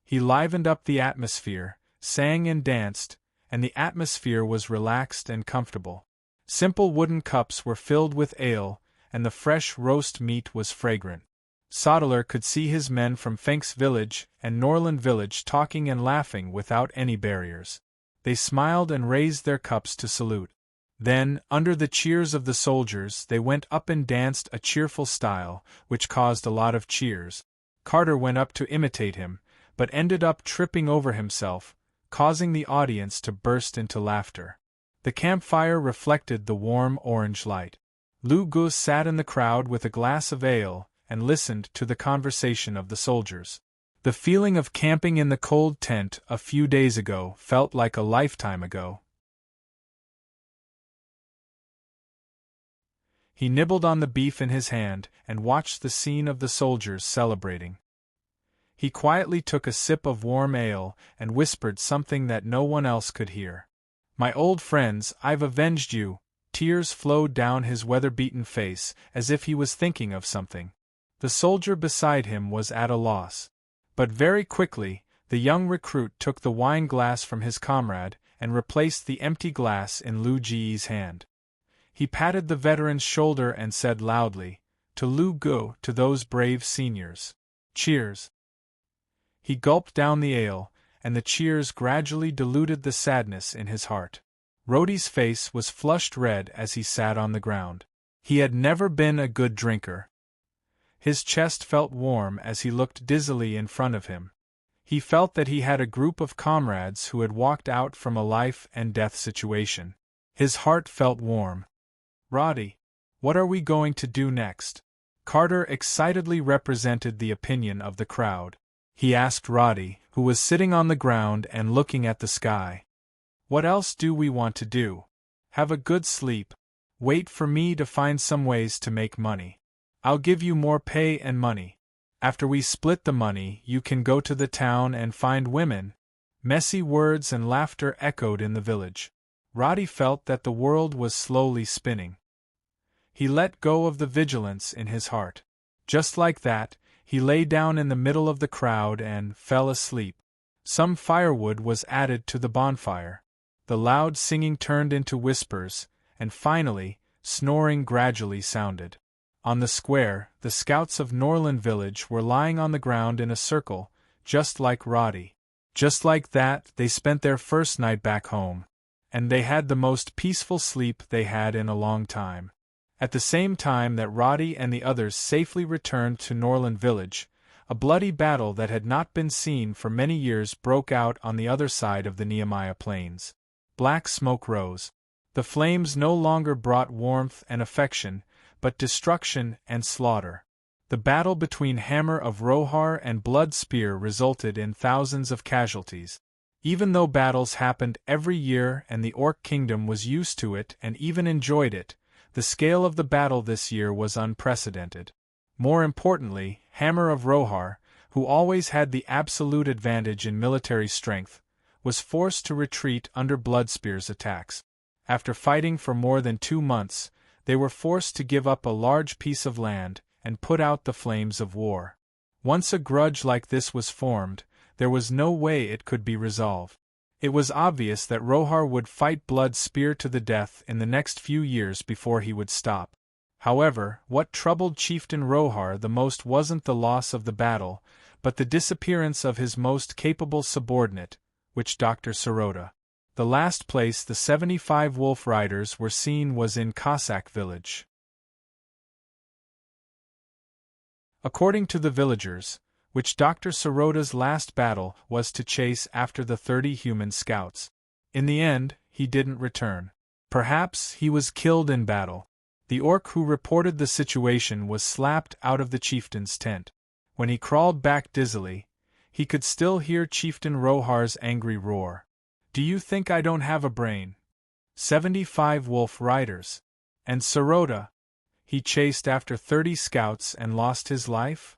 Speaker 1: He livened up the atmosphere, sang and danced, and the atmosphere was relaxed and comfortable. Simple wooden cups were filled with ale, and the fresh roast meat was fragrant. Sodeler could see his men from Finks village and Norland village talking and laughing without any barriers. They smiled and raised their cups to salute. Then, under the cheers of the soldiers, they went up and danced a cheerful style, which caused a lot of cheers. Carter went up to imitate him, but ended up tripping over himself, causing the audience to burst into laughter. The campfire reflected the warm orange light. Lou Gus sat in the crowd with a glass of ale and listened to the conversation of the soldiers. The feeling of camping in the cold tent a few days ago felt like a lifetime ago. He nibbled on the beef in his hand and watched the scene of the soldiers celebrating. He quietly took a sip of warm ale and whispered something that no one else could hear. "My old friends, I've avenged you." Tears flowed down his weather-beaten face as if he was thinking of something. The soldier beside him was at a loss. But very quickly, the young recruit took the wine glass from his comrade and replaced the empty glass in Lu Ji's hand. He patted the veteran's shoulder and said loudly, "To Lu Gu, to those brave seniors. Cheers." He gulped down the ale, and the cheers gradually diluted the sadness in his heart. Roddy's face was flushed red as he sat on the ground. He had never been a good drinker. His chest felt warm as he looked dizzily in front of him. He felt that he had a group of comrades who had walked out from a life-and-death situation. His heart felt warm. "Roddy, what are we going to do next?" Carter excitedly represented the opinion of the crowd. He asked Roddy, who was sitting on the ground and looking at the sky. "What else do we want to do? Have a good sleep. Wait for me to find some ways to make money. I'll give you more pay and money. After we split the money, you can go to the town and find women. Messy words and laughter echoed in the village. Roddy felt that the world was slowly spinning. He let go of the vigilance in his heart. Just like that, he lay down in the middle of the crowd and fell asleep. Some firewood was added to the bonfire. The loud singing turned into whispers, and finally, snoring gradually sounded. On the square, the scouts of Norland Village were lying on the ground in a circle, just like Roddy. Just like that, they spent their first night back home. And they had the most peaceful sleep they had in a long time. At the same time that Roddy and the others safely returned to Norland Village, a bloody battle that had not been seen for many years broke out on the other side of the Nehemiah Plains. Black smoke rose. The flames no longer brought warmth and affection, but destruction and slaughter. The battle between Hammer of Rohar and Blood Spear resulted in thousands of casualties. Even though battles happened every year and the Orc Kingdom was used to it and even enjoyed it, the scale of the battle this year was unprecedented. More importantly, Hammer of Rohar, who always had the absolute advantage in military strength, was forced to retreat under Bloodspear's attacks. After fighting for more than 2 months, they were forced to give up a large piece of land and put out the flames of war. Once a grudge like this was formed, there was no way it could be resolved. It was obvious that Rohar would fight Blood Spear to the death in the next few years before he would stop. However, what troubled Chieftain Rohar the most wasn't the loss of the battle, but the disappearance of his most capable subordinate, Witch-Doctor Sirota. The last place the 75 wolf riders were seen was in Cossack village. According to the villagers, Witch-Doctor Sirota's last battle was to chase after the 30 human scouts. In the end, he didn't return. Perhaps he was killed in battle. The orc who reported the situation was slapped out of the chieftain's tent. When he crawled back dizzily, he could still hear Chieftain Rohar's angry roar. "Do you think I don't have a brain? 75 wolf riders. And Sirota? He chased after 30 scouts and lost his life?"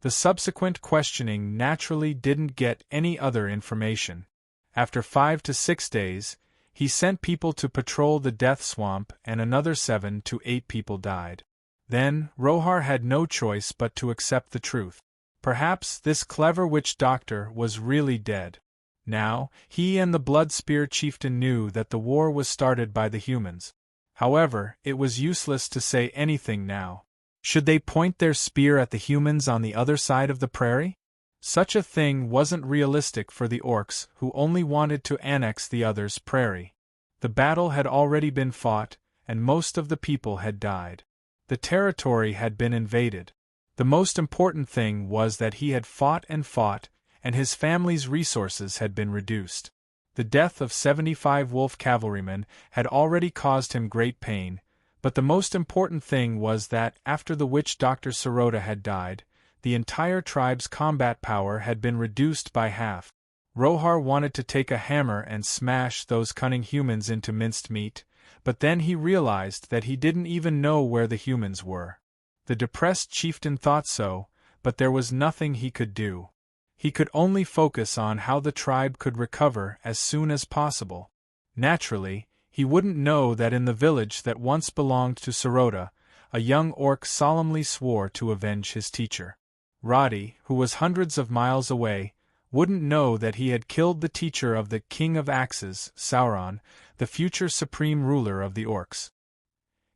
Speaker 1: The subsequent questioning naturally didn't get any other information. After 5 to 6 days, he sent people to patrol the Death Swamp and another 7 to 8 people died. Then, Rohar had no choice but to accept the truth. Perhaps this clever witch doctor was really dead. Now, he and the Blood Spear chieftain knew that the war was started by the humans. However, it was useless to say anything now. Should they point their spear at the humans on the other side of the prairie? Such a thing wasn't realistic for the orcs who only wanted to annex the other's prairie. The battle had already been fought, and most of the people had died. The territory had been invaded. The most important thing was that he had fought, and his family's resources had been reduced. The death of 75 wolf cavalrymen had already caused him great pain, but the most important thing was that, after the witch doctor Sirota had died, the entire tribe's combat power had been reduced by half. Rohar wanted to take a hammer and smash those cunning humans into minced meat, but then he realized that he didn't even know where the humans were. The depressed chieftain thought so, but there was nothing he could do. He could only focus on how the tribe could recover as soon as possible. Naturally, he wouldn't know that in the village that once belonged to Sirota, a young orc solemnly swore to avenge his teacher. Roddy, who was hundreds of miles away, wouldn't know that he had killed the teacher of the King of Axes, Sauron, the future supreme ruler of the orcs.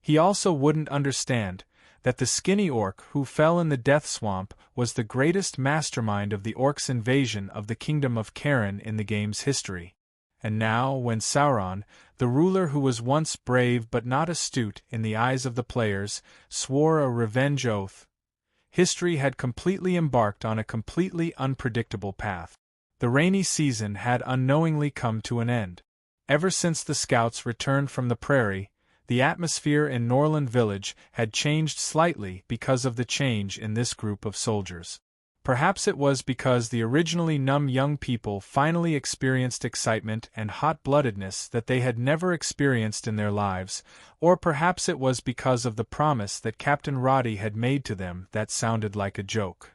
Speaker 1: He also wouldn't understand that the skinny orc who fell in the Death Swamp was the greatest mastermind of the orcs' invasion of the kingdom of Karen in the game's history. And now, when Sauron, the ruler who was once brave but not astute in the eyes of the players, swore a revenge oath, history had completely embarked on a completely unpredictable path. The rainy season had unknowingly come to an end. Ever since the scouts returned from the prairie, the atmosphere in Norland Village had changed slightly because of the change in this group of soldiers. Perhaps it was because the originally numb young people finally experienced excitement and hot-bloodedness that they had never experienced in their lives, or perhaps it was because of the promise that Captain Roddy had made to them that sounded like a joke.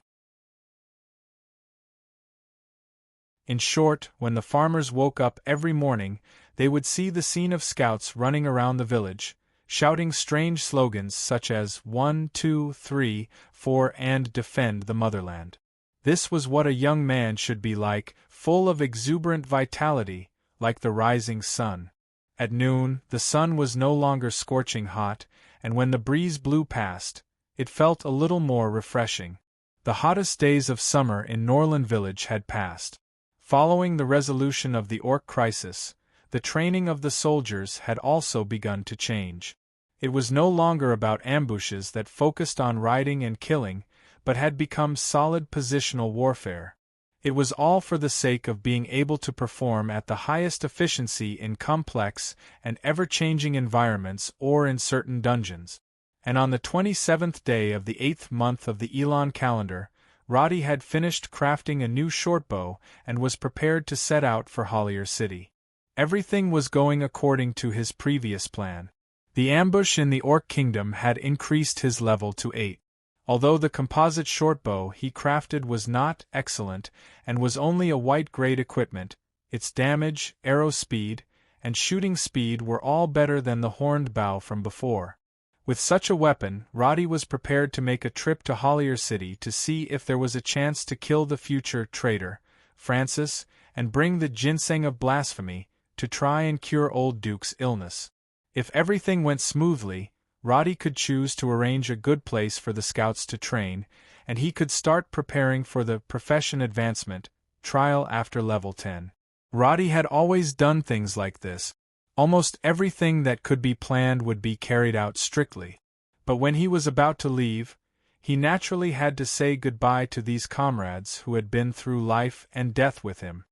Speaker 1: In short, when the farmers woke up every morning, they would see the scene of scouts running around the village, shouting strange slogans such as 1, 2, 3, 4 and defend the motherland. This was what a young man should be like, full of exuberant vitality, like the rising sun. At noon, the sun was no longer scorching hot, and when the breeze blew past, it felt a little more refreshing. The hottest days of summer in Norland Village had passed. Following the resolution of the Orc crisis, the training of the soldiers had also begun to change. It was no longer about ambushes that focused on riding and killing, but had become solid positional warfare. It was all for the sake of being able to perform at the highest efficiency in complex and ever-changing environments or in certain dungeons. And on the 27th day of the 8th month of the Elon calendar, Roddy had finished crafting a new shortbow and was prepared to set out for Hollier City. Everything was going according to his previous plan. The ambush in the Orc Kingdom had increased his level to 8. Although the composite shortbow he crafted was not excellent and was only a white-grade equipment, its damage, arrow speed, and shooting speed were all better than the horned bow from before. With such a weapon, Roddy was prepared to make a trip to Hollier City to see if there was a chance to kill the future traitor, Francis, and bring the ginseng of blasphemy to try and cure old Duke's illness. If everything went smoothly, Roddy could choose to arrange a good place for the scouts to train, and he could start preparing for the profession advancement trial after level 10. Roddy had always done things like this. Almost everything that could be planned would be carried out strictly. But when he was about to leave, he naturally had to say goodbye to these comrades who had been through life and death with him.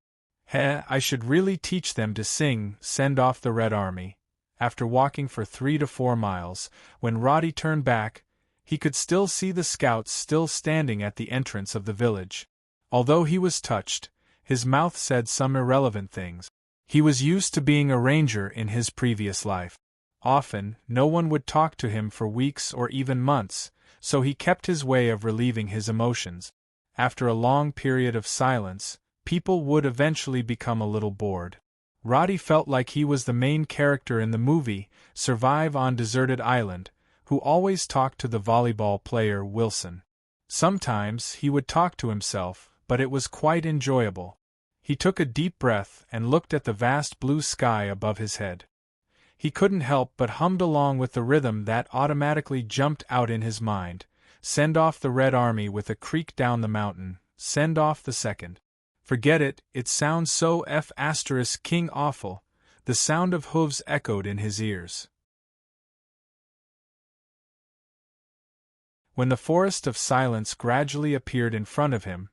Speaker 1: I should really teach them to sing "Send Off the Red Army." After walking for 3 to 4 miles, when Roddy turned back, he could still see the scouts still standing at the entrance of the village. Although he was touched, his mouth said some irrelevant things. He was used to being a ranger in his previous life. Often, no one would talk to him for weeks or even months, so he kept his way of relieving his emotions. After a long period of silence, people would eventually become a little bored. Roddy felt like he was the main character in the movie Survive on Deserted Island, who always talked to the volleyball player Wilson. Sometimes he would talk to himself, but it was quite enjoyable. He took a deep breath and looked at the vast blue sky above his head. He couldn't help but hummed along with the rhythm that automatically jumped out in his mind. Send off the Red Army with a creak down the mountain, send off the second. Forget it, it sounds so king awful. The sound of hooves echoed in his ears. When the forest of silence gradually appeared in front of him,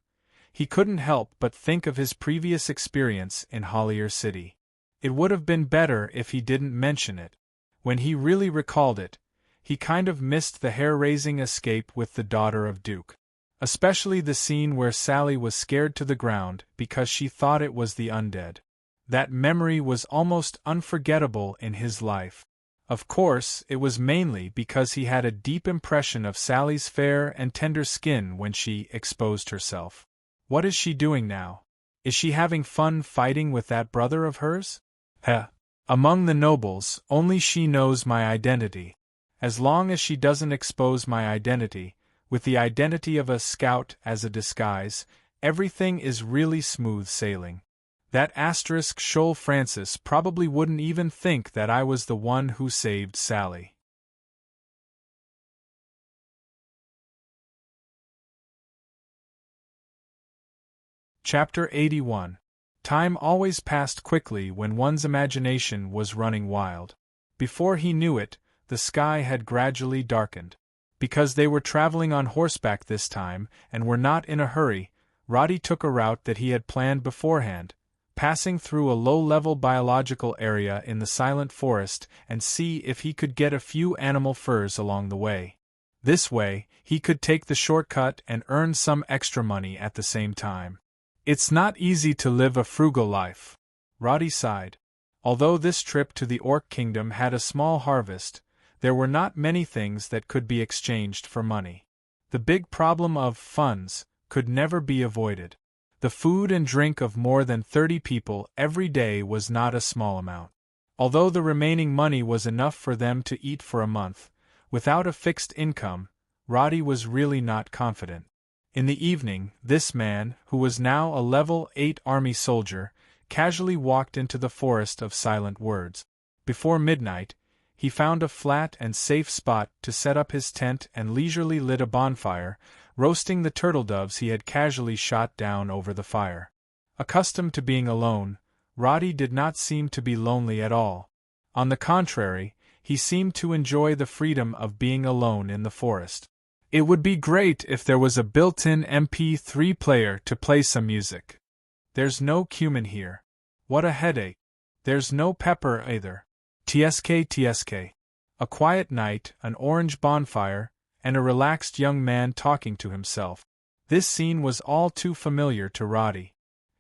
Speaker 1: he couldn't help but think of his previous experience in Hollier City. It would have been better if he didn't mention it. When he really recalled it, he kind of missed the hair-raising escape with the daughter of Duke. Especially the scene where Sally was scared to the ground because she thought it was the undead. That memory was almost unforgettable in his life. Of course, it was mainly because he had a deep impression of Sally's fair and tender skin when she exposed herself. What is she doing now? Is she having fun fighting with that brother of hers? Among the nobles, only she knows my identity. As long as she doesn't expose my identity, with the identity of a scout as a disguise, everything is really smooth sailing. That Shoal Francis probably wouldn't even think that I was the one who saved Sally. Chapter 81. Time always passed quickly when one's imagination was running wild. Before he knew it, the sky had gradually darkened. Because they were traveling on horseback this time and were not in a hurry, Roddy took a route that he had planned beforehand, passing through a low-level biological area in the silent forest and see if he could get a few animal furs along the way. This way, he could take the shortcut and earn some extra money at the same time. It's not easy to live a frugal life. Roddy sighed. Although this trip to the Orc Kingdom had a small harvest, there were not many things that could be exchanged for money. The big problem of funds could never be avoided. The food and drink of more than 30 people every day was not a small amount. Although the remaining money was enough for them to eat for a month, without a fixed income, Roddy was really not confident. In the evening, this man, who was now a level 8 army soldier, casually walked into the forest of silent words. Before midnight, he found a flat and safe spot to set up his tent and leisurely lit a bonfire, roasting the turtle doves he had casually shot down over the fire. Accustomed to being alone, Roddy did not seem to be lonely at all. On the contrary, he seemed to enjoy the freedom of being alone in the forest. It would be great if there was a built-in MP3 player to play some music. There's no cumin here. What a headache. There's no pepper either. TSK. A quiet night, an orange bonfire, and a relaxed young man talking to himself. This scene was all too familiar to Roddy.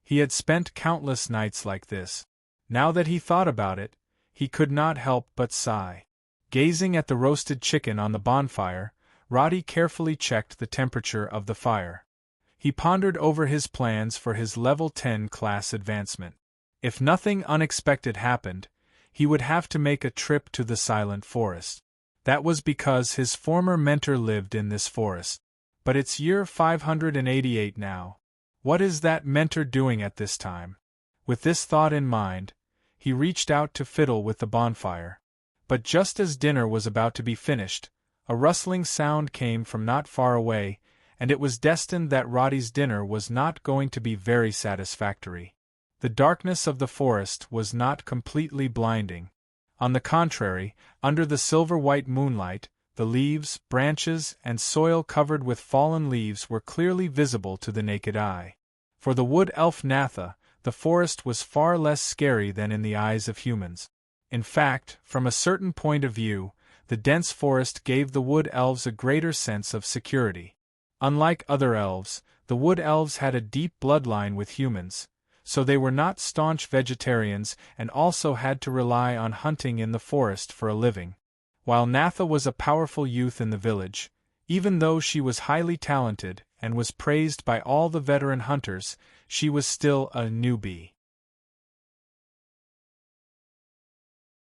Speaker 1: He had spent countless nights like this. Now that he thought about it, he could not help but sigh. Gazing at the roasted chicken on the bonfire, Roddy carefully checked the temperature of the fire. He pondered over his plans for his level 10 class advancement. If nothing unexpected happened, he would have to make a trip to the Silent Forest. That was because his former mentor lived in this forest. But it's year 588 now. What is that mentor doing at this time? With this thought in mind, he reached out to fiddle with the bonfire. But just as dinner was about to be finished, a rustling sound came from not far away, and it was destined that Roddy's dinner was not going to be very satisfactory. The darkness of the forest was not completely blinding. On the contrary, under the silver-white moonlight, the leaves, branches, and soil covered with fallen leaves were clearly visible to the naked eye. For the wood elf Natha, the forest was far less scary than in the eyes of humans. In fact, from a certain point of view, the dense forest gave the wood elves a greater sense of security. Unlike other elves, the wood elves had a deep bloodline with humans, so they were not staunch vegetarians and also had to rely on hunting in the forest for a living. While Natha was a powerful youth in the village, even though she was highly talented and was praised by all the veteran hunters, she was still a newbie.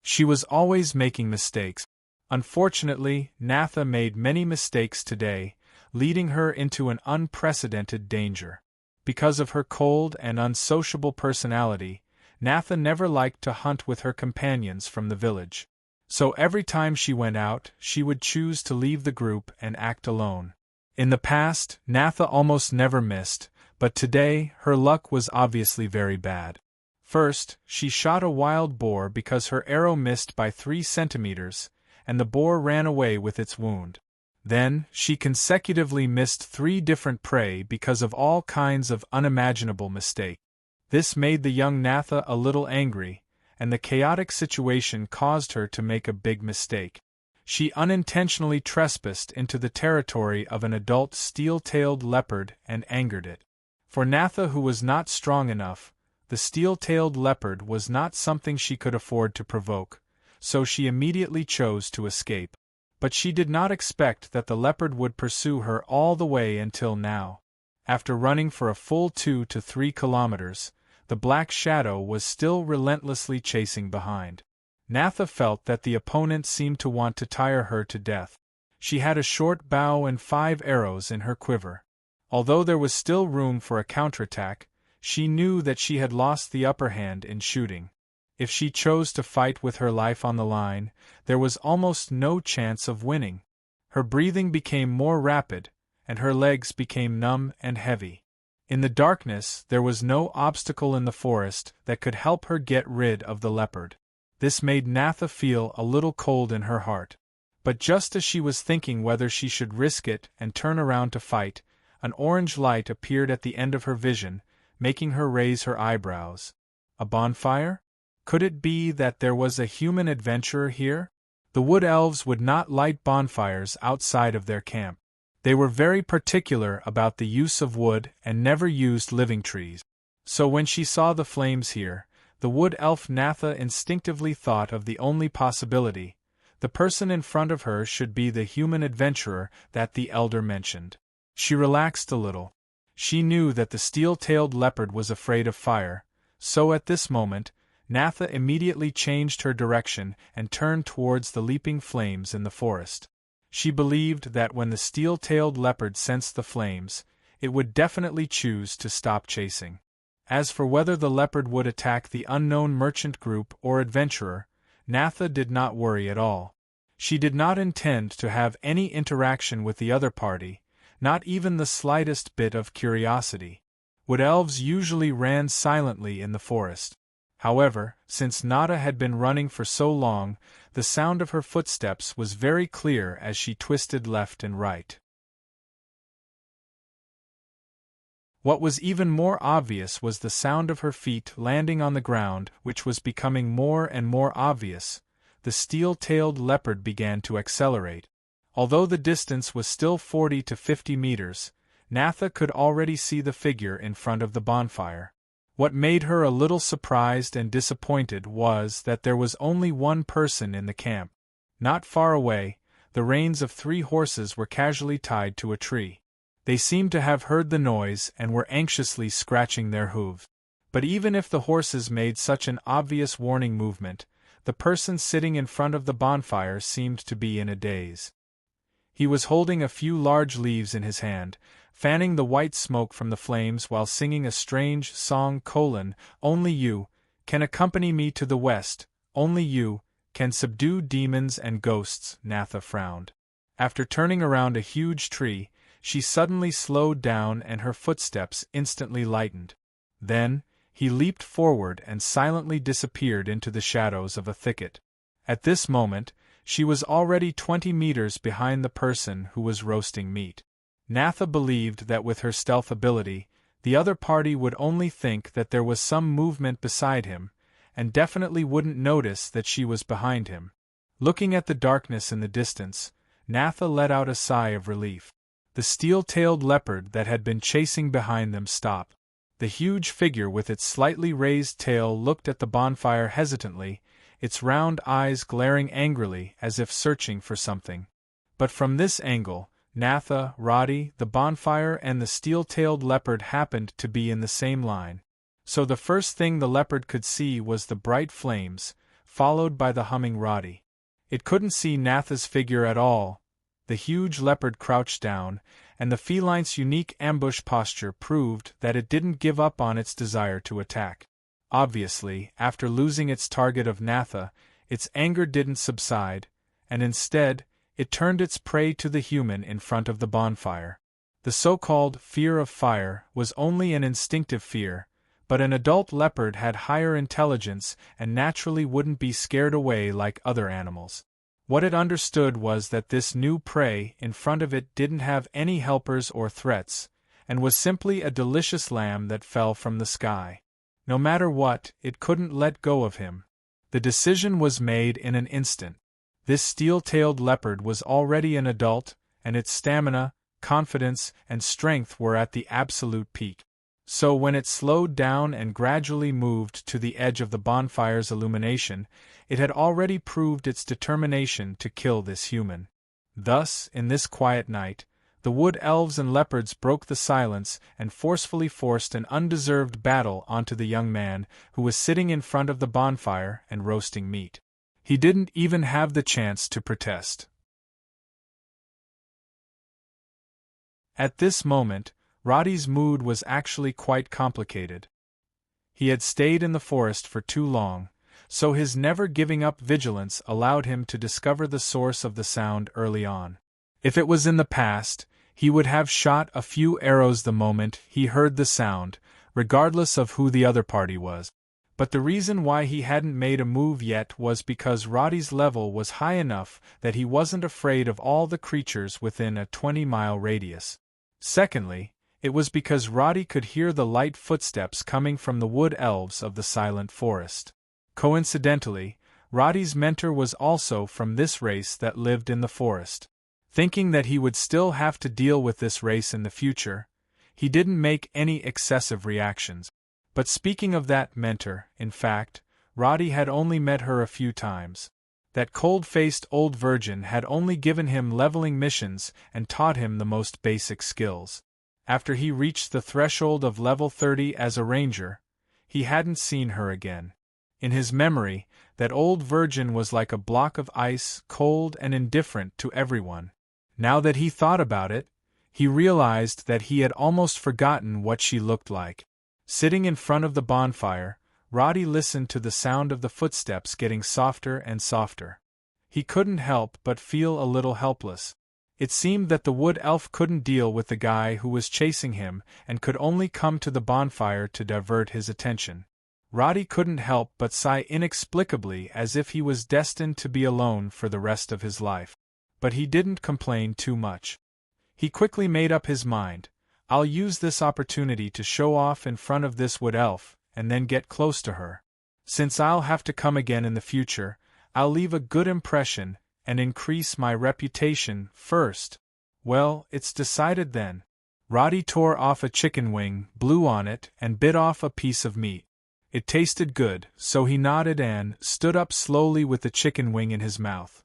Speaker 1: She was always making mistakes. Unfortunately, Natha made many mistakes today, leading her into an unprecedented danger. Because of her cold and unsociable personality, Natha never liked to hunt with her companions from the village. So every time she went out, she would choose to leave the group and act alone. In the past, Natha almost never missed, but today her luck was obviously very bad. First, she shot a wild boar because her arrow missed by 3 centimeters, and the boar ran away with its wound. Then, she consecutively missed 3 different prey because of all kinds of unimaginable mistakes. This made the young Natha a little angry, and the chaotic situation caused her to make a big mistake. She unintentionally trespassed into the territory of an adult steel-tailed leopard and angered it. For Natha, who was not strong enough, the steel-tailed leopard was not something she could afford to provoke, so she immediately chose to escape. But she did not expect that the leopard would pursue her all the way until now. After running for a full 2 to 3 kilometers, the black shadow was still relentlessly chasing behind. Natha felt that the opponent seemed to want to tire her to death. She had a short bow and 5 arrows in her quiver. Although there was still room for a counterattack, she knew that she had lost the upper hand in shooting. If she chose to fight with her life on the line, there was almost no chance of winning. Her breathing became more rapid, and her legs became numb and heavy. In the darkness, there was no obstacle in the forest that could help her get rid of the leopard. This made Natha feel a little cold in her heart. But just as she was thinking whether she should risk it and turn around to fight, an orange light appeared at the end of her vision, making her raise her eyebrows. A bonfire? Could it be that there was a human adventurer here? The wood elves would not light bonfires outside of their camp. They were very particular about the use of wood and never used living trees. So when she saw the flames here, the wood elf Natha instinctively thought of the only possibility: the person in front of her should be the human adventurer that the elder mentioned. She relaxed a little. She knew that the steel-tailed leopard was afraid of fire, so at this moment, Natha immediately changed her direction and turned towards the leaping flames in the forest. She believed that when the steel-tailed leopard sensed the flames, it would definitely choose to stop chasing. As for whether the leopard would attack the unknown merchant group or adventurer, Natha did not worry at all. She did not intend to have any interaction with the other party, not even the slightest bit of curiosity. Wood elves usually ran silently in the forest. However, since Nada had been running for so long, the sound of her footsteps was very clear as she twisted left and right. What was even more obvious was the sound of her feet landing on the ground, which was becoming more and more obvious. The steel-tailed leopard began to accelerate. Although the distance was still 40 to 50 meters, Natha could already see the figure in front of the bonfire. What made her a little surprised and disappointed was that there was only one person in the camp. Not far away, the reins of 3 horses were casually tied to a tree. They seemed to have heard the noise and were anxiously scratching their hooves. But even if the horses made such an obvious warning movement, the person sitting in front of the bonfire seemed to be in a daze. He was holding a few large leaves in his hand, fanning the white smoke from the flames while singing a strange song: "Only you can accompany me to the west, only you can subdue demons and ghosts." Natha frowned. After turning around a huge tree, she suddenly slowed down and her footsteps instantly lightened. Then, he leaped forward and silently disappeared into the shadows of a thicket. At this moment, she was already 20 meters behind the person who was roasting meat. Natha believed that with her stealth ability, the other party would only think that there was some movement beside him, and definitely wouldn't notice that she was behind him. Looking at the darkness in the distance, Natha let out a sigh of relief. The steel-tailed leopard that had been chasing behind them stopped. The huge figure with its slightly raised tail looked at the bonfire hesitantly, its round eyes glaring angrily as if searching for something. But from this angle, Natha, Roddy, the bonfire and the steel-tailed leopard happened to be in the same line. So the first thing the leopard could see was the bright flames, followed by the humming Roddy. It couldn't see Natha's figure at all. The huge leopard crouched down, and the feline's unique ambush posture proved that it didn't give up on its desire to attack. Obviously, after losing its target of Natha, its anger didn't subside, and instead, it turned its prey to the human in front of the bonfire. The so-called fear of fire was only an instinctive fear, but an adult leopard had higher intelligence and naturally wouldn't be scared away like other animals. What it understood was that this new prey in front of it didn't have any helpers or threats, and was simply a delicious lamb that fell from the sky. No matter what, it couldn't let go of him. The decision was made in an instant. This steel-tailed leopard was already an adult, and its stamina, confidence, and strength were at the absolute peak. So when it slowed down and gradually moved to the edge of the bonfire's illumination, it had already proved its determination to kill this human. Thus, in this quiet night, the wood elves and leopards broke the silence and forcefully forced an undeserved battle onto the young man who was sitting in front of the bonfire and roasting meat. He didn't even have the chance to protest. At this moment, Roddy's mood was actually quite complicated. He had stayed in the forest for too long, so his never-giving-up vigilance allowed him to discover the source of the sound early on. If it was in the past, he would have shot a few arrows the moment he heard the sound, regardless of who the other party was. But the reason why he hadn't made a move yet was because Roddy's level was high enough that he wasn't afraid of all the creatures within a 20-mile radius. Secondly, it was because Roddy could hear the light footsteps coming from the wood elves of the silent forest. Coincidentally, Roddy's mentor was also from this race that lived in the forest. Thinking that he would still have to deal with this race in the future, he didn't make any excessive reactions. But speaking of that mentor, in fact, Roddy had only met her a few times. That cold-faced old virgin had only given him leveling missions and taught him the most basic skills. After he reached the threshold of level 30 as a ranger, he hadn't seen her again. In his memory, that old virgin was like a block of ice, cold and indifferent to everyone. Now that he thought about it, he realized that he had almost forgotten what she looked like. Sitting in front of the bonfire, Roddy listened to the sound of the footsteps getting softer and softer. He couldn't help but feel a little helpless. It seemed that the wood elf couldn't deal with the guy who was chasing him and could only come to the bonfire to divert his attention. Roddy couldn't help but sigh inexplicably, as if he was destined to be alone for the rest of his life. But he didn't complain too much. He quickly made up his mind. I'll use this opportunity to show off in front of this wood elf, and then get close to her. Since I'll have to come again in the future, I'll leave a good impression and increase my reputation first. Well, it's decided then. Roddy tore off a chicken wing, blew on it, and bit off a piece of meat. It tasted good, so he nodded and stood up slowly with the chicken wing in his mouth.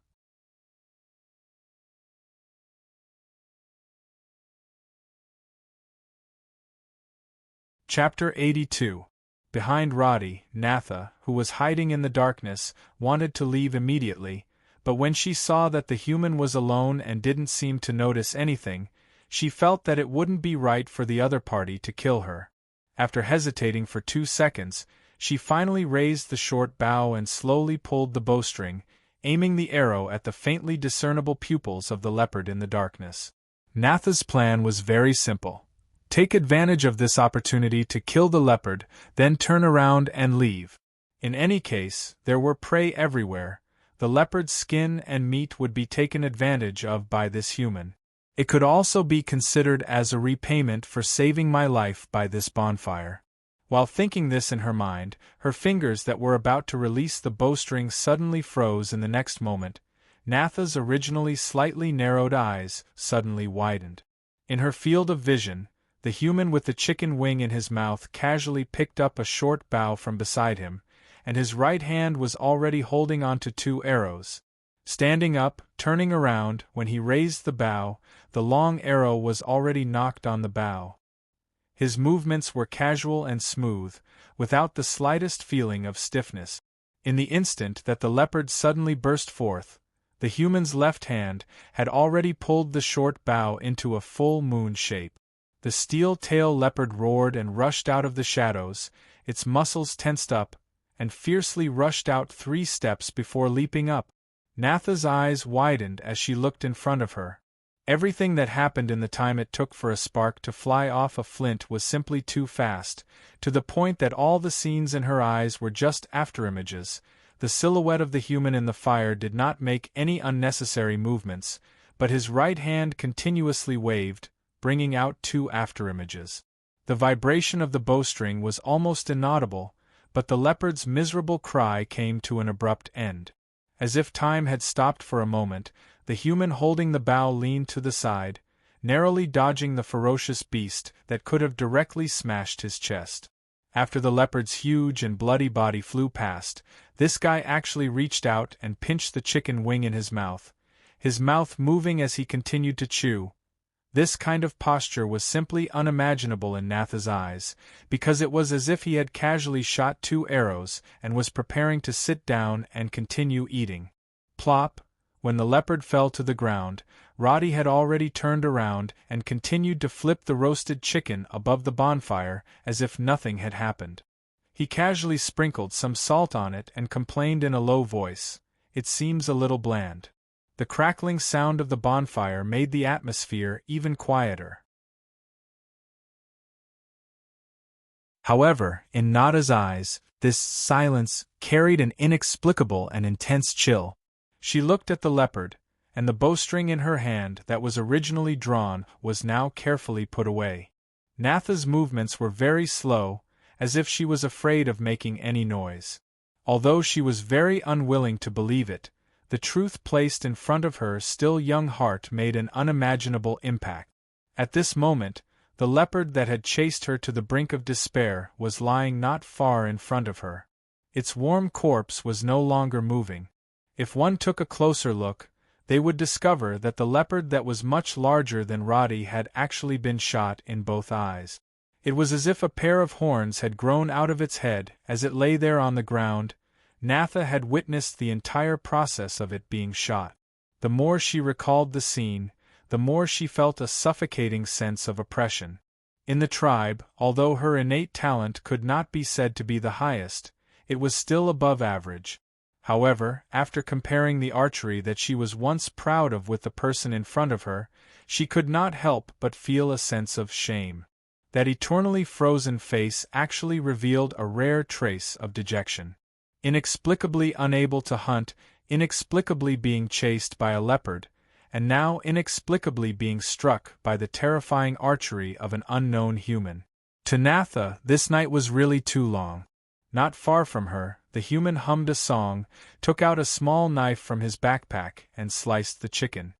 Speaker 1: Chapter 82. Behind Roddy, Natha, who was hiding in the darkness, wanted to leave immediately, but when she saw that the human was alone and didn't seem to notice anything, she felt that it wouldn't be right for the other party to kill her. After hesitating for 2 seconds, she finally raised the short bow and slowly pulled the bowstring, aiming the arrow at the faintly discernible pupils of the leopard in the darkness. Natha's plan was very simple. Take advantage of this opportunity to kill the leopard, then turn around and leave. In any case, there were prey everywhere. The leopard's skin and meat would be taken advantage of by this human. It could also be considered as a repayment for saving my life by this bonfire. While thinking this in her mind, her fingers that were about to release the bowstring suddenly froze in the next moment. Natha's originally slightly narrowed eyes suddenly widened. In her field of vision, the human with the chicken wing in his mouth casually picked up a short bow from beside him, and his right hand was already holding onto 2 arrows. Standing up, turning around, when he raised the bow, the long arrow was already knocked on the bow. His movements were casual and smooth, without the slightest feeling of stiffness. In the instant that the leopard suddenly burst forth, the human's left hand had already pulled the short bow into a full moon shape. The steel-tail leopard roared and rushed out of the shadows, its muscles tensed up, and fiercely rushed out 3 steps before leaping up. Natha's eyes widened as she looked in front of her. Everything that happened in the time it took for a spark to fly off a flint was simply too fast, to the point that all the scenes in her eyes were just afterimages. The silhouette of the human in the fire did not make any unnecessary movements, but his right hand continuously waved, bringing out 2 afterimages. The vibration of the bowstring was almost inaudible, but the leopard's miserable cry came to an abrupt end. As if time had stopped for a moment, the human holding the bow leaned to the side, narrowly dodging the ferocious beast that could have directly smashed his chest. After the leopard's huge and bloody body flew past, this guy actually reached out and pinched the chicken wing in his mouth moving as he continued to chew. This kind of posture was simply unimaginable in Natha's eyes, because it was as if he had casually shot 2 arrows and was preparing to sit down and continue eating. Plop! When the leopard fell to the ground, Roddy had already turned around and continued to flip the roasted chicken above the bonfire as if nothing had happened. He casually sprinkled some salt on it and complained in a low voice, "It seems a little bland." The crackling sound of the bonfire made the atmosphere even quieter. However, in Nada's eyes, this silence carried an inexplicable and intense chill. She looked at the leopard, and the bowstring in her hand that was originally drawn was now carefully put away. Natha's movements were very slow, as if she was afraid of making any noise. Although she was very unwilling to believe it, the truth placed in front of her still young heart made an unimaginable impact. At this moment, the leopard that had chased her to the brink of despair was lying not far in front of her. Its warm corpse was no longer moving. If one took a closer look, they would discover that the leopard that was much larger than Roddy had actually been shot in both eyes. It was as if a pair of horns had grown out of its head as it lay there on the ground. Natha had witnessed the entire process of it being shot. The more she recalled the scene, the more she felt a suffocating sense of oppression. In the tribe, although her innate talent could not be said to be the highest, it was still above average. However, after comparing the archery that she was once proud of with the person in front of her, she could not help but feel a sense of shame. That eternally frozen face actually revealed a rare trace of dejection. Inexplicably unable to hunt, inexplicably being chased by a leopard, and now inexplicably being struck by the terrifying archery of an unknown human. To Natha, this night was really too long. Not far from her, the human hummed a song, took out a small knife from his backpack, and sliced the chicken.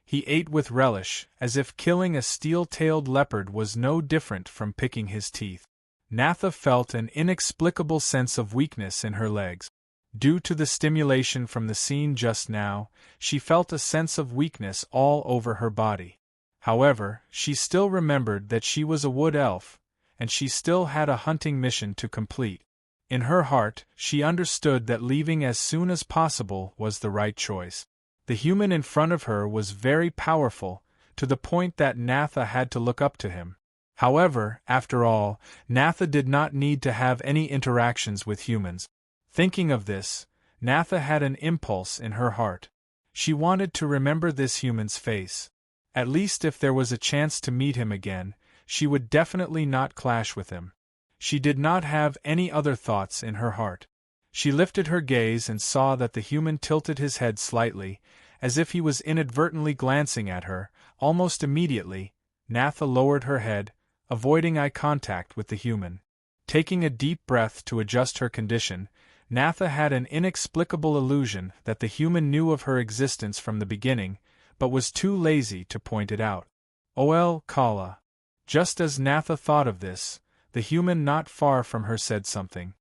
Speaker 1: He ate with relish, as if killing a steel-tailed leopard was no different from picking his teeth. Natha felt an inexplicable sense of weakness in her legs. Due to the stimulation from the scene just now, she felt a sense of weakness all over her body. However, she still remembered that she was a wood elf, and she still had a hunting mission to complete. In her heart, she understood that leaving as soon as possible was the right choice. The human in front of her was very powerful, to the point that Natha had to look up to him. However, after all, Natha did not need to have any interactions with humans. Thinking of this, Natha had an impulse in her heart. She wanted to remember this human's face. At least if there was a chance to meet him again, she would definitely not clash with him. She did not have any other thoughts in her heart. She lifted her gaze and saw that the human tilted his head slightly, as if he was inadvertently glancing at her. Almost immediately, Natha lowered her head, avoiding eye contact with the human. Taking a deep breath to adjust her condition, Natha had an inexplicable illusion that the human knew of her existence from the beginning, but was too lazy to point it out. "Oel, Kala." Just as Natha thought of this, the human not far from her said something.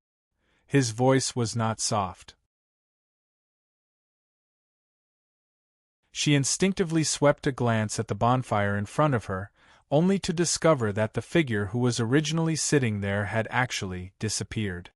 Speaker 1: His voice was not soft. She instinctively swept a glance at the bonfire in front of her, only to discover that the figure who was originally sitting there had actually disappeared.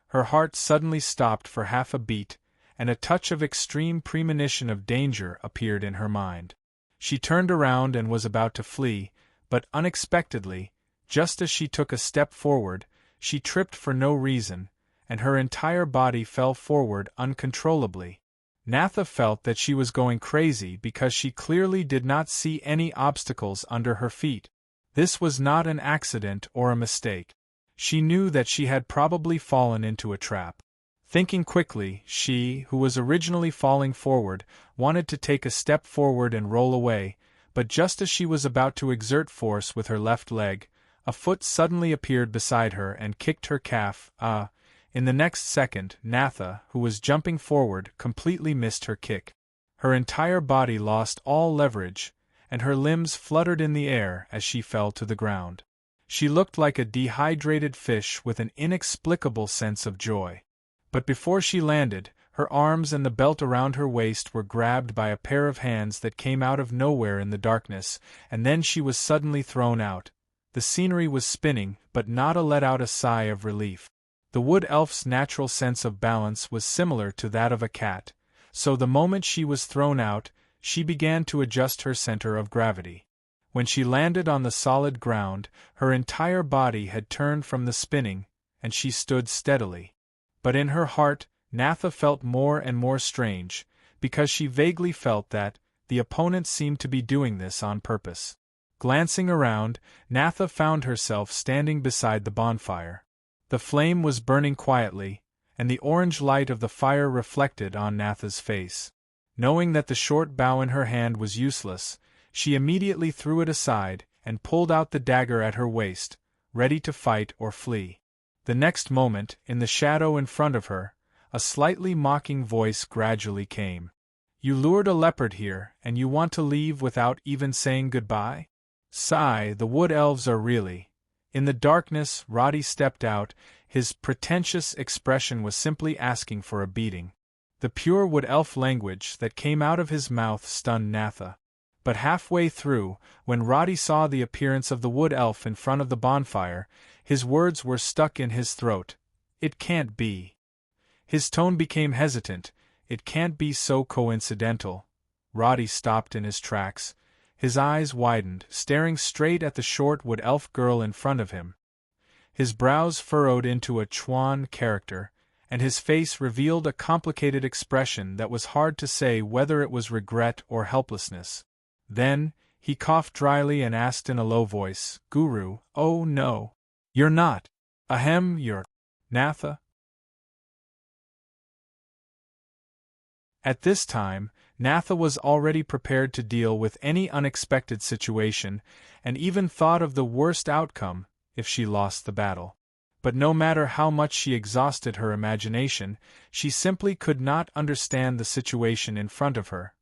Speaker 1: Her heart suddenly stopped for half a beat, and a touch of extreme premonition of danger appeared in her mind. She turned around and was about to flee, but unexpectedly, just as she took a step forward, she tripped for no reason, and her entire body fell forward uncontrollably. Natha felt that she was going crazy because she clearly did not see any obstacles under her feet. This was not an accident or a mistake. She knew that she had probably fallen into a trap. Thinking quickly, she, who was originally falling forward, wanted to take a step forward and roll away, but just as she was about to exert force with her left leg, a foot suddenly appeared beside her and kicked her calf. In the next second, Natha, who was jumping forward, completely missed her kick. Her entire body lost all leverage, and her limbs fluttered in the air as she fell to the ground. She looked like a dehydrated fish with an inexplicable sense of joy. But before she landed, her arms and the belt around her waist were grabbed by a pair of hands that came out of nowhere in the darkness, and then she was suddenly thrown out. The scenery was spinning, but Nada let out a sigh of relief. The wood elf's natural sense of balance was similar to that of a cat, so the moment she was thrown out, she began to adjust her center of gravity. When she landed on the solid ground, her entire body had turned from the spinning, and she stood steadily. But in her heart, Natha felt more and more strange, because she vaguely felt that the opponent seemed to be doing this on purpose. Glancing around, Natha found herself standing beside the bonfire. The flame was burning quietly, and the orange light of the fire reflected on Natha's face. Knowing that the short bow in her hand was useless, she immediately threw it aside and pulled out the dagger at her waist, ready to fight or flee. The next moment, in the shadow in front of her, a slightly mocking voice gradually came. "You lured a leopard here, and you want to leave without even saying goodbye? Sigh, the wood elves are really..." In the darkness, Roddy stepped out. His pretentious expression was simply asking for a beating. The pure wood elf language that came out of his mouth stunned Natha. But halfway through, when Roddy saw the appearance of the wood elf in front of the bonfire, his words were stuck in his throat. It can't be. His tone became hesitant. It can't be so coincidental. Roddy stopped in his tracks. His eyes widened, staring straight at the short wood elf girl in front of him. His brows furrowed into a Chuan character, and his face revealed a complicated expression that was hard to say whether it was regret or helplessness. Then, he coughed dryly and asked in a low voice, "Guru, oh no. You're not. Ahem, you're Natha?" At this time, Natha was already prepared to deal with any unexpected situation, and even thought of the worst outcome, if she lost the battle. But no matter how much she exhausted her imagination, she simply could not understand the situation in front of her.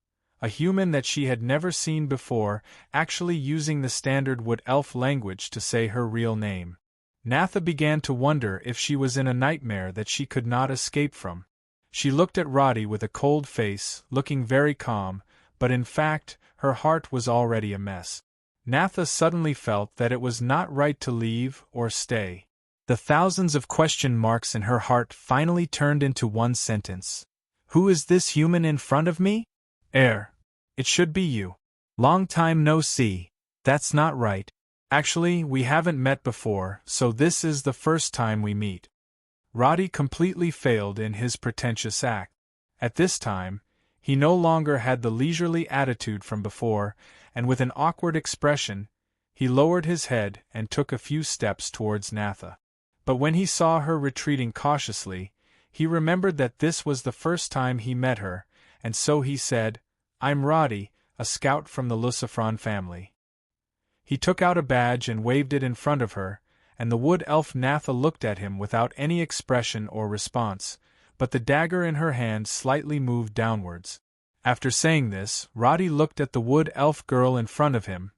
Speaker 1: A human that she had never seen before, actually using the standard wood elf language to say her real name. Natha began to wonder if she was in a nightmare that she could not escape from. She looked at Roddy with a cold face, looking very calm, but in fact, her heart was already a mess. Natha suddenly felt that it was not right to leave or stay. The thousands of question marks in her heart finally turned into one sentence. Who is this human in front of me? It should be you. Long time no see. That's not right. Actually, we haven't met before, so this is the first time we meet. Roddy completely failed in his pretentious act. At this time, he no longer had the leisurely attitude from before, and with an awkward expression, he lowered his head and took a few steps towards Natha. But when he saw her retreating cautiously, he remembered that this was the first time he met her, and so he said, "I'm Roddy, a scout from the Lucifron family." He took out a badge and waved it in front of her, and the wood elf Natha looked at him without any expression or response, but the dagger in her hand slightly moved downwards. After saying this, Roddy looked at the wood elf girl in front of him,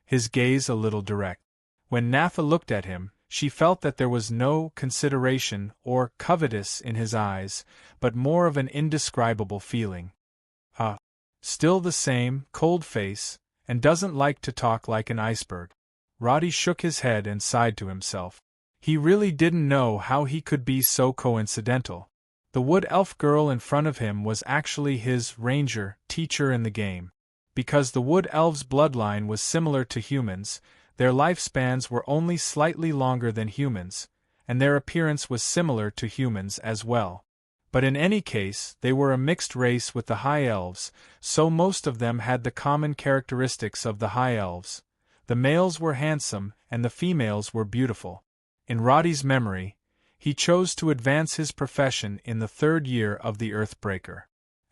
Speaker 1: his gaze a little direct. When Natha looked at him, she felt that there was no consideration or covetous in his eyes, but more of an indescribable feeling. Still the same, cold face, and doesn't like to talk like an iceberg. Roddy shook his head and sighed to himself. He really didn't know how he could be so coincidental. The wood elf girl in front of him was actually his ranger teacher in the game. Because the wood elves' bloodline was similar to humans, their lifespans were only slightly longer than humans, and their appearance was similar to humans as well. But in any case, they were a mixed race with the High Elves, so most of them had the common characteristics of the High Elves. The males were handsome, and the females were beautiful. In Roddy's memory, he chose to advance his profession in the 3rd year of the Earthbreaker.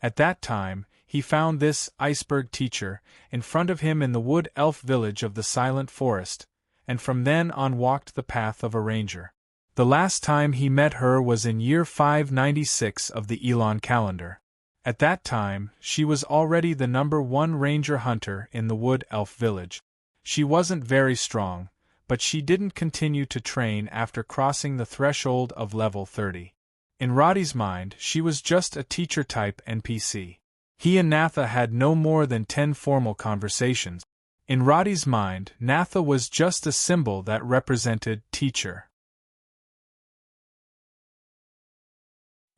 Speaker 1: At that time, he found this iceberg teacher in front of him in the wood elf village of the Silent Forest, and from then on walked the path of a ranger. The last time he met her was in year 596 of the Elon calendar. At that time, she was already the #1 ranger hunter in the wood elf village. She wasn't very strong, but she didn't continue to train after crossing the threshold of level 30. In Roddy's mind, she was just a teacher-type NPC. He and Natha had no more than 10 formal conversations. In Roddy's mind, Natha was just a symbol that represented teacher.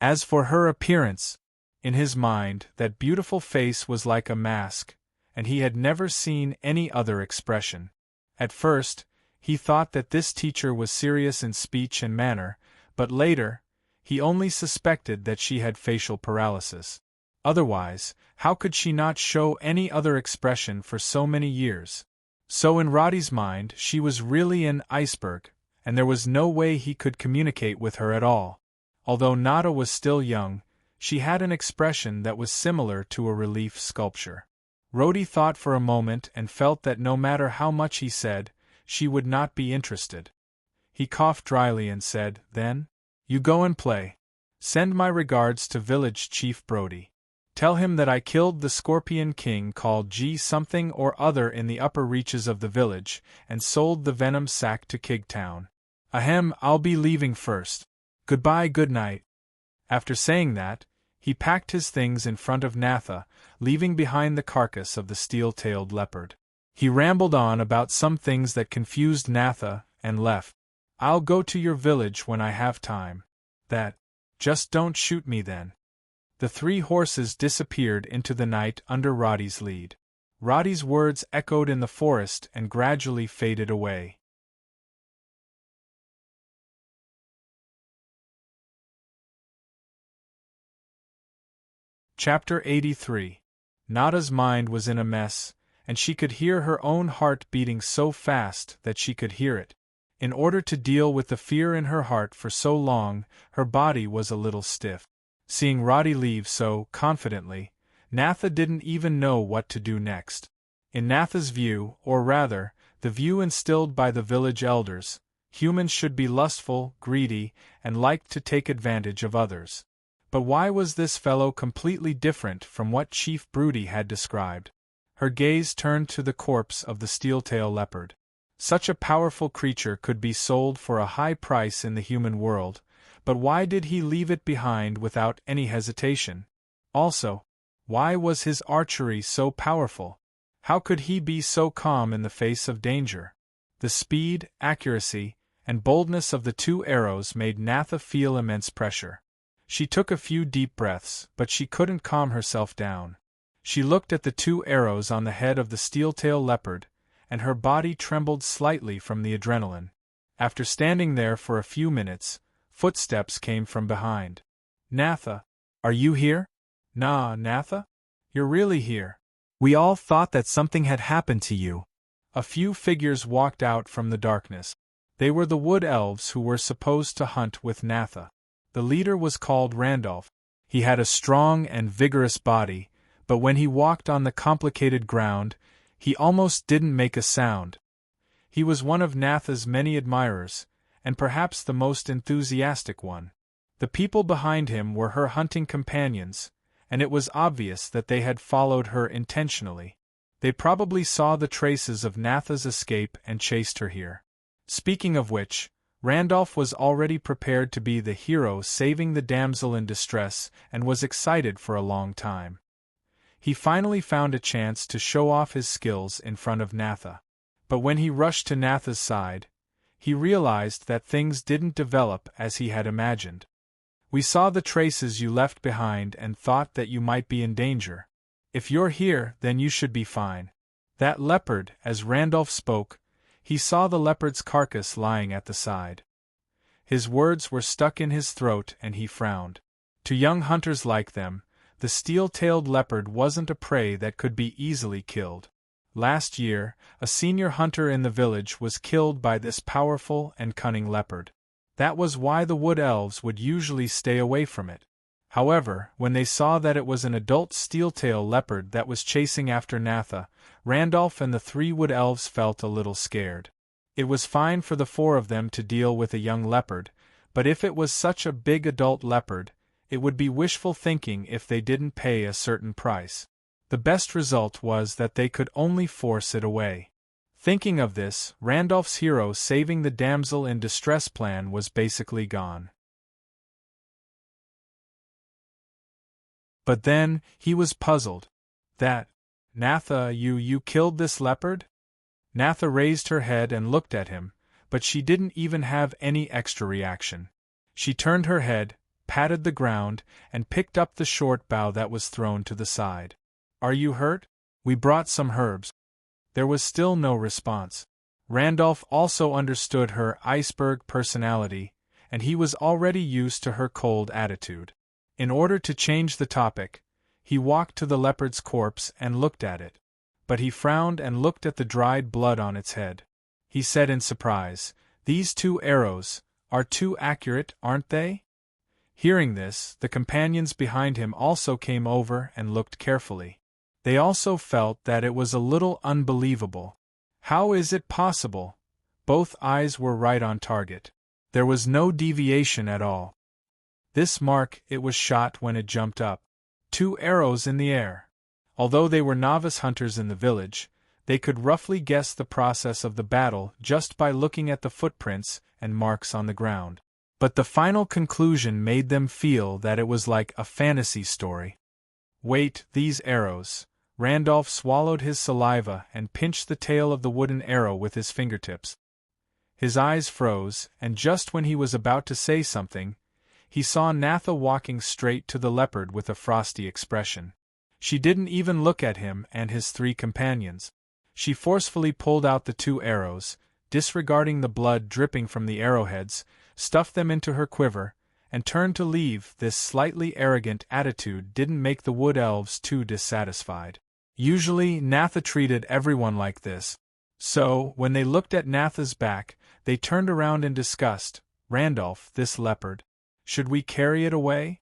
Speaker 1: As for her appearance, in his mind, that beautiful face was like a mask, and he had never seen any other expression. At first, he thought that this teacher was serious in speech and manner, but later, he only suspected that she had facial paralysis. Otherwise, how could she not show any other expression for so many years? So in Roddy's mind, she was really an iceberg, and there was no way he could communicate with her at all. Although Nada was still young, she had an expression that was similar to a relief sculpture. Roddy thought for a moment and felt that no matter how much he said, she would not be interested. He coughed dryly and said, "Then, you go and play. Send my regards to village chief Brody. Tell him that I killed the Scorpion King called G something or other in the upper reaches of the village, and sold the venom sack to Kigtown. Ahem, I'll be leaving first. Goodbye, good night." After saying that, He packed his things in front of Natha, leaving behind the carcass of the steel-tailed leopard. He rambled on about some things that confused Natha, and left. "I'll go to your village when I have time. Just don't shoot me then." The 3 horses disappeared into the night under Roddy's lead. Roddy's words echoed in the forest and gradually faded away. Chapter 83. Nada's mind was in a mess, and she could hear her own heart beating so fast that she could hear it. In order to deal with the fear in her heart for so long, her body was a little stiff. Seeing Roddy leave so confidently, Natha didn't even know what to do next. In Natha's view, or rather, the view instilled by the village elders, humans should be lustful, greedy, and like to take advantage of others. But why was this fellow completely different from what Chief Broody had described? Her gaze turned to the corpse of the steel-tail leopard. Such a powerful creature could be sold for a high price in the human world, but why did he leave it behind without any hesitation? Also, why was his archery so powerful? How could he be so calm in the face of danger? The speed, accuracy, and boldness of the 2 arrows made Natha feel immense pressure. She took a few deep breaths, but she couldn't calm herself down. She looked at the 2 arrows on the head of the steel-tail leopard, and her body trembled slightly from the adrenaline. After standing there for a few minutes, footsteps came from behind. "Natha, are you here?" "Nah, Natha? You're really here. We all thought that something had happened to you." A few figures walked out from the darkness. They were the wood elves who were supposed to hunt with Natha. The leader was called Randolph. He had a strong and vigorous body, but when he walked on the complicated ground, he almost didn't make a sound. He was one of Natha's many admirers, and perhaps the most enthusiastic one. The people behind him were her hunting companions, and it was obvious that they had followed her intentionally. They probably saw the traces of Natha's escape and chased her here. Speaking of which, Randolph was already prepared to be the hero saving the damsel in distress and was excited for a long time. He finally found a chance to show off his skills in front of Natha. But when he rushed to Natha's side, he realized that things didn't develop as he had imagined. "We saw the traces you left behind and thought that you might be in danger. If you're here, then you should be fine." That leopard, as Randolph spoke, he saw the leopard's carcass lying at the side. His words were stuck in his throat and he frowned. To young hunters like them, the steel-tailed leopard wasn't a prey that could be easily killed. Last year, a senior hunter in the village was killed by this powerful and cunning leopard. That was why the wood elves would usually stay away from it. However, when they saw that it was an adult steel-tail leopard that was chasing after Natha, Randolph and the 3 wood elves felt a little scared. It was fine for the 4 of them to deal with a young leopard, but if it was such a big adult leopard, it would be wishful thinking if they didn't pay a certain price. The best result was that they could only force it away. Thinking of this, Randolph's hero saving the damsel in distress plan was basically gone. But then, he was puzzled. "Natha, you killed this leopard?" Natha raised her head and looked at him, but she didn't even have any extra reaction. She turned her head, patted the ground, and picked up the short bough that was thrown to the side. "Are you hurt? We brought some herbs." There was still no response. Randolph also understood her iceberg personality, and he was already used to her cold attitude. In order to change the topic, he walked to the leopard's corpse and looked at it. But he frowned and looked at the dried blood on its head. He said in surprise, "These 2 arrows are too accurate, aren't they?" Hearing this, the companions behind him also came over and looked carefully. They also felt that it was a little unbelievable. How is it possible? Both eyes were right on target. There was no deviation at all. This mark, it was shot when it jumped up. 2 arrows in the air. Although they were novice hunters in the village, they could roughly guess the process of the battle just by looking at the footprints and marks on the ground. But the final conclusion made them feel that it was like a fantasy story. Wait, these arrows. Randolph swallowed his saliva and pinched the tail of the wooden arrow with his fingertips. His eyes froze, and just when he was about to say something, he saw Natha walking straight to the leopard with a frosty expression. She didn't even look at him and his 3 companions. She forcefully pulled out the 2 arrows, disregarding the blood dripping from the arrowheads, stuffed them into her quiver, and turned to leave. This slightly arrogant attitude didn't make the wood elves too dissatisfied. Usually, Natha treated everyone like this. So, when they looked at Natha's back, they turned around in disgust. Randolph, this leopard. Should we carry it away?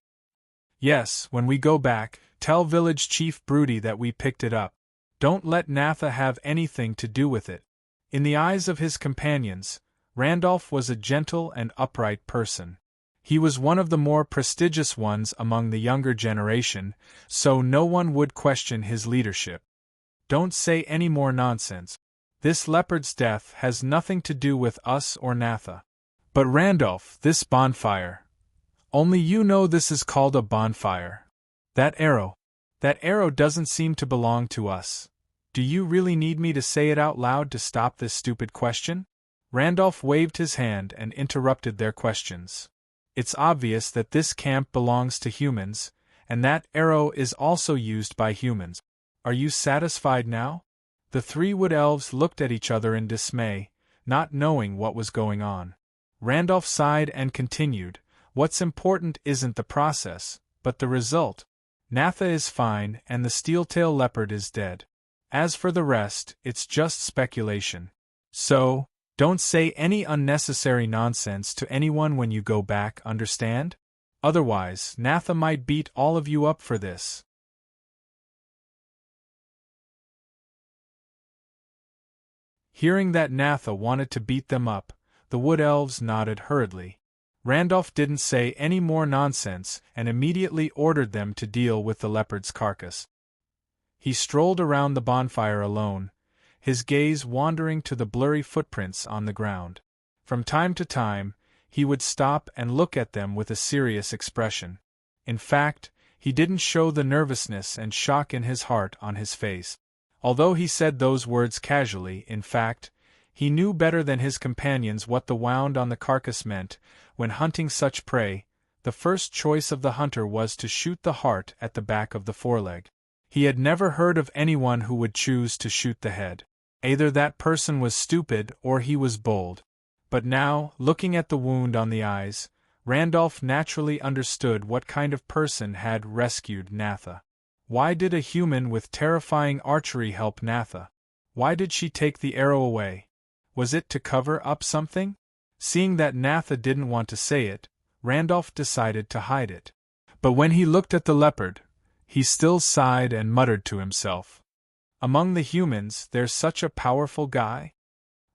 Speaker 1: Yes, when we go back, tell village chief Broody that we picked it up. Don't let Natha have anything to do with it. In the eyes of his companions, Randolph was a gentle and upright person. He was one of the more prestigious ones among the younger generation, so no one would question his leadership. Don't say any more nonsense. This leopard's death has nothing to do with us or Natha. But Randolph, this bonfire. Only you know this is called a bonfire. That arrow doesn't seem to belong to us. Do you really need me to say it out loud to stop this stupid question? Randolph waved his hand and interrupted their questions. It's obvious that this camp belongs to humans, and that arrow is also used by humans. Are you satisfied now? The 3 wood elves looked at each other in dismay, not knowing what was going on. Randolph sighed and continued, "What's important isn't the process, but the result. Natha is fine and the steel-tail leopard is dead. As for the rest, it's just speculation. So, don't say any unnecessary nonsense to anyone when you go back, understand? Otherwise, Natha might beat all of you up for this." Hearing that Natha wanted to beat them up, the wood elves nodded hurriedly. Randolph didn't say any more nonsense and immediately ordered them to deal with the leopard's carcass. He strolled around the bonfire alone, his gaze wandering to the blurry footprints on the ground. From time to time, he would stop and look at them with a serious expression. In fact, he didn't show the nervousness and shock in his heart on his face. Although he said those words casually, in fact, he knew better than his companions what the wound on the carcass meant. When hunting such prey, the first choice of the hunter was to shoot the heart at the back of the foreleg. He had never heard of anyone who would choose to shoot the head. Either that person was stupid or he was bold. But now, looking at the wound on the eyes, Randolph naturally understood what kind of person had rescued Natha. Why did a human with terrifying archery help Natha? Why did she take the arrow away? Was it to cover up something? Seeing that Natha didn't want to say it, Randolph decided to hide it. But when he looked at the leopard, he still sighed and muttered to himself, "Among the humans, there's such a powerful guy?"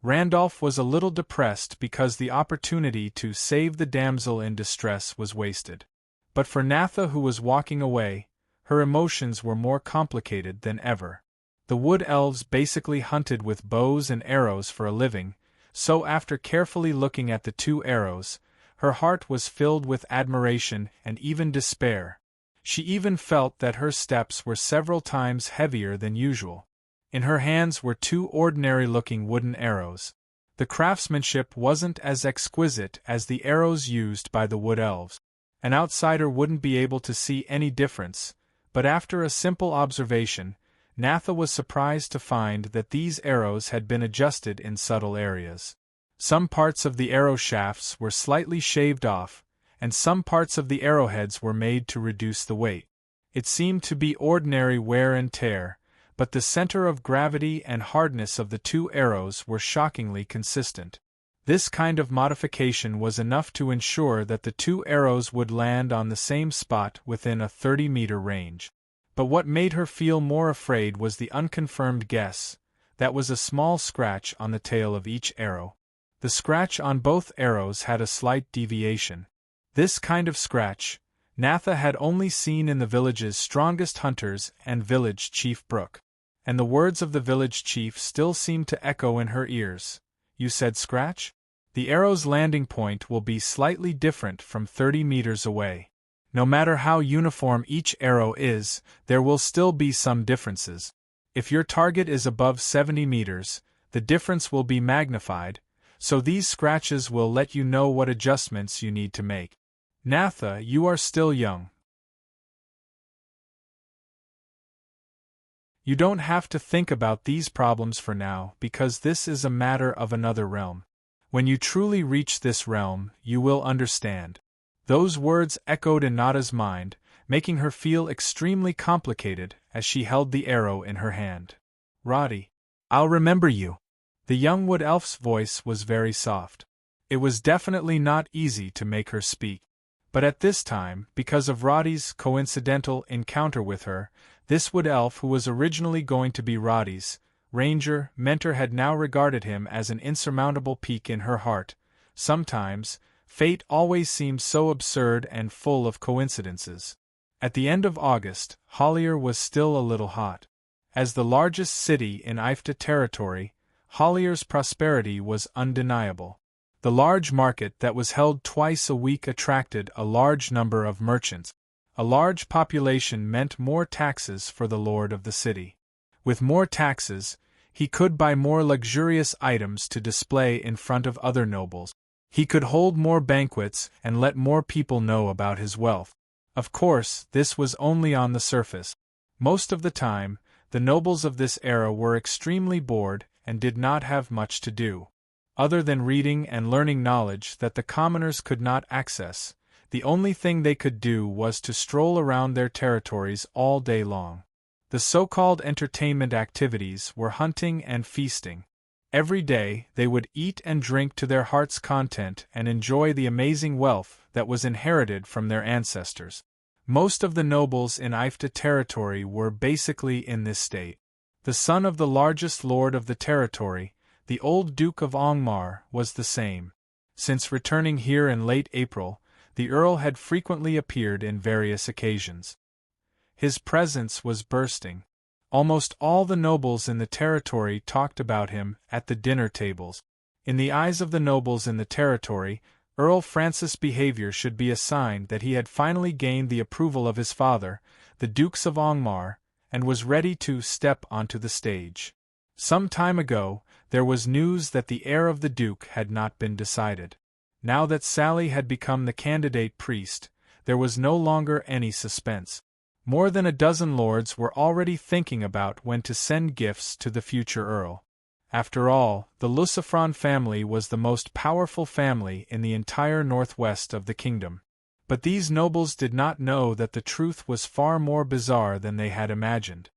Speaker 1: Randolph was a little depressed because the opportunity to save the damsel in distress was wasted. But for Natha, who was walking away, her emotions were more complicated than ever. The wood elves basically hunted with bows and arrows for a living, so after carefully looking at the 2 arrows, her heart was filled with admiration and even despair. She even felt that her steps were several times heavier than usual. In her hands were 2 ordinary-looking wooden arrows. The craftsmanship wasn't as exquisite as the arrows used by the wood elves. An outsider wouldn't be able to see any difference, but after a simple observation, Natha was surprised to find that these arrows had been adjusted in subtle areas. Some parts of the arrow shafts were slightly shaved off, and some parts of the arrowheads were made to reduce the weight. It seemed to be ordinary wear and tear, but the center of gravity and hardness of the 2 arrows were shockingly consistent. This kind of modification was enough to ensure that the 2 arrows would land on the same spot within a 30-meter range. But what made her feel more afraid was the unconfirmed guess: that was a small scratch on the tail of each arrow. The scratch on both arrows had a slight deviation. This kind of scratch, Natha had only seen in the village's strongest hunters and village chief Brook. And the words of the village chief still seemed to echo in her ears. "You said scratch?" The arrow's landing point will be slightly different from 30 meters away. No matter how uniform each arrow is, there will still be some differences. If your target is above 70 meters, the difference will be magnified, so these scratches will let you know what adjustments you need to make. Natha, you are still young. You don't have to think about these problems for now because this is a matter of another realm. When you truly reach this realm, you will understand. Those words echoed in Nada's mind, making her feel extremely complicated as she held the arrow in her hand. Roddy, I'll remember you. The young wood elf's voice was very soft. It was definitely not easy to make her speak. But at this time, because of Roddy's coincidental encounter with her, this wood elf who was originally going to be Roddy's ranger mentor had now regarded him as an insurmountable peak in her heart. Sometimes, fate always seems so absurd and full of coincidences. At the end of August, Hollier was still a little hot. As the largest city in Ifta territory, Hollier's prosperity was undeniable. The large market that was held twice a week attracted a large number of merchants. A large population meant more taxes for the lord of the city. With more taxes, he could buy more luxurious items to display in front of other nobles. He could hold more banquets and let more people know about his wealth. Of course, this was only on the surface. Most of the time, the nobles of this era were extremely bored and did not have much to do. Other than reading and learning knowledge that the commoners could not access, the only thing they could do was to stroll around their territories all day long. The so-called entertainment activities were hunting and feasting. Every day they would eat and drink to their heart's content and enjoy the amazing wealth that was inherited from their ancestors. Most of the nobles in Ifta territory were basically in this state. The son of the largest lord of the territory, the old Duke of Angmar, was the same. Since returning here in late April, the Earl had frequently appeared in various occasions. His presence was bursting. Almost all the nobles in the territory talked about him at the dinner tables. In the eyes of the nobles in the territory, Earl Francis' behavior should be a sign that he had finally gained the approval of his father, the Dukes of Angmar, and was ready to step onto the stage. Some time ago, there was news that the heir of the Duke had not been decided. Now that Sally had become the candidate priest, there was no longer any suspense. More than a dozen lords were already thinking about when to send gifts to the future Earl. After all, the Lucifron family was the most powerful family in the entire northwest of the kingdom. But these nobles did not know that the truth was far more bizarre than they had imagined.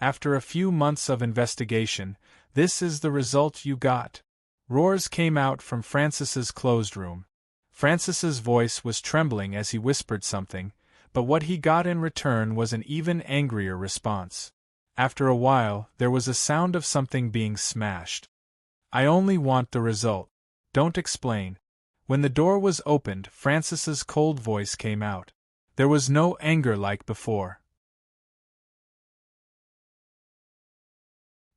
Speaker 1: After a few months of investigation, this is the result you got. Roars came out from Francis's closed room. Francis's voice was trembling as he whispered something, but what he got in return was an even angrier response. After a while, there was a sound of something being smashed. I only want the result. Don't explain. When the door was opened, Francis's cold voice came out. There was no anger like before.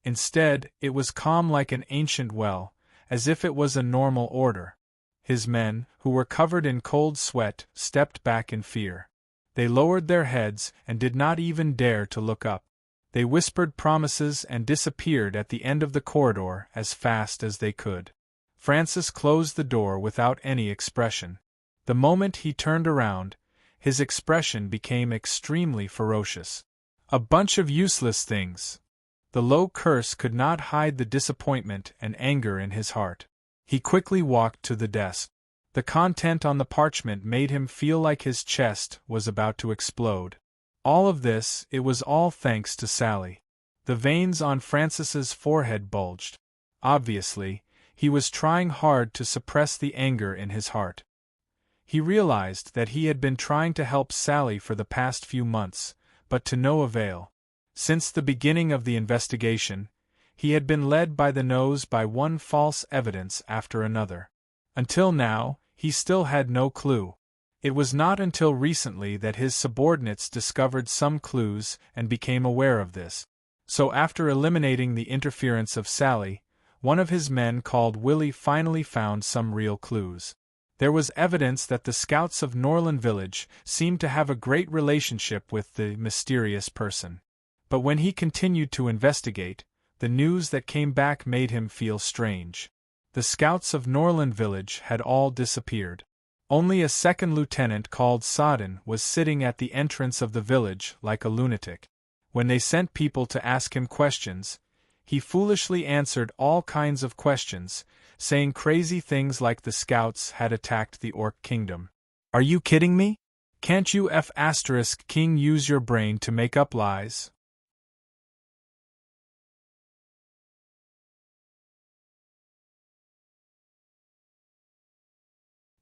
Speaker 1: Instead, it was calm like an ancient well, as if it was a normal order. His men, who were covered in cold sweat, stepped back in fear. They lowered their heads and did not even dare to look up. They whispered promises and disappeared at the end of the corridor as fast as they could. Francis closed the door without any expression. The moment he turned around, his expression became extremely ferocious. A bunch of useless things. The low curse could not hide the disappointment and anger in his heart. He quickly walked to the desk. The content on the parchment made him feel like his chest was about to explode. All of this, it was all thanks to Sally. The veins on Francis's forehead bulged. Obviously, he was trying hard to suppress the anger in his heart. He realized that he had been trying to help Sally for the past few months, but to no avail. Since the beginning of the investigation, he had been led by the nose by one false evidence after another. Until now, he still had no clue. It was not until recently that his subordinates discovered some clues and became aware of this. So after eliminating the interference of Sally, one of his men called Willie finally found some real clues. There was evidence that the scouts of Norland Village seemed to have a great relationship with the mysterious person. But when he continued to investigate, the news that came back made him feel strange. The scouts of Norland Village had all disappeared. Only a second lieutenant called Sodden was sitting at the entrance of the village like a lunatic. When they sent people to ask him questions, he foolishly answered all kinds of questions, saying crazy things like the scouts had attacked the Orc Kingdom. Are you kidding me? Can't you King use your brain to make up lies?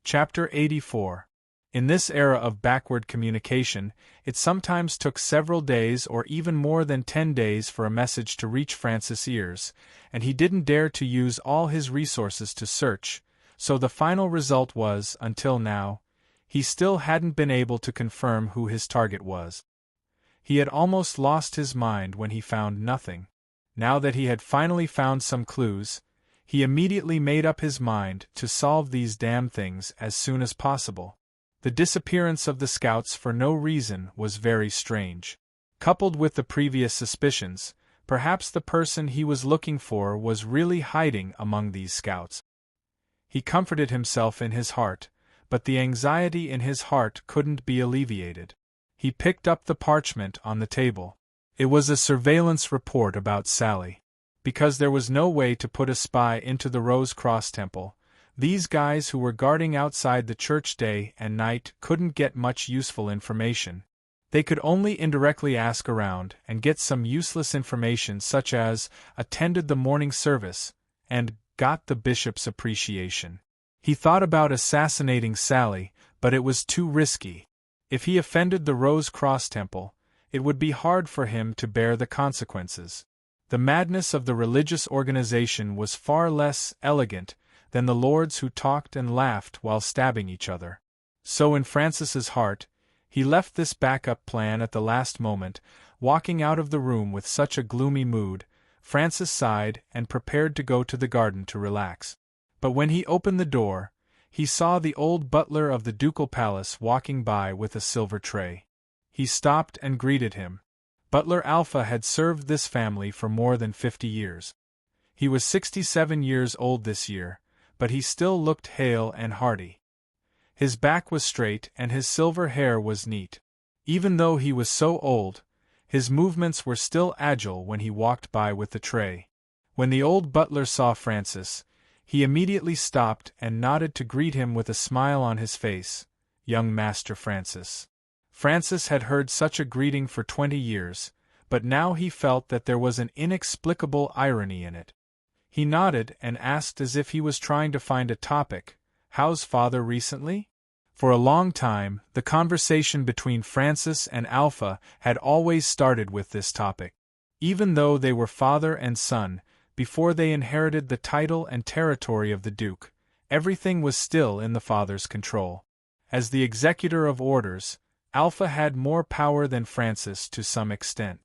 Speaker 1: Chapter 84. In this era of backward communication, it sometimes took several days or even more than 10 days for a message to reach Francis' ears, and he didn't dare to use all his resources to search, so the final result was, until now, he still hadn't been able to confirm who his target was. He had almost lost his mind when he found nothing. Now that he had finally found some clues, he immediately made up his mind to solve these damn things as soon as possible. The disappearance of the scouts for no reason was very strange. Coupled with the previous suspicions, perhaps the person he was looking for was really hiding among these scouts. He comforted himself in his heart, but the anxiety in his heart couldn't be alleviated. He picked up the parchment on the table. It was a surveillance report about Sally. Because there was no way to put a spy into the Rose Cross Temple, these guys who were guarding outside the church day and night couldn't get much useful information. They could only indirectly ask around and get some useless information such as, attended the morning service, and got the bishop's appreciation. He thought about assassinating Sally, but it was too risky. If he offended the Rose Cross Temple, it would be hard for him to bear the consequences. The madness of the religious organization was far less elegant than the lords who talked and laughed while stabbing each other. So in Francis's heart, he left this backup plan at the last moment, walking out of the room with such a gloomy mood. Francis sighed and prepared to go to the garden to relax. But when he opened the door, he saw the old butler of the ducal palace walking by with a silver tray. He stopped and greeted him. Butler Alpha had served this family for more than 50 years. He was 67 years old this year, but he still looked hale and hearty. His back was straight and his silver hair was neat. Even though he was so old, his movements were still agile when he walked by with the tray. When the old butler saw Francis, he immediately stopped and nodded to greet him with a smile on his face. Young Master Francis. Francis had heard such a greeting for 20 years, but now he felt that there was an inexplicable irony in it. He nodded and asked as if he was trying to find a topic, "How's father recently?" For a long time, the conversation between Francis and Alpha had always started with this topic. Even though they were father and son, before they inherited the title and territory of the Duke, everything was still in the father's control. As the executor of orders, Alpha had more power than Francis to some extent.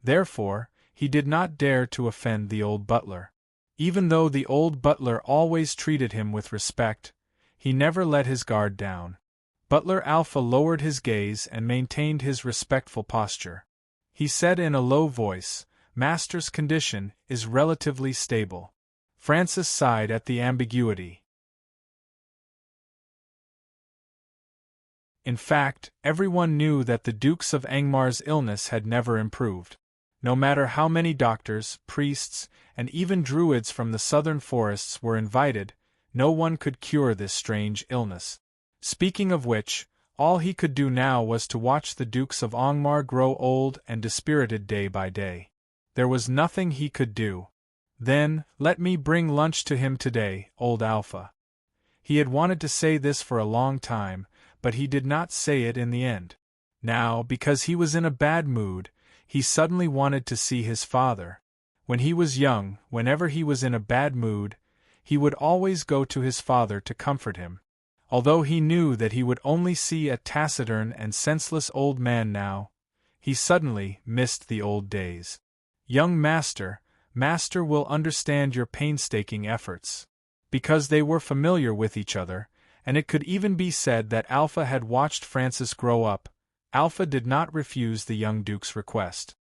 Speaker 1: Therefore, he did not dare to offend the old butler. Even though the old butler always treated him with respect, he never let his guard down. Butler Alpha lowered his gaze and maintained his respectful posture. He said in a low voice, "Master's condition is relatively stable." Francis sighed at the ambiguity. In fact, everyone knew that the Dukes of Angmar's illness had never improved. No matter how many doctors, priests, and even druids from the southern forests were invited, no one could cure this strange illness. Speaking of which, all he could do now was to watch the Dukes of Angmar grow old and dispirited day by day. There was nothing he could do. Then, "Let me bring lunch to him today, old Alpha." He had wanted to say this for a long time, but he did not say it in the end. Now, because he was in a bad mood, he suddenly wanted to see his father. When he was young, whenever he was in a bad mood, he would always go to his father to comfort him. Although he knew that he would only see a taciturn and senseless old man now, he suddenly missed the old days. "Young master, Master will understand your painstaking efforts. Because they were familiar with each other, and it could even be said that Alpha had watched Francis grow up, Alpha did not refuse the young duke's request.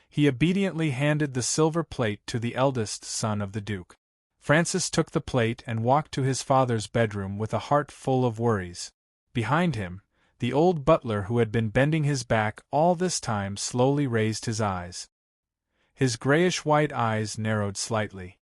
Speaker 1: He obediently handed the silver plate to the eldest son of the duke. Francis took the plate and walked to his father's bedroom with a heart full of worries. Behind him, the old butler who had been bending his back all this time slowly raised his eyes. His grayish-white eyes narrowed slightly.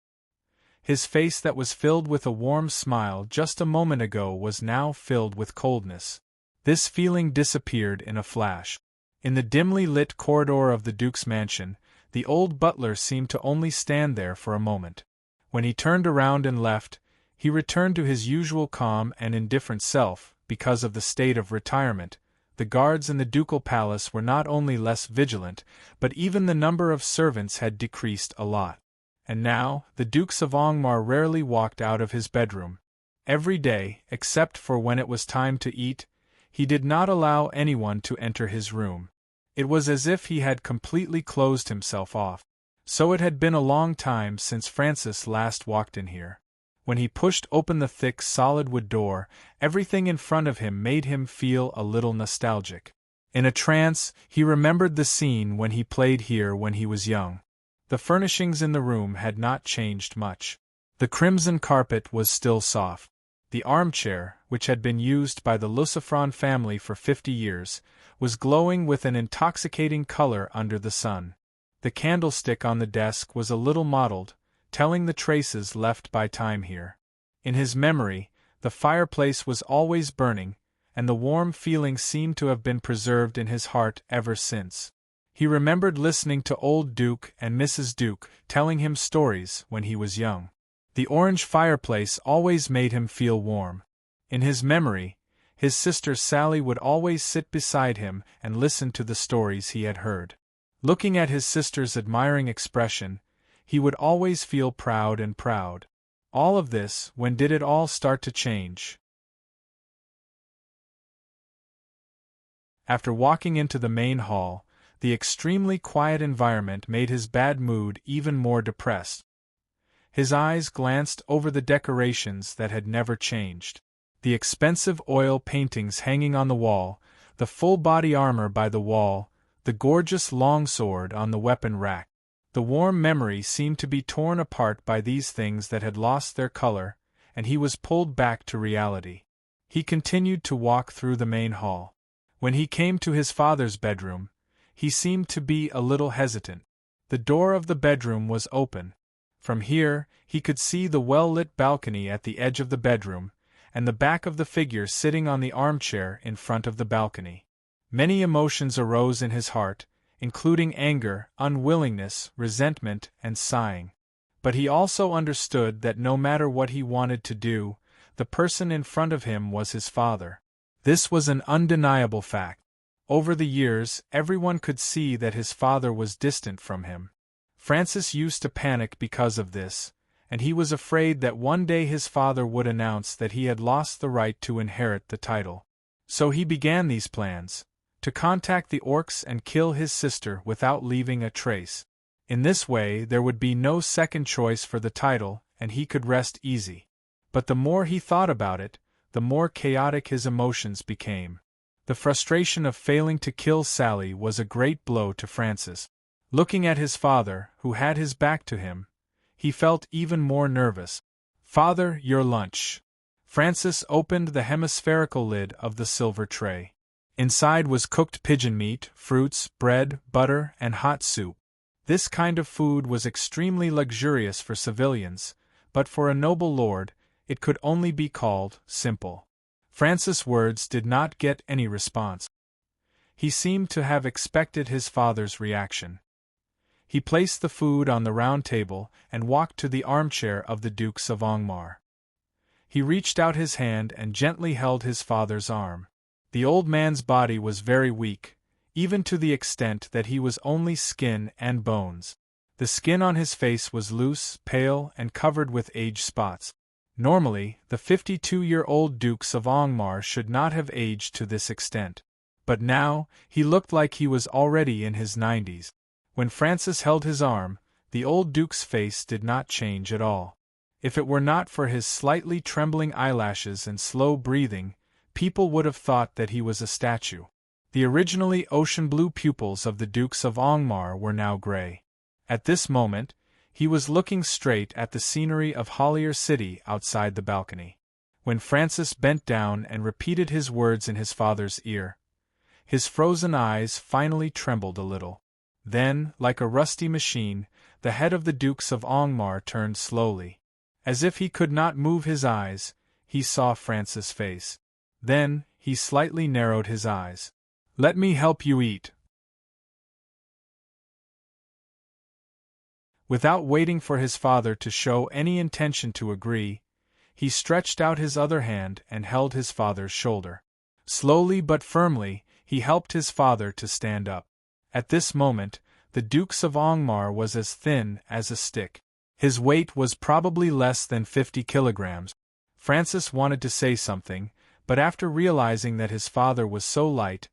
Speaker 1: His face that was filled with a warm smile just a moment ago was now filled with coldness. This feeling disappeared in a flash. In the dimly lit corridor of the Duke's mansion, the old butler seemed to only stand there for a moment. When he turned around and left, he returned to his usual calm and indifferent self. Because of the state of retirement, the guards in the ducal palace were not only less vigilant, but even the number of servants had decreased a lot. And now, the Dukes of Angmar rarely walked out of his bedroom. Every day, except for when it was time to eat, he did not allow anyone to enter his room. It was as if he had completely closed himself off. So it had been a long time since Francis last walked in here. When he pushed open the thick solid wood door, everything in front of him made him feel a little nostalgic. In a trance, he remembered the scene when he played here when he was young. The furnishings in the room had not changed much. The crimson carpet was still soft. The armchair, which had been used by the Lucifron family for 50 years, was glowing with an intoxicating color under the sun. The candlestick on the desk was a little mottled, telling the traces left by time here. In his memory, the fireplace was always burning, and the warm feeling seemed to have been preserved in his heart ever since. He remembered listening to old Duke and Mrs. Duke telling him stories when he was young. The orange fireplace always made him feel warm. In his memory, his sister Sally would always sit beside him and listen to the stories he had heard. Looking at his sister's admiring expression, he would always feel proud. All of this, when did it all start to change? After walking into the main hall, the extremely quiet environment made his bad mood even more depressed. His eyes glanced over the decorations that had never changed. The expensive oil paintings hanging on the wall, the full-body armor by the wall, the gorgeous longsword on the weapon rack. The warm memory seemed to be torn apart by these things that had lost their color, and he was pulled back to reality. He continued to walk through the main hall. When he came to his father's bedroom, he seemed to be a little hesitant. The door of the bedroom was open. From here, he could see the well-lit balcony at the edge of the bedroom, and the back of the figure sitting on the armchair in front of the balcony. Many emotions arose in his heart, including anger, unwillingness, resentment, and sighing. But he also understood that no matter what he wanted to do, the person in front of him was his father. This was an undeniable fact. Over the years, everyone could see that his father was distant from him. Francis used to panic because of this, and he was afraid that one day his father would announce that he had lost the right to inherit the title. So he began these plans, to contact the orcs and kill his sister without leaving a trace. In this way there would be no second choice for the title, and he could rest easy. But the more he thought about it, the more chaotic his emotions became. The frustration of failing to kill Sally was a great blow to Francis. Looking at his father, who had his back to him, he felt even more nervous. "Father, your lunch." Francis opened the hemispherical lid of the silver tray. Inside was cooked pigeon meat, fruits, bread, butter, and hot soup. This kind of food was extremely luxurious for civilians, but for a noble lord, it could only be called simple. Francis' words did not get any response. He seemed to have expected his father's reaction. He placed the food on the round table and walked to the armchair of the Dukes of Angmar. He reached out his hand and gently held his father's arm. The old man's body was very weak, even to the extent that he was only skin and bones. The skin on his face was loose, pale, and covered with age spots. Normally, the 52-year-old Dukes of Angmar should not have aged to this extent. But now, he looked like he was already in his 90s. When Francis held his arm, The old Duke's face did not change at all. If it were not for his slightly trembling eyelashes and slow breathing, people would have thought that he was a statue. The originally ocean-blue pupils of the Dukes of Angmar were now gray. At this moment, he was looking straight at the scenery of Hollier City outside the balcony. When Francis bent down and repeated his words in his father's ear, his frozen eyes finally trembled a little. Then, like a rusty machine, the head of the Dukes of Angmar turned slowly. As if he could not move his eyes, he saw Francis' face. Then, he slightly narrowed his eyes. "Let me help you eat." Without waiting for his father to show any intention to agree, he stretched out his other hand and held his father's shoulder. Slowly but firmly, he helped his father to stand up. At this moment, the Dukes of Angmar was as thin as a stick. His weight was probably less than 50 kilograms. Francis wanted to say something, but after realizing that his father was so light,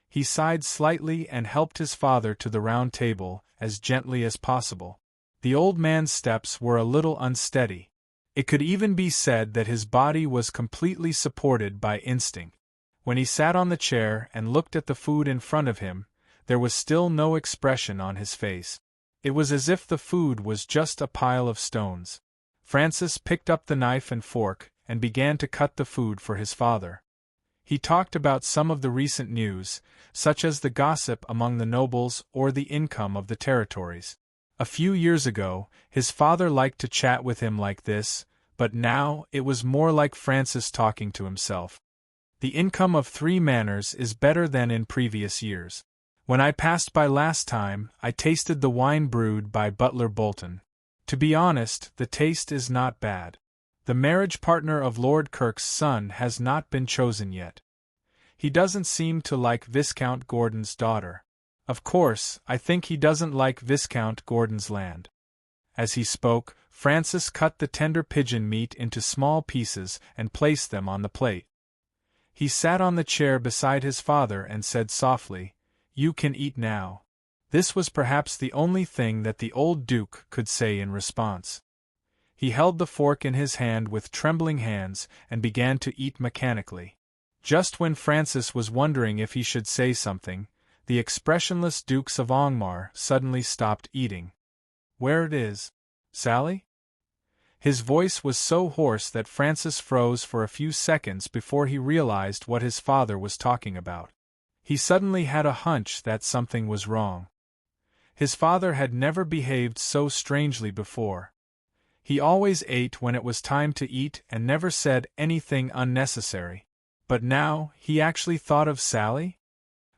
Speaker 1: he sighed slightly and helped his father to the round table as gently as possible. The old man's steps were a little unsteady. It could even be said that his body was completely supported by instinct. When he sat on the chair and looked at the food in front of him, there was still no expression on his face. It was as if the food was just a pile of stones. Francis picked up the knife and fork and began to cut the food for his father. He talked about some of the recent news, such as the gossip among the nobles or the income of the territories. A few years ago, his father liked to chat with him like this, but now it was more like Francis talking to himself. The income of 3 manors is better than in previous years. When I passed by last time, I tasted the wine brewed by Butler Bolton. To be honest, the taste is not bad. The marriage partner of Lord Kirk's son has not been chosen yet. He doesn't seem to like Viscount Gordon's daughter. Of course, I think he doesn't like Viscount Gordon's land. As he spoke, Francis cut the tender pigeon meat into small pieces and placed them on the plate. He sat on the chair beside his father and said softly, "You can eat now." This was perhaps the only thing that the old Duke could say in response. He held the fork in his hand with trembling hands and began to eat mechanically. Just when Francis was wondering if he should say something, the expressionless Dukes of Angmar suddenly stopped eating. "Where it is, Sally?" His voice was so hoarse that Francis froze for a few seconds before he realized what his father was talking about. He suddenly had a hunch that something was wrong. His father had never behaved so strangely before. He always ate when it was time to eat and never said anything unnecessary. But now, he actually thought of Sally?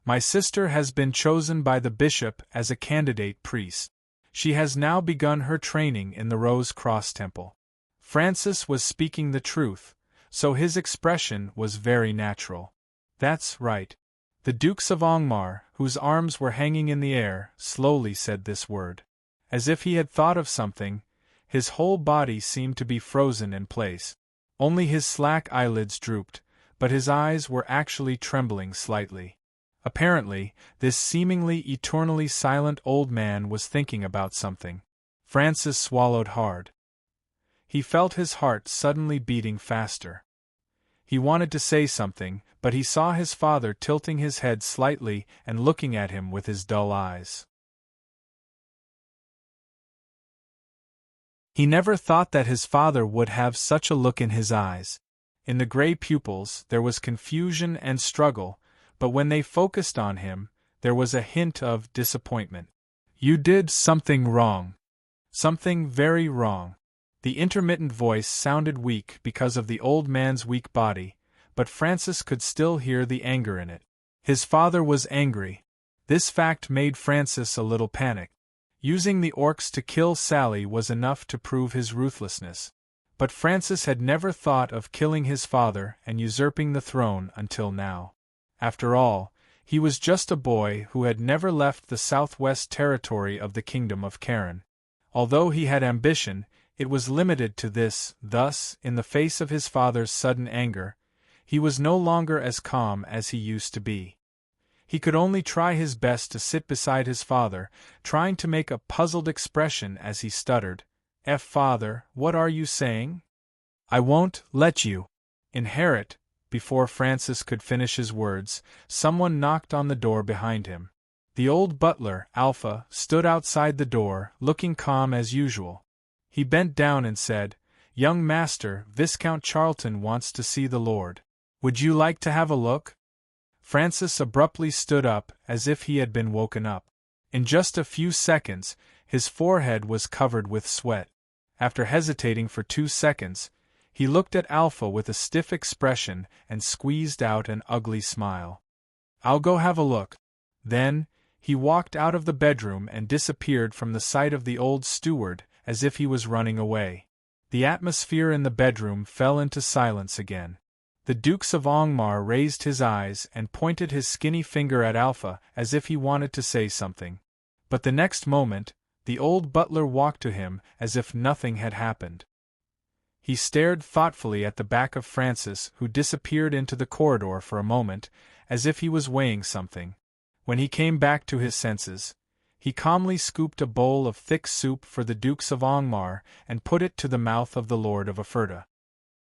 Speaker 1: "My sister has been chosen by the bishop as a candidate priest. She has now begun her training in the Rose Cross Temple." Francis was speaking the truth, so his expression was very natural. "That's right." The Dukes of Angmar, whose arms were hanging in the air, slowly said this word. As if he had thought of something, his whole body seemed to be frozen in place. Only his slack eyelids drooped, but his eyes were actually trembling slightly. Apparently, this seemingly eternally silent old man was thinking about something. Francis swallowed hard. He felt his heart suddenly beating faster. He wanted to say something, but he saw his father tilting his head slightly and looking at him with his dull eyes. He never thought that his father would have such a look in his eyes. In the gray pupils, there was confusion and struggle, but when they focused on him, there was a hint of disappointment. "You did something wrong. Something very wrong." The intermittent voice sounded weak because of the old man's weak body, but Francis could still hear the anger in it. His father was angry. This fact made Francis a little panicked. Using the orcs to kill Sally was enough to prove his ruthlessness. But Francis had never thought of killing his father and usurping the throne until now. After all, he was just a boy who had never left the southwest territory of the Kingdom of Karen. Although he had ambition, it was limited to this. Thus, in the face of his father's sudden anger, he was no longer as calm as he used to be. He could only try his best to sit beside his father, trying to make a puzzled expression as he stuttered, Father, what are you saying? I won't let you inherit." Before Francis could finish his words, someone knocked on the door behind him. The old butler, Alpha, stood outside the door, looking calm as usual. He bent down and said, "Young master, Viscount Charlton wants to see the Lord. Would you like to have a look?" Francis abruptly stood up, as if he had been woken up. In just a few seconds, his forehead was covered with sweat. After hesitating for 2 seconds, he looked at Alpha with a stiff expression and squeezed out an ugly smile. "I'll go have a look." Then, he walked out of the bedroom and disappeared from the sight of the old steward, as if he was running away. The atmosphere in the bedroom fell into silence again. The Dukes of Angmar raised his eyes and pointed his skinny finger at Alpha as if he wanted to say something. But the next moment, the old butler walked to him as if nothing had happened. He stared thoughtfully at the back of Francis, who disappeared into the corridor for a moment, as if he was weighing something. When he came back to his senses, he calmly scooped a bowl of thick soup for the Dukes of Angmar and put it to the mouth of the Lord of Ephrata.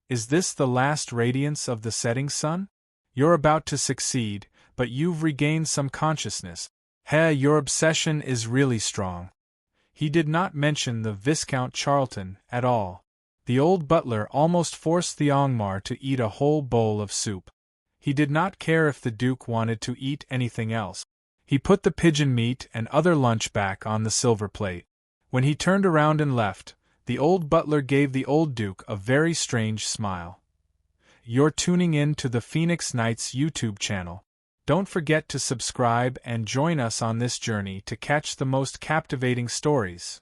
Speaker 1: "Is this the last radiance of the setting sun? You're about to succeed, but you've regained some consciousness. Your obsession is really strong." He did not mention the Viscount Charlton at all. The old butler almost forced the Angmar to eat a whole bowl of soup. He did not care if the Duke wanted to eat anything else. He put the pigeon meat and other lunch back on the silver plate. When he turned around and left, the old butler gave the old Duke a very strange smile. You're tuning in to the Phoenix Knights YouTube channel. Don't forget to subscribe and join us on this journey to catch the most captivating stories.